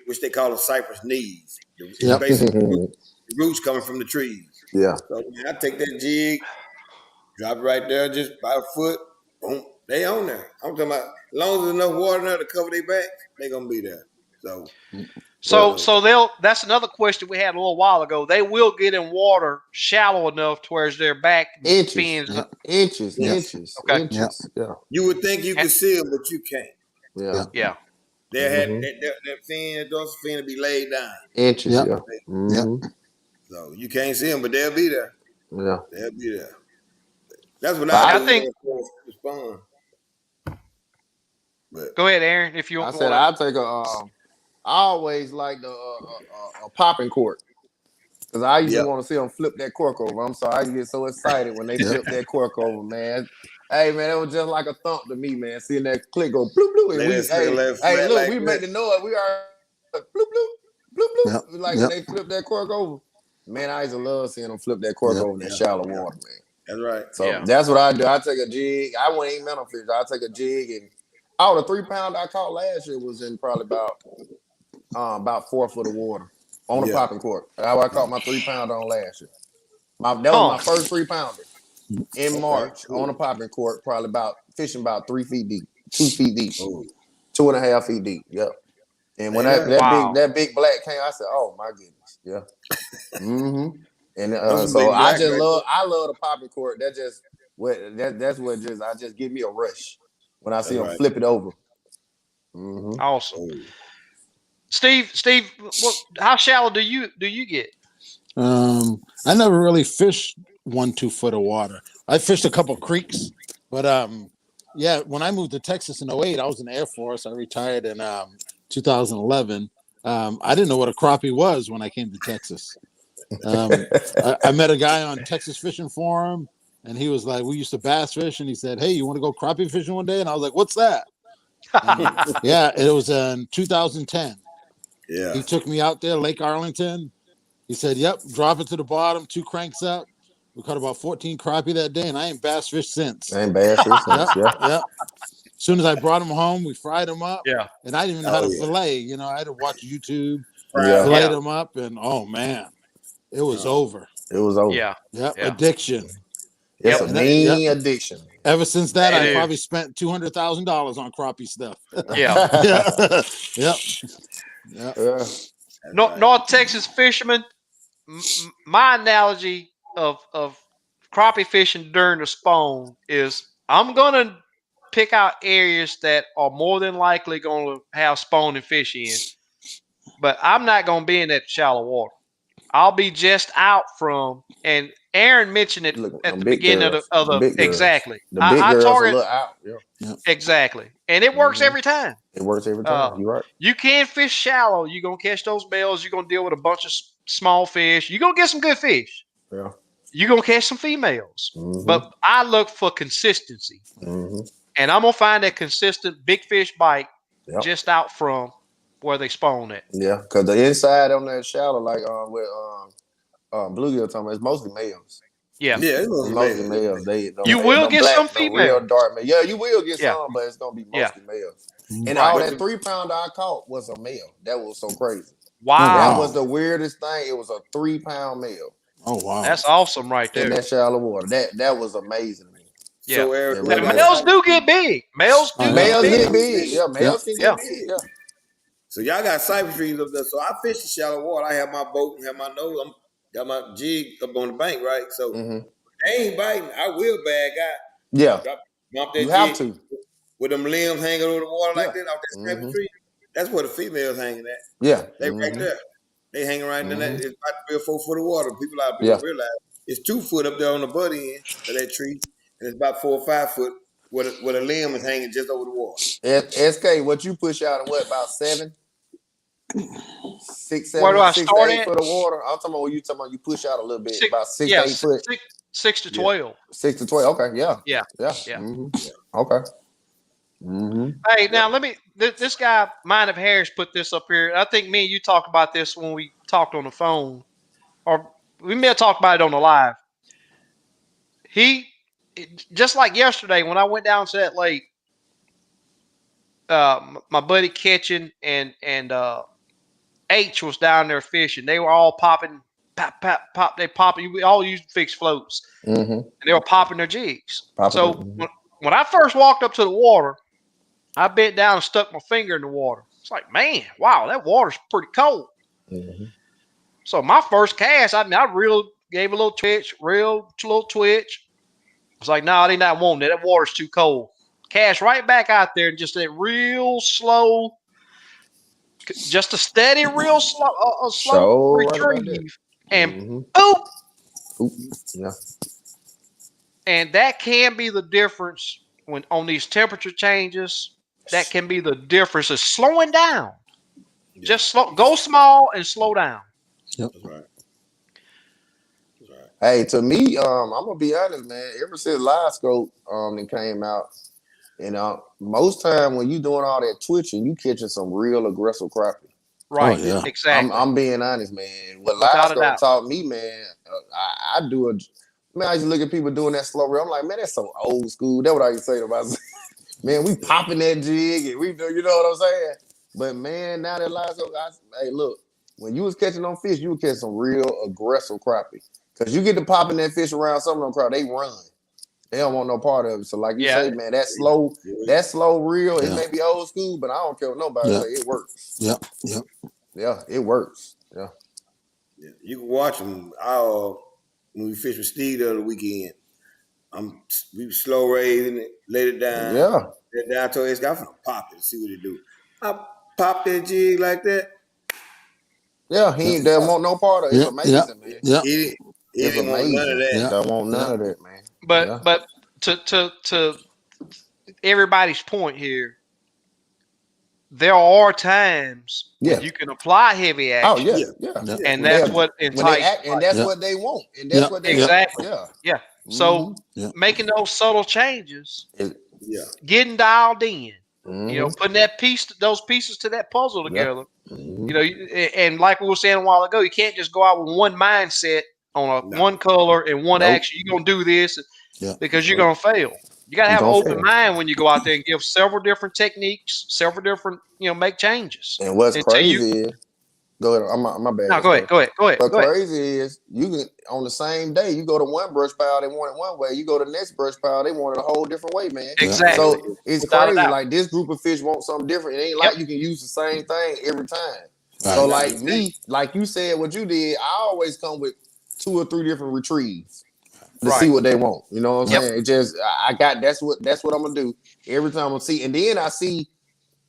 which they call the cypress knees. Basically, the roots coming from the trees. Yeah. So I take that jig, drop it right there, just about 1 foot. Boom, they on there. I'm talking about, as long as there's enough water there to cover their backs, they gonna be there. So that's another question we had a little while ago. They will get in water shallow enough to where their back fins. Inches. Okay. Yeah. You would think you could see them, but you can't. Yeah. They had that fin, that dorsal fin to be laid down. Inches. So you can't see them, but they'll be there. Yeah. They'll be there. That's what I think. But go ahead, Aaron. If you want. I said I'll take a. I always like a popping cork. Because I used to want to see them flip that cork over. I'm sorry, I get so excited when they flip that cork over, man. Hey, man, it was just like a thump to me, man. Seeing that click go bloop bloop, and hey, look, we make the noise. We are bloop bloop bloop bloop. Yep. Like when they flip that cork over, man. I used to love seeing them flip that cork over in that shallow water, man. That's right. So that's what I do. I take a jig. I wouldn't even mental fish. I take a jig, and the 3 pound I caught last year was in probably about 4 foot of water on a popping cork. How I caught my 3 pounder on last year. That was my first 3 pounder in March on a popping cork. Probably fishing about 3 feet deep, 2 feet deep, 2.5 feet deep. Yep. And when that big black came, I said, "Oh my goodness, yeah." And so I love the popping cork. That's what I just give me a rush when I see them flip it over. Awesome. Steve, how shallow do you get? I never really fished 1-2 foot of water. I fished a couple creeks, but when I moved to Texas in 2008, I was in the Air Force. I retired in 2011. I didn't know what a crappie was when I came to Texas. I met a guy on Texas Fishing Forum, and he was like, we used to bass fish, and he said, "Hey, you want to go crappie fishing one day?" And I was like, "What's that?" It was in 2010. Yeah. He took me out there, Lake Arlington. He said, "Yep, drop it to the bottom, 2 cranks up." We caught about 14 crappie that day, and I ain't bass fished since. Yep. As soon as I brought them home, we fried them up. Yeah. And I didn't even know how to fillet. I had to watch YouTube, fillet them up, and oh man, it was over. It was over. Yeah. Addiction. It's a mean addiction. Ever since that, I probably spent $200,000 on crappie stuff. North Texas fishermen. My analogy of crappie fishing during the spawn is I'm gonna pick out areas that are more than likely gonna have spawning fish in, but I'm not gonna be in that shallow water. I'll be just out from, and Aaron mentioned it at the beginning of the exactly. The big girls target a little out. Exactly, and it works every time. It works every time. You're right. You can fish shallow. You're gonna catch those bells. You're gonna deal with a bunch of small fish. You're gonna get some good fish. Yeah. You're gonna catch some females. But I look for consistency, and I'm gonna find that consistent big fish bite just out from where they spawn at. Yeah, because the inside on that shallow, like with bluegill talking about, it's mostly males. Yeah, it's mostly males. You will get some females. Real dark male. Yeah, you will get some, but it's gonna be mostly males. And all that 3 pounder I caught was a male. That was so crazy. Wow, that was the weirdest thing. It was a 3 pound male. Oh wow, that's awesome right there in that shallow water. That was amazing to me. Yeah, so males do get big. Males get big. Yeah, males can get big. Yeah. So y'all got cypress trees up there. So I fish the shallow water. I have my boat and have my nose. Got my jig up on the bank, right? So they ain't biting. I will bag out. Yeah. Bump that you have to. With them limbs hanging over the water like that off that cypress tree. That's where the females hanging at. Yeah. They right there. They hanging right in that. It's about to be a 4 foot of water. People out there realize it's 2 foot up there on the butt end of that tree. And it's about 4 or 5 foot where the limb is hanging just over the water. SK, what you push out in about 7? 6, 7, Where do I 6 start to 8 at? foot of water. I'm talking about when you talking about you push out a little bit, about 6 to 8 foot. 6 to 12. 6 to 12. Okay, yeah. Okay. Hey, now let me. This guy, Mind of Harris, put this up here. I think me and you talked about this when we talked on the phone, or we may have talked about it on the live. Just like yesterday when I went down to that lake, my buddy Ketchin and H was down there fishing. They were all popping, pop. They popping. We all used fixed floats, and they were popping their jigs. When I first walked up to the water, I bent down and stuck my finger in the water. It's like, man, wow, that water's pretty cold. So my first cast, I gave a little twitch, little twitch. I was like, no, they not wanting it. That water's too cold. Cast right back out there and just that real slow, just a steady, real slow retrieve. And boop. Yeah. And that can be the difference when on these temperature changes. That can be the difference is slowing down. Just go small and slow down. Yep. Right. Hey, to me, I'm gonna be honest, man. Ever since Live Scope it came out, and most time when you doing all that twitching, you catching some real aggressive crappie. Right. Oh, yeah. Exactly. I'm being honest, man. What Live Without a Scope doubt. taught me, man, I do a man. I used to look at people doing that slow reel. I'm like, man, that's so old school. That's what I used to say to myself. Man, we popping that jig and we do, you know what I'm saying? But man, now that Live Scope, hey, look, when you was catching on fish, you would catch some real aggressive crappie. Cause you get to popping that fish around some of them crowd, they run. They don't want no part of it. So like you say, man, that slow reel, it may be old school, but I don't care what nobody say. It works. Yep. Yeah, it works. Yeah. You can watch them. When we fish with Steve the other weekend, we slow raising it, let it down. Yeah. Let it down till it's got to pop it and see what it do. I pop that jig like that. Yeah, he ain't don't want no part of it. It's amazing, man. Yeah. It It's didn't want none of amazing. that. Don't want none of that, man. But to everybody's point here, there are times when you can apply heavy action. Oh yeah. And that's what entices. And that's what they want. And that's what they exactly. Yeah. So making those subtle changes, Yeah. getting dialed in, you know, putting those pieces to that puzzle together. You know, and like we were saying a while ago, you can't just go out with one mindset on one color and one action. You're gonna do this because you're gonna fail. You gotta have an open mind when you go out there and give several different techniques, several different, make changes. And what's crazy is, go ahead. My bad. No, go ahead. But crazy is, you can on the same day you go to one brush pile, they want it one way. You go to the next brush pile, they want it a whole different way, man. Exactly. So it's crazy. Like this group of fish want something different. It ain't like you can use the same thing every time. So like me, like you said, what you did, I always come with 2 or 3 different retrieves to see what they want. You know what I'm saying? It just that's what I'm gonna do every time I see, and then I see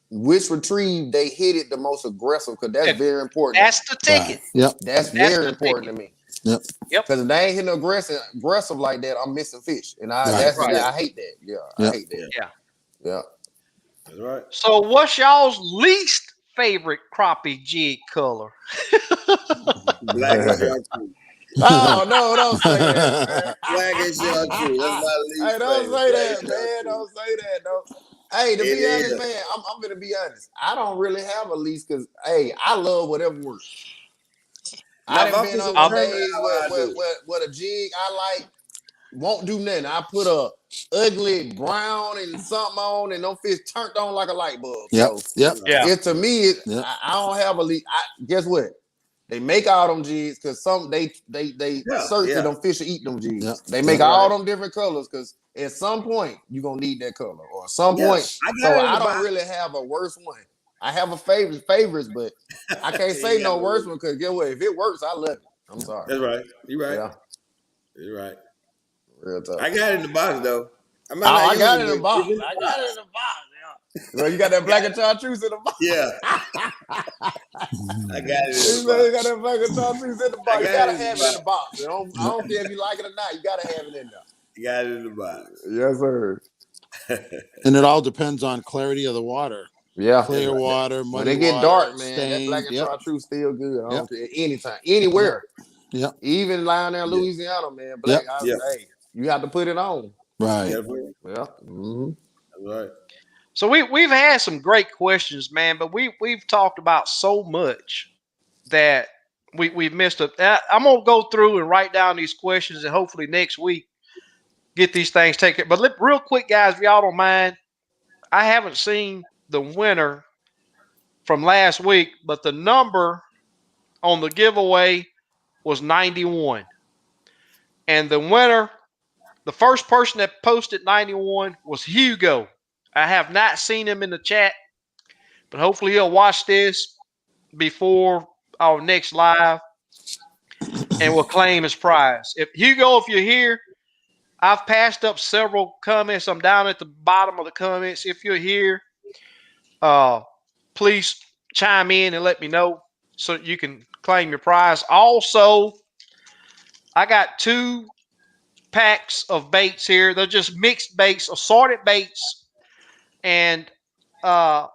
which retrieve they hit it the most aggressive, because that's very important. That's the ticket. That's very important to me. Because if they ain't hitting aggressive like that, I'm missing fish, and I hate that. I hate that. Yeah. That's right. So, what's y'all's least favorite crappie jig color? Black and chartreuse. Oh no, don't say that, man. Black and chartreuse. That's my least Hey, don't favorite. say that, man. Don't say that, though. Hey, to be honest, man, I'm gonna be honest. I don't really have a least, because I love whatever works. I done been on the days with a jig I like won't do nothing. I put a ugly brown and something on, and them fish turned on like a light bulb. It's to me, I don't have a least. Guess what? They make all them jigs because they search that them fish will eat them jigs. They make all them different colors because at some point you're gonna need that color, or at some point. I don't really have a worse one. I have a favorites, but I can't say no worse one, because guess what? If it works, I love it. I'm sorry. That's right. You're right. Yeah. You're right. Real tough. I got it in the box though. I got it in the box. Well, you got that black and chartreuse in the box. Yeah. I got it. You got that black and chartreuse in the box. You gotta have it in the box. I don't care if you like it or not. You gotta have it in there. You got it in the box. Yes, sir. And it all depends on clarity of the water. Yeah. Clear water, muddy when they get water, dark, man, stained, that black and chartreuse still good. I don't care. Anytime, anywhere. Yeah. Even down there in Louisiana, man. Black, hey, you have to put it on. Right. Yeah. Mm-hmm. That's right. So we've had some great questions, man, but we've talked about so much that we've missed it. I'm gonna go through and write down these questions, and hopefully next week get these things taken. But real quick, guys, if y'all don't mind, I haven't seen the winner from last week, but the number on the giveaway was 91, and the winner, the first person that posted 91 was Hugo. I have not seen him in the chat, but hopefully he'll watch this before our next live and will claim his prize. If you're here, I've passed up several comments. I'm down at the bottom of the comments. If you're here, please chime in and let me know so you can claim your prize. Also, I got 2 packs of baits here. They're just mixed baits, assorted baits. And I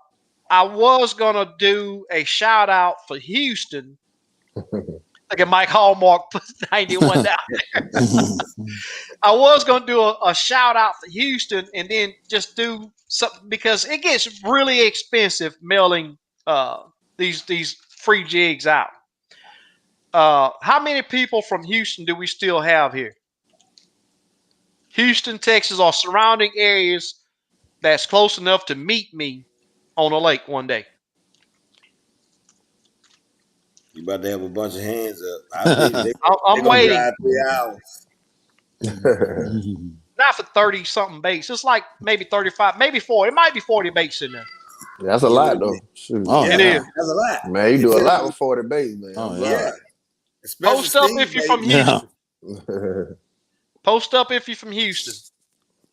was going to do a shout out for Houston, Look at Mike Hallmark put 91 down there. I was going to do a shout out for Houston and then just do something because it gets really expensive mailing these free jigs out. How many people from Houston do we still have here? Houston, Texas, or surrounding areas that's close enough to meet me on a lake one day. You about to have a bunch of hands up. I'm waiting. 3 hours. Not for 30 something baits. It's like maybe 35, maybe 40. It might be 40 baits in there. That's a lot though. Shoot. Oh, It is. That's a lot. Man, you do a lot with 40 baits, man. Oh, Yeah. Post up if you're from Houston. Post up if you're from Houston.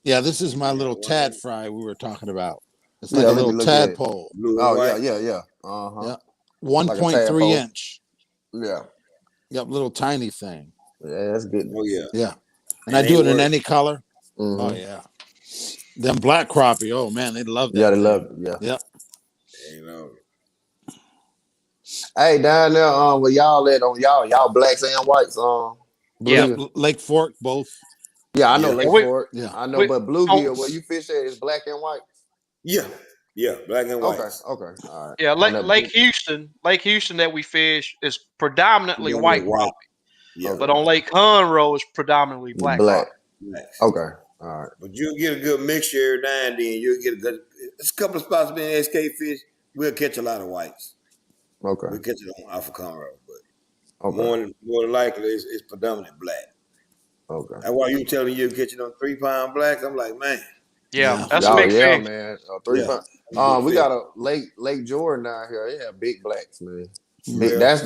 Yeah, this is my little tad fry we were talking about. It's like a little tadpole. Oh, yeah. Uh-huh. Yeah. 1.3 inch. Yeah. Yep, little tiny thing. Yeah, that's good. Oh, yeah. Yeah. And I do it in any color. Mm-hmm. Oh, yeah. Them black crappie, oh, man, they love that. Yeah, they love it. Yeah. Yep. You know. Hey, down there, where y'all at on y'all blacks and whites, yeah, Lake Fork, both. Yeah, I know Lake Fork. Yeah, I know, but bluegill, where you fish at is black and white. Yeah, black and white. Okay, all right. Yeah, Lake Houston that we fish is predominantly white crappie. Yeah, but on Lake Conroe is predominantly black. Okay, all right. But you'll get a good mixture every now and then. You'll get a good. There's a couple of spots being SK fish. We'll catch a lot of whites. Okay. We catch it on Alpha Conroe, but more than likely it's predominantly black. Okay. That's why you telling you catching on 3 pound blacks. I'm like, man. Yeah, that's a big thing. Man. 3 pound. We got a Lake Jordan down here. Yeah, big blacks, man. That's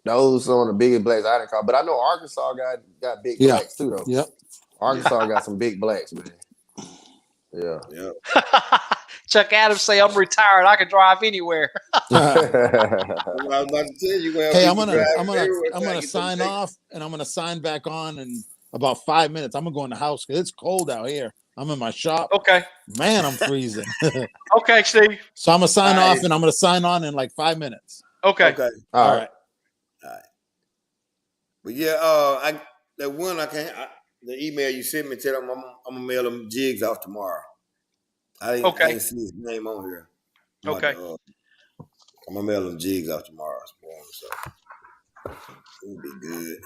those are the biggest blacks I didn't call. But I know Arkansas got big blacks too, though. Yep. Arkansas got some big blacks, man. Yeah. Chuck Adams say I'm retired. I can drive anywhere. I was about to tell you. Hey, I'm gonna sign off and I'm gonna sign back on in about 5 minutes. I'm gonna go in the house because it's cold out here. I'm in my shop. Okay. Man, I'm freezing. Okay, Steve. So I'm gonna sign off and I'm gonna sign on in like 5 minutes. Okay. All right. But yeah, the email you sent me, tell them I'm gonna mail them jigs off tomorrow. I didn't see his name on here. I'm gonna mail them jigs off tomorrow, so it'll be good.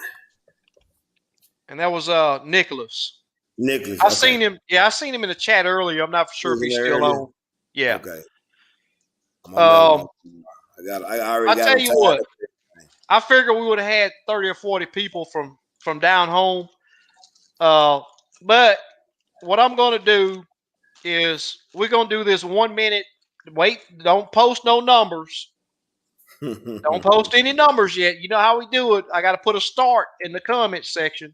And that was Nicholas. I seen him. Yeah, I seen him in the chat earlier. I'm not sure if he's still on. Yeah. Okay. I tell you what. I figured we would have had 30 or 40 people from down home. But what I'm going to do is we're going to do this 1 minute. Wait, don't post no numbers. Don't post any numbers yet. You know how we do it. I got to put a start in the comments section.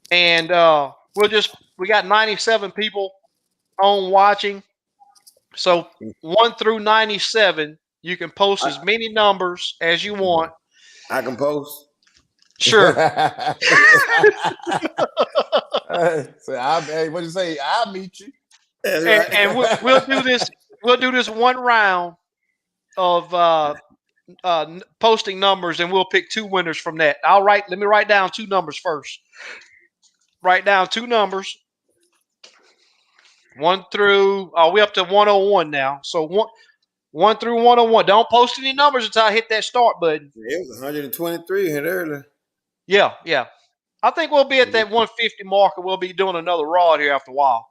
And we got 97 people on watching. So 1 through 97, you can post as many numbers as you want. I can post? Sure. Hey, what you say? I'll meet you. And we'll do this. We'll do this one round of posting numbers, and we'll pick 2 winners from that. Let me write down 2 numbers first. Write down 2 numbers. 1 through we up to 101 now. So 1 through 101. Don't post any numbers until I hit that start button. It was 123 hit earlier. Yeah. I think we'll be at that 150 mark, and we'll be doing another rod here after a while.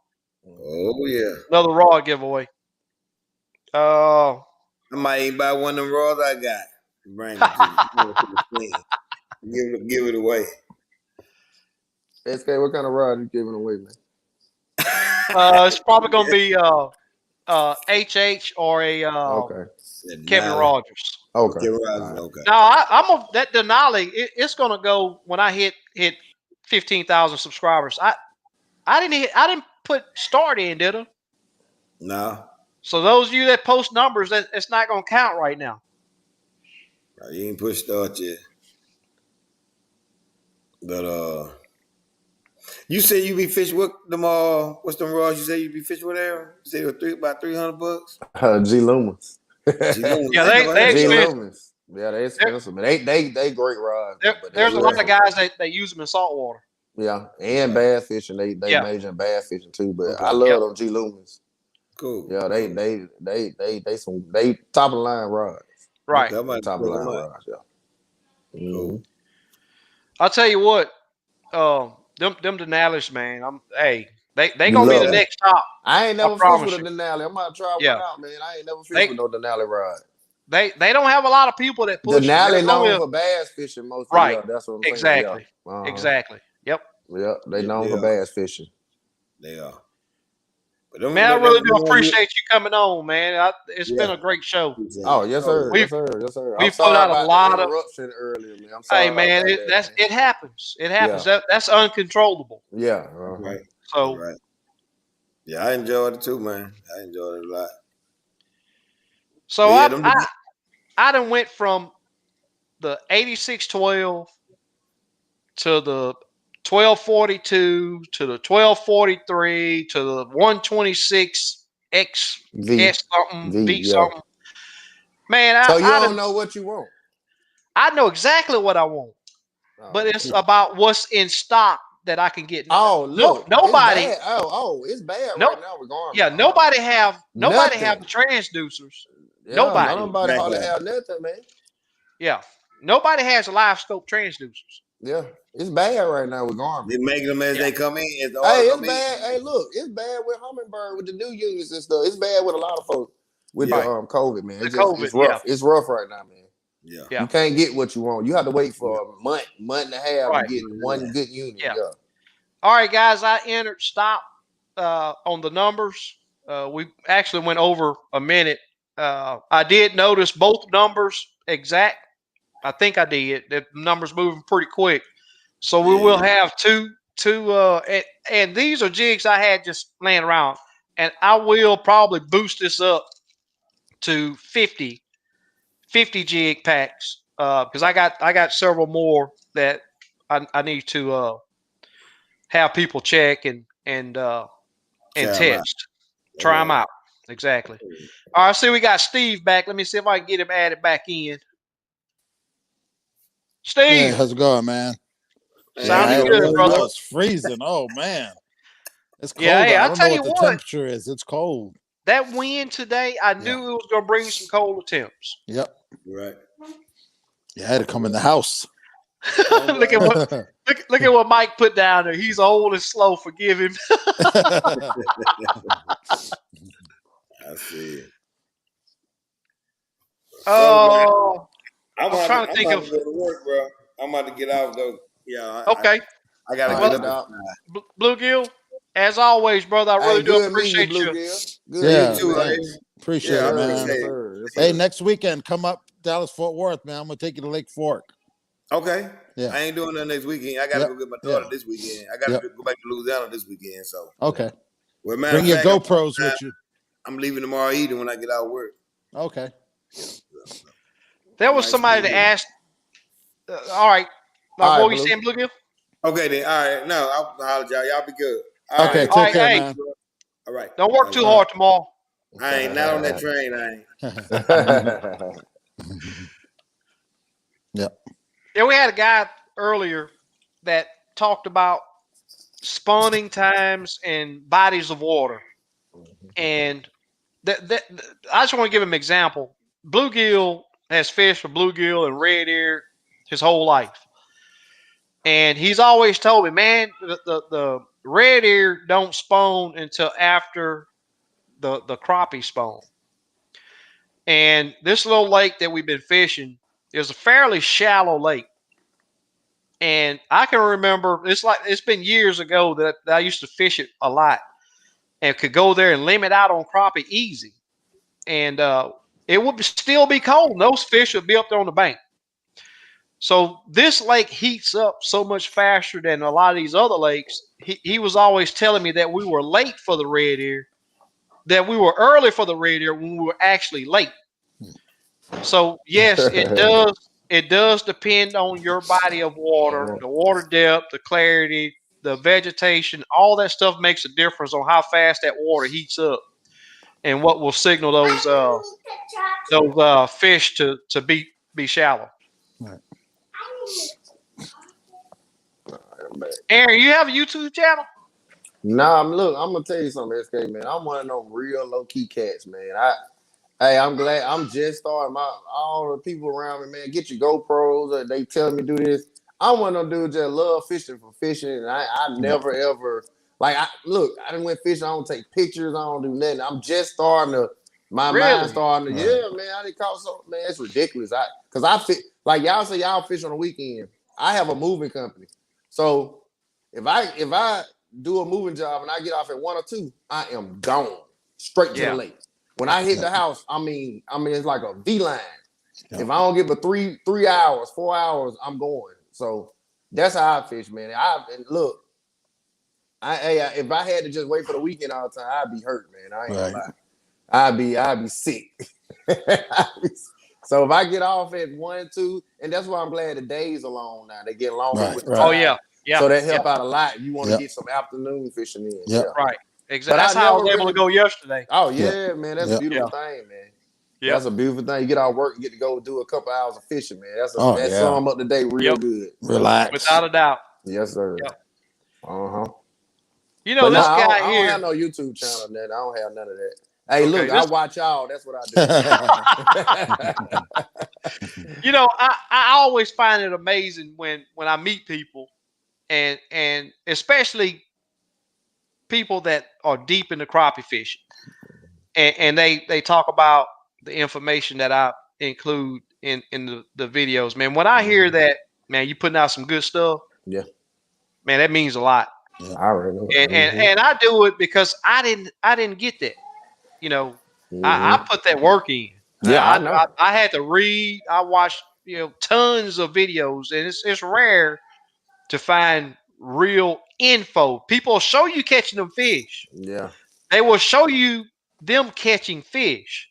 Oh yeah, another rod giveaway. I might even buy one of them rods I got. Bring it to the give it away. SK, what kind of rod you giving away, man? It's probably gonna be HH or a Kevin Rogers. Okay. Kevin Rogers. Okay. Now that Denali. It's gonna go when I hit 15,000 subscribers. I didn't put start in, did I? No. So those of you that post numbers, it's not gonna count right now. You ain't put start yet. But you say you be fishing with them what's them rods you say you be fishing with, Aaron? You say about $300? G Lumas. Yeah, they expensive. Yeah, they expensive, but they great rods. There's a lot of guys that use them in saltwater. Yeah, and bass fishing. They major in bass fishing too. But I love them G Lumens. Cool. Yeah, they top of the line rods. Right. Top of the line rods. Yeah. Cool. I'll tell you what, them Denali's, man. They gonna be the next top. I ain't never fished with a Denali. I'm gonna try one out, man. I ain't never fished with no Denali rod. They don't have a lot of people that push. Denali known for bass fishing mostly. Right. Yeah, that's what I'm saying. Exactly. Yeah. Exactly. Yep. Yeah, they known for bass fishing. They are. Man, I really do appreciate you coming on, man. It's been a great show. Oh, yes, sir. Yes, sir. We put out a lot of interruption earlier, man. I'm sorry. Hey, man, it happens. It happens. Yeah. That's uncontrollable. Yeah. Right. So. Right. Yeah, I enjoyed it too, man. I enjoyed it a lot. So I done went from the 8612 to the 1242 to the 1243 to the 126 X something V something. Man, so you don't know what you want. I know exactly what I want, but it's about what's in stock that I can get. Oh, look, nobody. It's bad. It's bad right now. We're going. Yeah, nobody have the transducers. Yeah, nobody hardly have nothing, man. Yeah, nobody has live scope transducers. Yeah, it's bad right now with Garmin. They make them as they come in. It's bad. Hey, look, it's bad with Humminbird with the new units and stuff. It's bad with a lot of folks with the COVID, man. It's rough. Yeah. It's rough right now, man. Yeah. You can't get what you want. You have to wait for a month and a half to get one good unit. Yeah. All right, guys, I entered stop on the numbers. We actually went over a minute. I did notice both numbers exact. I think I did. The numbers moving pretty quick. So we will have two and these are jigs I had just laying around. And I will probably boost this up to 50 jig packs. Because I got several more that I need to have people check and test. Try them out. Exactly. All right, see, we got Steve back. Let me see if I can get him added back in. Steve. Hey, how's it going, man? Sounding good, brother. It's freezing. Oh, man. It's cold. Yeah, hey, I don't know what the temperature is. It's cold. That wind today, I knew it was going to bring some colder temps. Yep. Right. Yeah, I had to come in the house. Look at what Mike put down there. He's old and slow. Forgive him. I see it. Oh, I'm trying to think of go to work, bro. I'm about to get out though. Yeah. Okay. I gotta get out. Bluegill, as always, brother. I really do appreciate you. Yeah, you too, appreciate it, man. Hey, next weekend, come up Dallas-Fort Worth, man. I'm gonna take you to Lake Fork. Okay. Yeah. I ain't doing that next weekend. I gotta go get my daughter this weekend. I gotta go back to Louisiana this weekend. So okay. Well, bring your GoPros with you. I'm leaving tomorrow evening when I get out of work. Okay. There was somebody that asked. All right. What were you saying, Bluegill? Okay, then. All right. No, I'll holler y'all. Y'all be good. All right. Take care, man. All right. Don't work too hard tomorrow. I ain't not on that train. I ain't. Yep. Yeah, we had a guy earlier that talked about spawning times and bodies of water. And I just want to give him an example. Bluegill has fished for bluegill and red ear his whole life. And he's always told me, man, the red ear don't spawn until after the crappie spawn. And this little lake that we've been fishing is a fairly shallow lake. And I can remember, it's been years ago that I used to fish it a lot and could go there and limit out on crappie easy. And it would still be cold. And those fish would be up there on the bank. So this lake heats up so much faster than a lot of these other lakes. He was always telling me that we were late for the red ear, that we were early for the red ear when we were actually late. So yes, it does depend on your body of water, the water depth, the clarity, the vegetation, all that stuff makes a difference on how fast that water heats up and what will signal those fish to be be shallow. Right. Aaron, you have a YouTube channel? Nah, look, I'm gonna tell you something, SK, man. I'm one of them real low key cats, man. I'm glad I'm just starting. All the people around me, man, get your GoPros. They tell me do this. I'm one of them dudes that love fishing for fishing, and I never ever I done went fishing. I don't take pictures. I don't do nothing. I'm just starting to. My mind starting to. Yeah, man. I didn't caught something, man. It's ridiculous. Cause I fit like y'all say y'all fish on the weekend. I have a moving company, so if I do a moving job and I get off at 1 or 2, I am gone straight to the lake. When I hit the house, I mean, it's like a V line. Yeah. If I don't get but 3 hours, 4 hours, I'm going. So that's how I fish, man. Look, if I had to just wait for the weekend all the time, I'd be hurt, man. I ain't gonna lie. I'd be sick. So if I get off at 1, 2, and that's why I'm glad the days are long now. They get longer with the time. Oh yeah. Yeah. So that help out a lot. You want to get some afternoon fishing in. Yeah. Right. Exactly. That's how I was able to go yesterday. Oh yeah, man. That's a beautiful thing, man. Yeah. That's a beautiful thing. You get out of work and get to go do a couple hours of fishing, man. That's sum up the day real good. Relax. Without a doubt. Yes, sir. Yep. You know, this guy here. I don't have no YouTube channel, man. I don't have none of that. Hey, look, I watch y'all. That's what I do. You know, I always find it amazing when I meet people, and especially people that are deep into crappie fishing, and they talk about the information that I include in the videos. Man, when I hear that, man, you putting out some good stuff. Yeah, man, that means a lot. Yeah, I already know. And I do it because I didn't get that. You know, I put that work in. Yeah, I know. I had to read. I watched tons of videos, and it's rare to find real info. People will show you catching them fish. Yeah, they will show you them catching fish,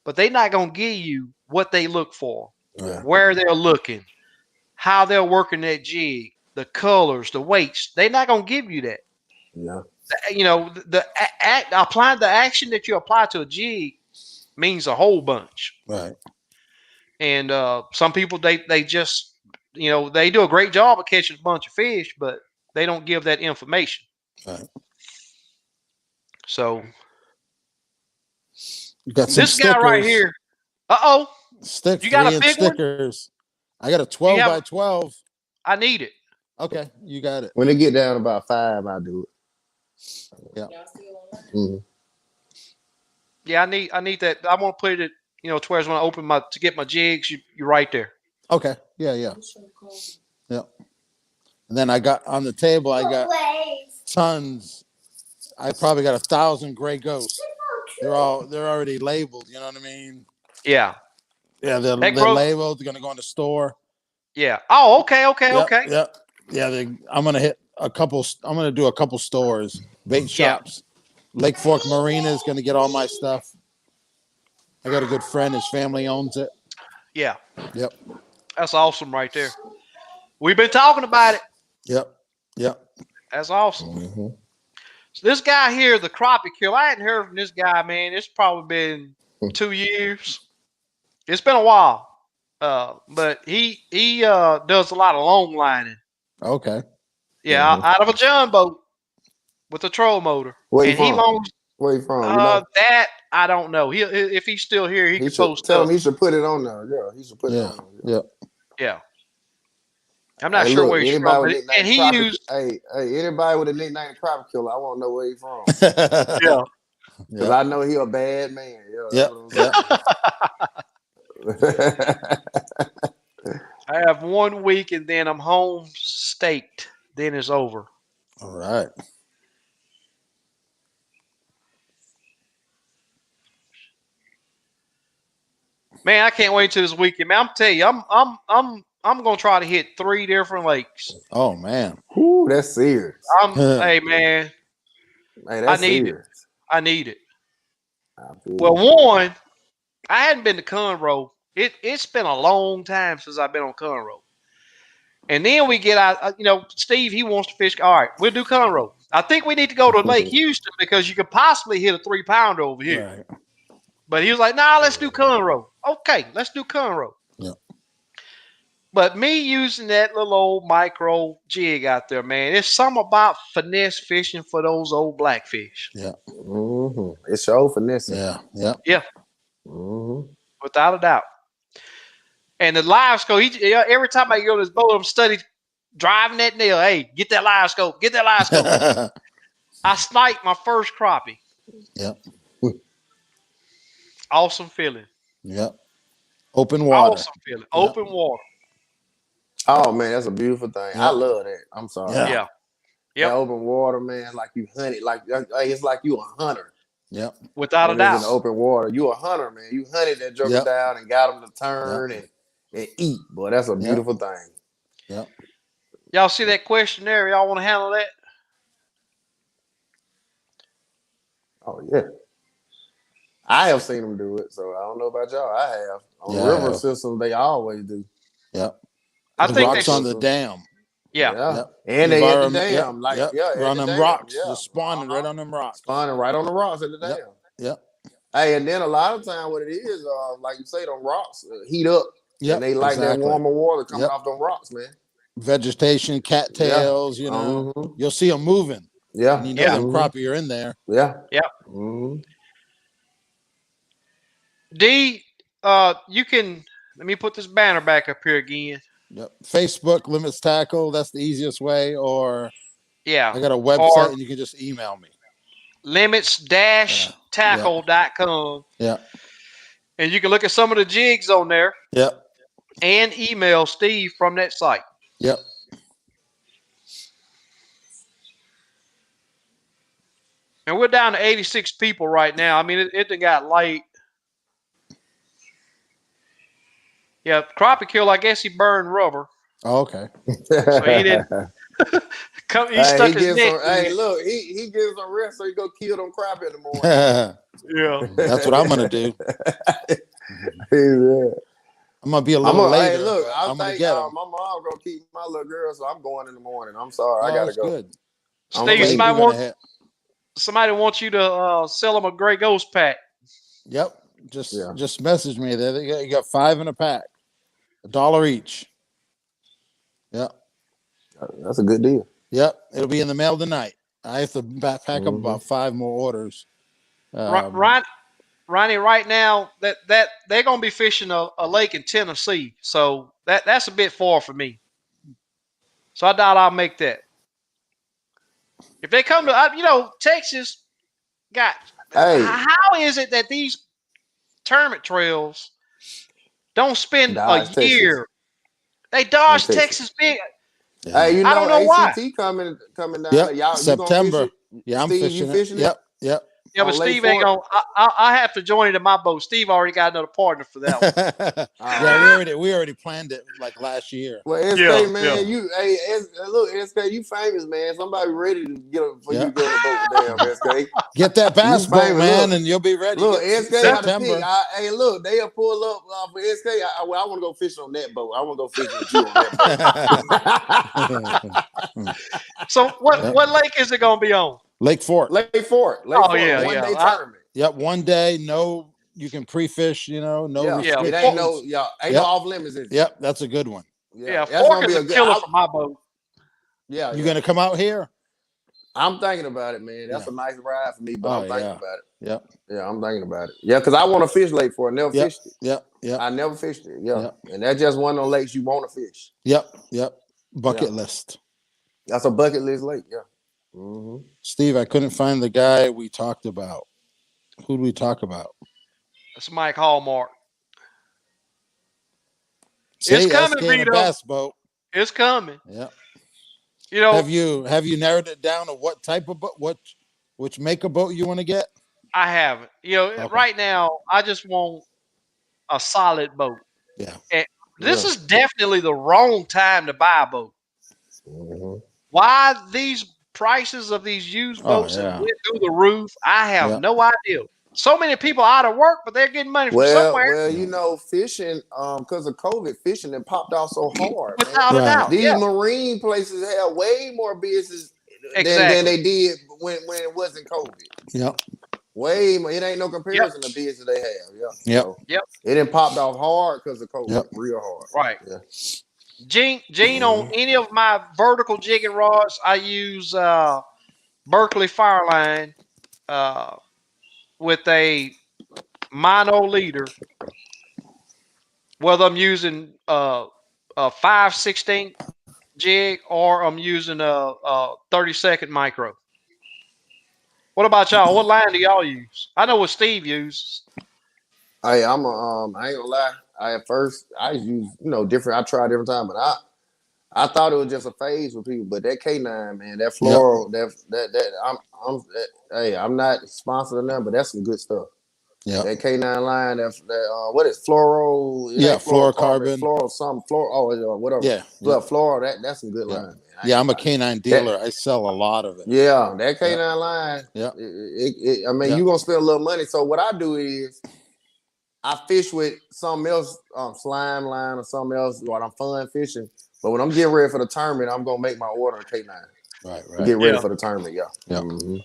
but they're not gonna give you what they look for, where they're looking, how they're working that jig, the colors, the weights. They're not gonna give you that. Yeah. You know, applying the action that you apply to a jig means a whole bunch. Right. And some people they just they do a great job of catching a bunch of fish, but they don't give that information. Right. So you got some this stickers. guy right here. Stick. You got a big stickers. One? I got a 12 by 12. I need it. Okay, you got it. When they get down about 5, I do it. Yeah. Yeah, I need that. I want to put it, to where when I open to get my jigs, you're right there. Okay. Yeah. Yeah. And then I got on the table, I got tons. I probably got 1,000 gray ghosts. They're already labeled. You know what I mean? Yeah. Yeah. They're labeled. They're gonna go in the store. Yeah. Oh, okay. Yeah. Yeah. I'm gonna do a couple stores, bait shops. Lake Fork Marina is gonna get all my stuff. I got a good friend. His family owns it. Yeah. Yep. That's awesome right there. We've been talking about it. Yep. That's awesome. Mm-hmm. So this guy here, the Crappie Killer, I hadn't heard from this guy, man. It's probably been 2 years. It's been a while. But he does a lot of long lining. Okay. Yeah, out of a John boat with a troll motor. Where you from? That I don't know. If he's still here, he can post. Tell him he should put it on there. Yeah, he should put it on there. Yeah. I'm not sure where he's from. And he used. Hey, anybody with a nickname Crappie Killer, I want to know where he's from. Yeah. Because I know he a bad man. Yeah. I have 1 week and then I'm home staked. Then it's over. All right. Man, I can't wait till this weekend. Man, I'm telling you, I'm gonna try to hit 3 different lakes. Oh man. Ooh, that's serious. Hey man. Hey, that's serious. I need it. Well, one, I hadn't been to Conroe. It's been a long time since I've been on Conroe. And then we get out, Steve, he wants to fish. All right, we'll do Conroe. I think we need to go to Lake Houston because you could possibly hit a 3-pounder over here. Right. But he was like, nah, let's do Conroe. Okay, let's do Conroe. Yeah. But me using that little old micro jig out there, man, it's something about finesse fishing for those old blackfish. Yeah. It's so finesse. Yeah. Yeah. Yeah. Without a doubt. And the live scope, every time I go to this boat, I'm studying driving that nail. Hey, get that live scope. Get that live scope. I sniped my first crappie. Yep. Awesome feeling. Yep. Open water. Awesome feeling. Open water. Oh man, that's a beautiful thing. Yep. I love that. I'm sorry. Yeah. That open water, man, like you hunt it, like it's like you a hunter. Yep. Without a doubt. In the open water, you a hunter, man. You hunted that joker down and got them to turn and eat. Boy, that's a beautiful thing. Yep. Y'all see that questionnaire? Y'all want to handle that? Oh yeah. I have seen them do it, so I don't know about y'all. I have. On the river system, they always do. Yep. I think rocks on the dam. Yeah. Yep. And they at the dam. On them rocks. Just spawning right on them rocks. Spawning right on the rocks at the dam. Yep. Hey, and then a lot of time what it is, like you say, them rocks heat up. Yep. And they like that warmer water coming off them rocks, man. Vegetation, cattails, you know. You'll see them moving. Yeah. And you know them crappie are in there. Yeah. Yeah. D, you can, let me put this banner back up here again. Yep. Facebook, Limits Tackle, that's the easiest way. Or I got a website and you can just email me. Limits-tackle.com. Yeah. And you can look at some of the jigs on there. Yep. And email Steve from that site. Yep. And we're down to 86 people right now. I mean, it done got late. Yeah, crappie kill, I guess he burned rubber. Oh, okay. So he didn't. He stuck his neck. Hey, look, he gives some rest so he go kill them crappie in the morning. That's what I'm going to do. I'm going to be a little later. Hey, look, I'm going to get him. my mom going to keep my little girl, so I'm going in the morning. I'm sorry. I got to go. Good. Steve, somebody wants you to sell them a Gray Ghost pack. Yep. Just message me. There you got 5 in a pack. $1 each. Yep. That's a good deal. Yep. It'll be in the mail tonight. I have to pack up about 5 more orders. Ronnie, right now that they're gonna be fishing a lake in Tennessee, so that's a bit far for me. So I doubt I'll make that. If they come to Texas, how is it that these tournament trails don't spend a year? They dodge Texas big. Yeah. Hey, I don't know ACT why. coming down. Yep. Y'all, September. Yeah, I'm Steve, fishing. Yep. Yeah, but Steve ain't gonna. I have to join into my boat. Steve already got another partner for that one. We already planned it like last year. Well, SK man, look, SK, you famous man. Somebody ready to get for you to go on the boat with damn SK. Get that bass boat, man, and you'll be ready. Look, SK got to pick. Hey, look, they'll pull up for SK. I want to go fish on that boat. I want to go fish with you on that boat. So what lake is it gonna be on? Lake Fort. Lake Fort. Yeah. One day tournament. Yep, one day. No, you can pre-fish. It ain't no off limits. Yep, that's a good one. Yeah, Fork is a killer for my boat. Yeah, you gonna come out here? I'm thinking about it, man. That's a nice ride for me, but I'm thinking about it. Yep. Yeah, I'm thinking about it. Yeah, because I want to fish Lake Fort. I never fished it. Yep. I never fished it. Yeah. And that's just one of those lakes you want to fish. Yep. Bucket list. That's a bucket list lake. Yeah. Mm-hmm. Steve, I couldn't find the guy we talked about. Who did we talk about? That's Mike Hallmark. It's coming, Vito. Bass boat. It's coming. Yeah. Have you narrowed it down to what type of boat, which make a boat you want to get? I haven't. Right now I just want a solid boat. Yeah. And this is definitely the wrong time to buy a boat. Mm-hmm. Why these prices of these used boats went through the roof? I have no idea. So many people out of work, but they're getting money from somewhere. Well, fishing, because of COVID, fishing and popped off so hard. Without a doubt. These marine places have way more business than they did when it wasn't COVID. Yep. Way more. It ain't no comparison to business they have. Yep. It didn't popped off hard because of COVID. Real hard. Right. Yeah. Gene, on any of my vertical jigging rods, I use Berkeley Fireline with a mono leader, whether I'm using a 5/16 jig or I'm using a 30-second micro. What about y'all? What line do y'all use? I know what Steve uses. I ain't gonna lie. At first I use different. I tried different time, but I thought it was just a phase for people. But that K9, man, that floral, I'm not sponsored or nothing, but that's some good stuff. Yeah, that K9 line, what is floral? Fluorocarbon, floral, some floral, whatever. Yeah, floral. That's some good line. Man. I'm a K9 dealer. I sell a lot of it. Yeah, that K9 line. Yeah, I mean, you're gonna spend a little money. So what I do is I fish with something else, slime line or something else, while I'm fun fishing. But when I'm getting ready for the tournament, I'm gonna make my order of K9. Right. Get ready for the tournament. Yeah. Mm-hmm.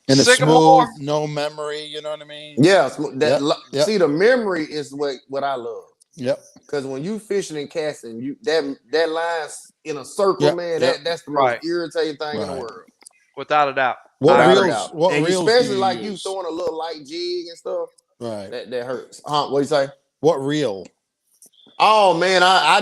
And it's smooth, no memory. You know what I mean? Yeah. See, the memory is what I love. Yep. Because when you fishing and casting, that line's in a circle, man. That's the most irritating thing in the world, without a doubt. What reels especially do you like use? You throwing a little light jig and stuff. Right. That hurts. What do you say? What reel? Oh man, I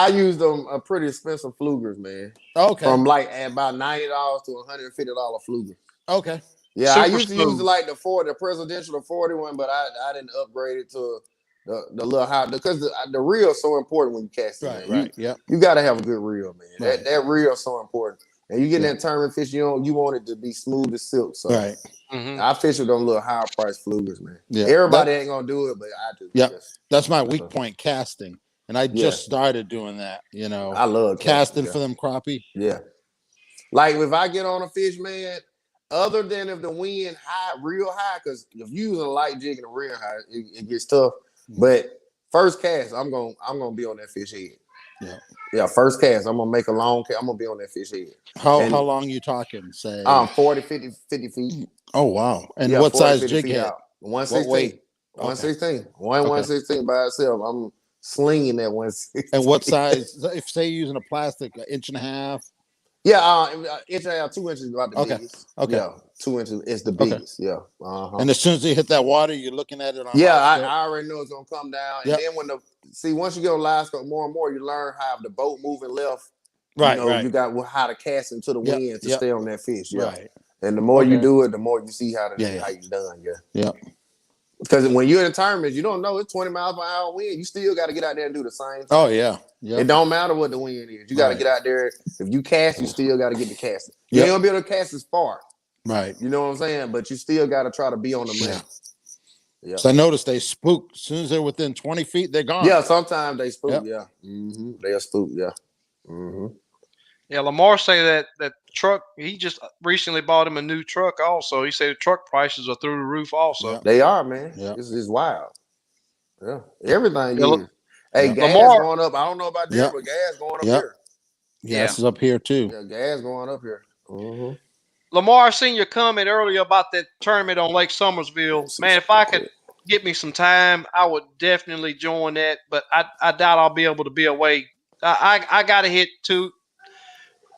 used them a pretty expensive flugers, man. Okay. From like about $90 to $150 flugers. Okay. Yeah, I used to use like the presidential 41, but I didn't upgrade it to the little high because the reel is so important when you cast it. Right. You got to have a good reel, man. Right. That reel is so important. And you get that tournament fish, you want it to be smooth as silk. So I fish with them little higher price flugers, man. Yeah. Everybody ain't gonna do it, but I do. Yeah, that's my weak point, casting. And I just started doing that, I love casting for them crappie. Yeah. Like if I get on a fish, man, other than if the wind real high, because if you using a light jig and a real high, it gets tough. But first cast, I'm gonna be on that fish head. Yeah. Yeah, first cast, I'm gonna make a long cast. I'm gonna be on that fish head. How long you talking? Say 40, 50 feet. Oh wow. And what 40, size jig head? 116. 116. 116 by itself. I'm slinging that 116. And what size? If say you're using a plastic, 1.5 inches? Yeah, 1.5 inches, 2 inches is about the biggest. Okay. Yeah, 2 inches is the biggest. Yeah. And as soon as you hit that water, you're looking at it on. I already know it's gonna come down. And then once you get on live scope more and more, you learn how the boat moving left. Right. You got how to cast into the wind to stay on that fish. Yeah. Right. And the more you do it, the more you see how you done. Yeah. Yeah. Because when you're in a tournament, you don't know it's 20 miles per hour wind. You still got to get out there and do the same thing. Oh yeah. It don't matter what the wind is. You got to get out there. If you cast, you still got to get the casting. You ain't gonna be able to cast as far. Right. You know what I'm saying? But you still got to try to be on the money. Yeah. So I noticed they spook. As soon as they're within 20 feet, they're gone. Yeah. Sometimes they spook. Yeah. Mm-hmm. They'll spook. Yeah. Mm-hmm. Yeah. Lamar say that truck. He just recently bought him a new truck. Also, he said the truck prices are through the roof. Also, they are, man. Yeah. It's wild. Yeah. Everything is. Hey, gas going up. I don't know about there, but gas going up here. Gas is up here too. Yeah, gas going up here. Mm-hmm. Lamar, I seen your comment earlier about that tournament on Lake Summersville. Man, if I could get me some time, I would definitely join that. But I doubt I'll be able to be away. I got to hit two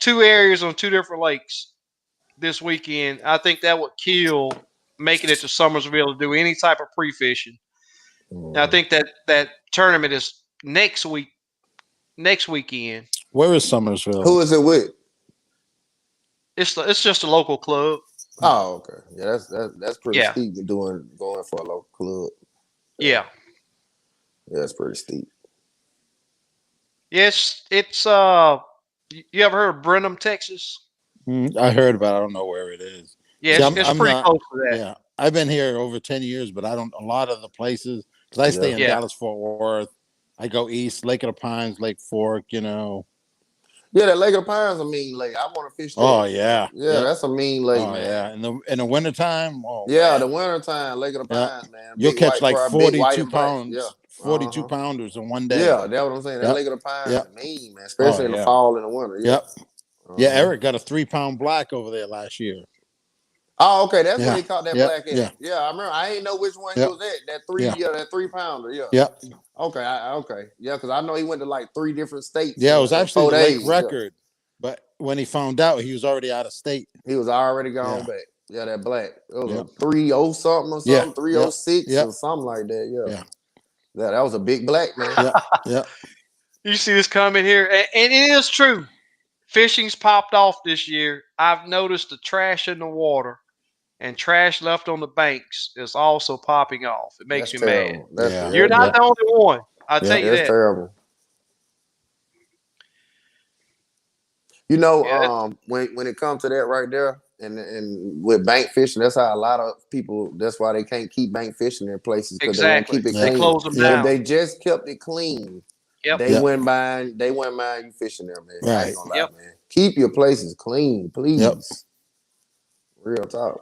areas on 2 different lakes this weekend. I think that would kill making it to Summersville to do any type of pre-fishing. I think that tournament is next weekend. Where is Summersville? Who is it with? It's just a local club. Oh, okay. Yeah, that's pretty steep going for a local club. Yeah. Yeah, that's pretty steep. Yes, it's you ever heard of Brenham, Texas? I heard about it. I don't know where it is. Yeah, it's pretty close to that. Yeah. I've been here over 10 years, but I don't a lot of the places because I stay in Dallas Fort Worth. I go east, Lake of the Pines, Lake Fork, Yeah, that Lake of the Pines a mean lake. I want to fish there. Oh yeah. Yeah, that's a mean lake, man. Yeah. In the wintertime. The wintertime, Lake of the Pines, man. You'll catch like 42 pounds. Yeah. 42 pounders in one day. Yeah, that's what I'm saying. That Lake of the Pines is mean, man. Especially in the fall and the winter. Yeah. Yeah, Eric got a 3-pound black over there last year. Oh, okay, that's when he caught that black at. Yeah, I remember. I ain't know which one he was at. That 3-pounder. Yeah. Yep. Okay, okay. Yeah, because I know he went to like 3 different states. Yeah, it was actually the late days. record. But when he found out, he was already out of state. He was already gone back. Yeah, that black. It was Yep. a 3-0 something or something, 306 or something like that. Yeah. Yeah, that was a big black, man. Yeah. You see this comment here, and it is true. Fishing's popped off this year. I've noticed the trash in the water and trash left on the banks is also popping off. It makes me mad. You're not the only one. I'll tell you that. That's terrible. You know, when it comes to that right there, and with bank fishing, that's how a lot of people. That's why they can't keep bank fishing in places because they won't keep it clean. They close them down. If they just kept it clean, they wouldn't mind. They wouldn't mind you fishing there, man. Right. I ain't gonna lie, man. Keep your places clean, please. Real talk.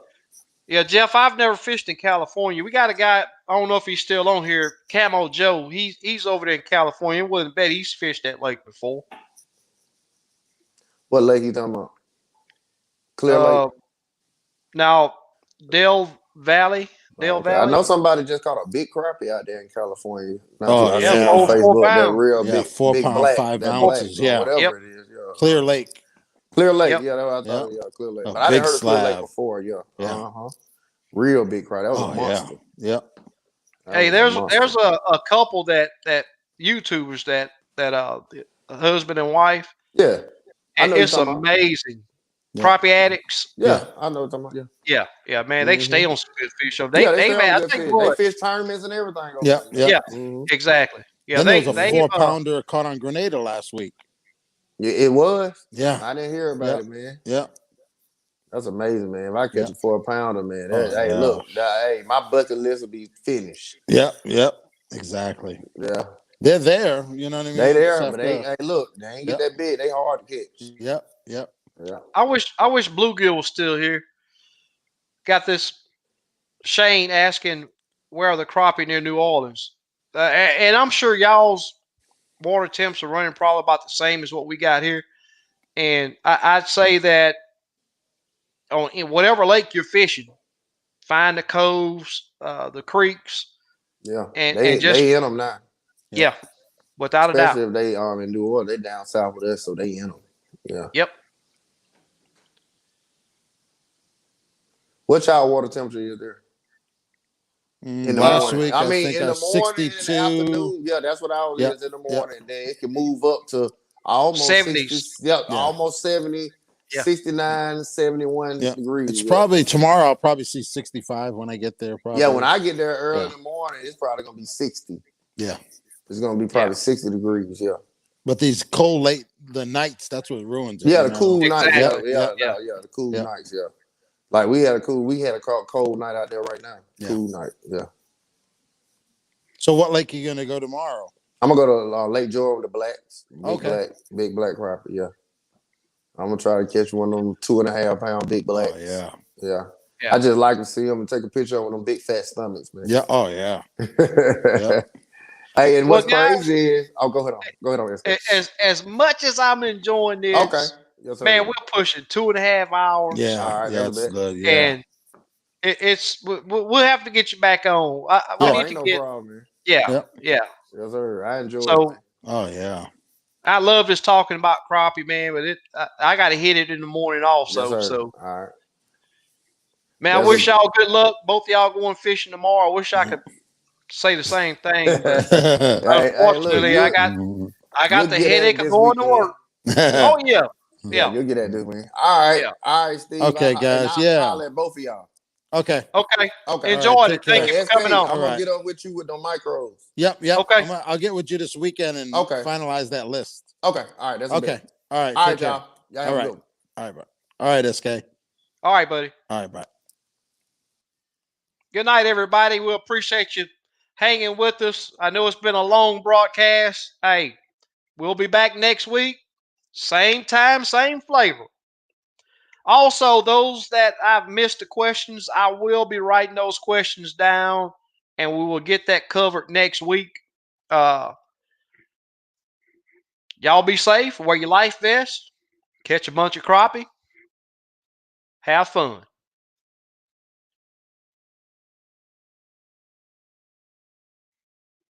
Yeah, Jeff, I've never fished in California. We got a guy, I don't know if he's still on here, Camo Joe. He's over there in California. I wouldn't bet he's fished that lake before. What lake you talking about? Clear Lake? Now, Dale Valley. I know somebody just caught a big crappie out there in California. Oh, yeah. On Facebook, that real big 4 big pound, black, 5 ounces. Black, whatever it is. Yeah. Clear Lake. Clear Lake. Yeah, that's what I thought. Yeah, Clear Lake. But I didn't heard of Clear Lake before. Yeah. Real big crappie. That was a monster. Yep. Hey, there's a couple that YouTubers that husband and wife. Yeah. And it's amazing. Crappie addicts. Yeah, I know what you're talking about. Yeah, man. They stay on some good fish. So they fish tournaments and everything. Yeah, exactly. Yeah, there was a 4 pounder caught on Grenada last week. Yeah, it was. Yeah, I didn't hear about it, man. Yeah, that's amazing, man. If I catch a 4 pounder, man, look, my bucket list will be finished. Yep, exactly. Yeah. They're there, you know what I mean? They there, but they ain't get that big. They hard to catch. Yep. Yeah. I wish Bluegill was still here. Got this Shane asking where are the crappie near New Orleans, and I'm sure y'all's water temps are running probably about the same as what we got here. And I'd say that in whatever lake you're fishing, find the coves, the creeks. Yeah, and they just in them now. Yeah, without especially a doubt. If they in New Orleans, they down south with us, so they in them. Yeah. Yep. What's y'all water temperature is there? In the last morning. Week, I mean, think in the morning, 62. In the afternoon. Yeah, that's what I was in the morning. Then it can move up to almost 70s. 60, almost 70, 69, 71 degrees. It's probably tomorrow. I'll probably see 65 when I get there. Probably. Yeah, when I get there early in the morning, it's probably gonna be 60. Yeah, it's gonna be probably 60 degrees. Yeah. But these cold the nights, that's what ruins it. Yeah, the cool nights. Exactly. Yeah, the cool nights. Yeah. Like we had a cold night out there right now. Yeah. Cool night. Yeah. So what lake are you gonna go tomorrow? I'm gonna go to Lake George with the blacks. Big black crappie. Yeah. I'm gonna try to catch one of them 2.5 pound big blacks. Oh, yeah. I just like to see them and take a picture of them big fat stomachs, man. Yeah. Oh yeah. Hey, and what's crazy is go ahead on. As much as I'm enjoying this, yes, man, we're pushing 2.5 hours. Yeah, all right, that's good. Yeah. And we'll have to get you back on. We need to no get. Problem, man. Yeah. Yes, sir. I enjoy it. Oh yeah. I love just talking about crappie, man, but I got to hit it in the morning also. Yes, so, all right. Man, I wish y'all good luck. Both of y'all going fishing tomorrow. I wish I could say the same thing. But unfortunately, I got the headache of going to work. Oh yeah. You'll get that this week. All right, Steve. Okay, guys. I'll let both of y'all. Okay. Enjoy it. Thank you for coming on. I'm gonna get up with you with the micros. Yep. Okay. I'll get with you this weekend and finalize that list. Okay. All right. That's okay. All right. All right, y'all. All right. All right, bro. All right, SK. All right, buddy. All right, bye. Good night, everybody. We appreciate you hanging with us. I know it's been a long broadcast. Hey, we'll be back next week. Same time, same flavor. Also, those that I've missed the questions, I will be writing those questions down, and we will get that covered next week. Y'all be safe. Wear your life vest. Catch a bunch of crappie. Have fun.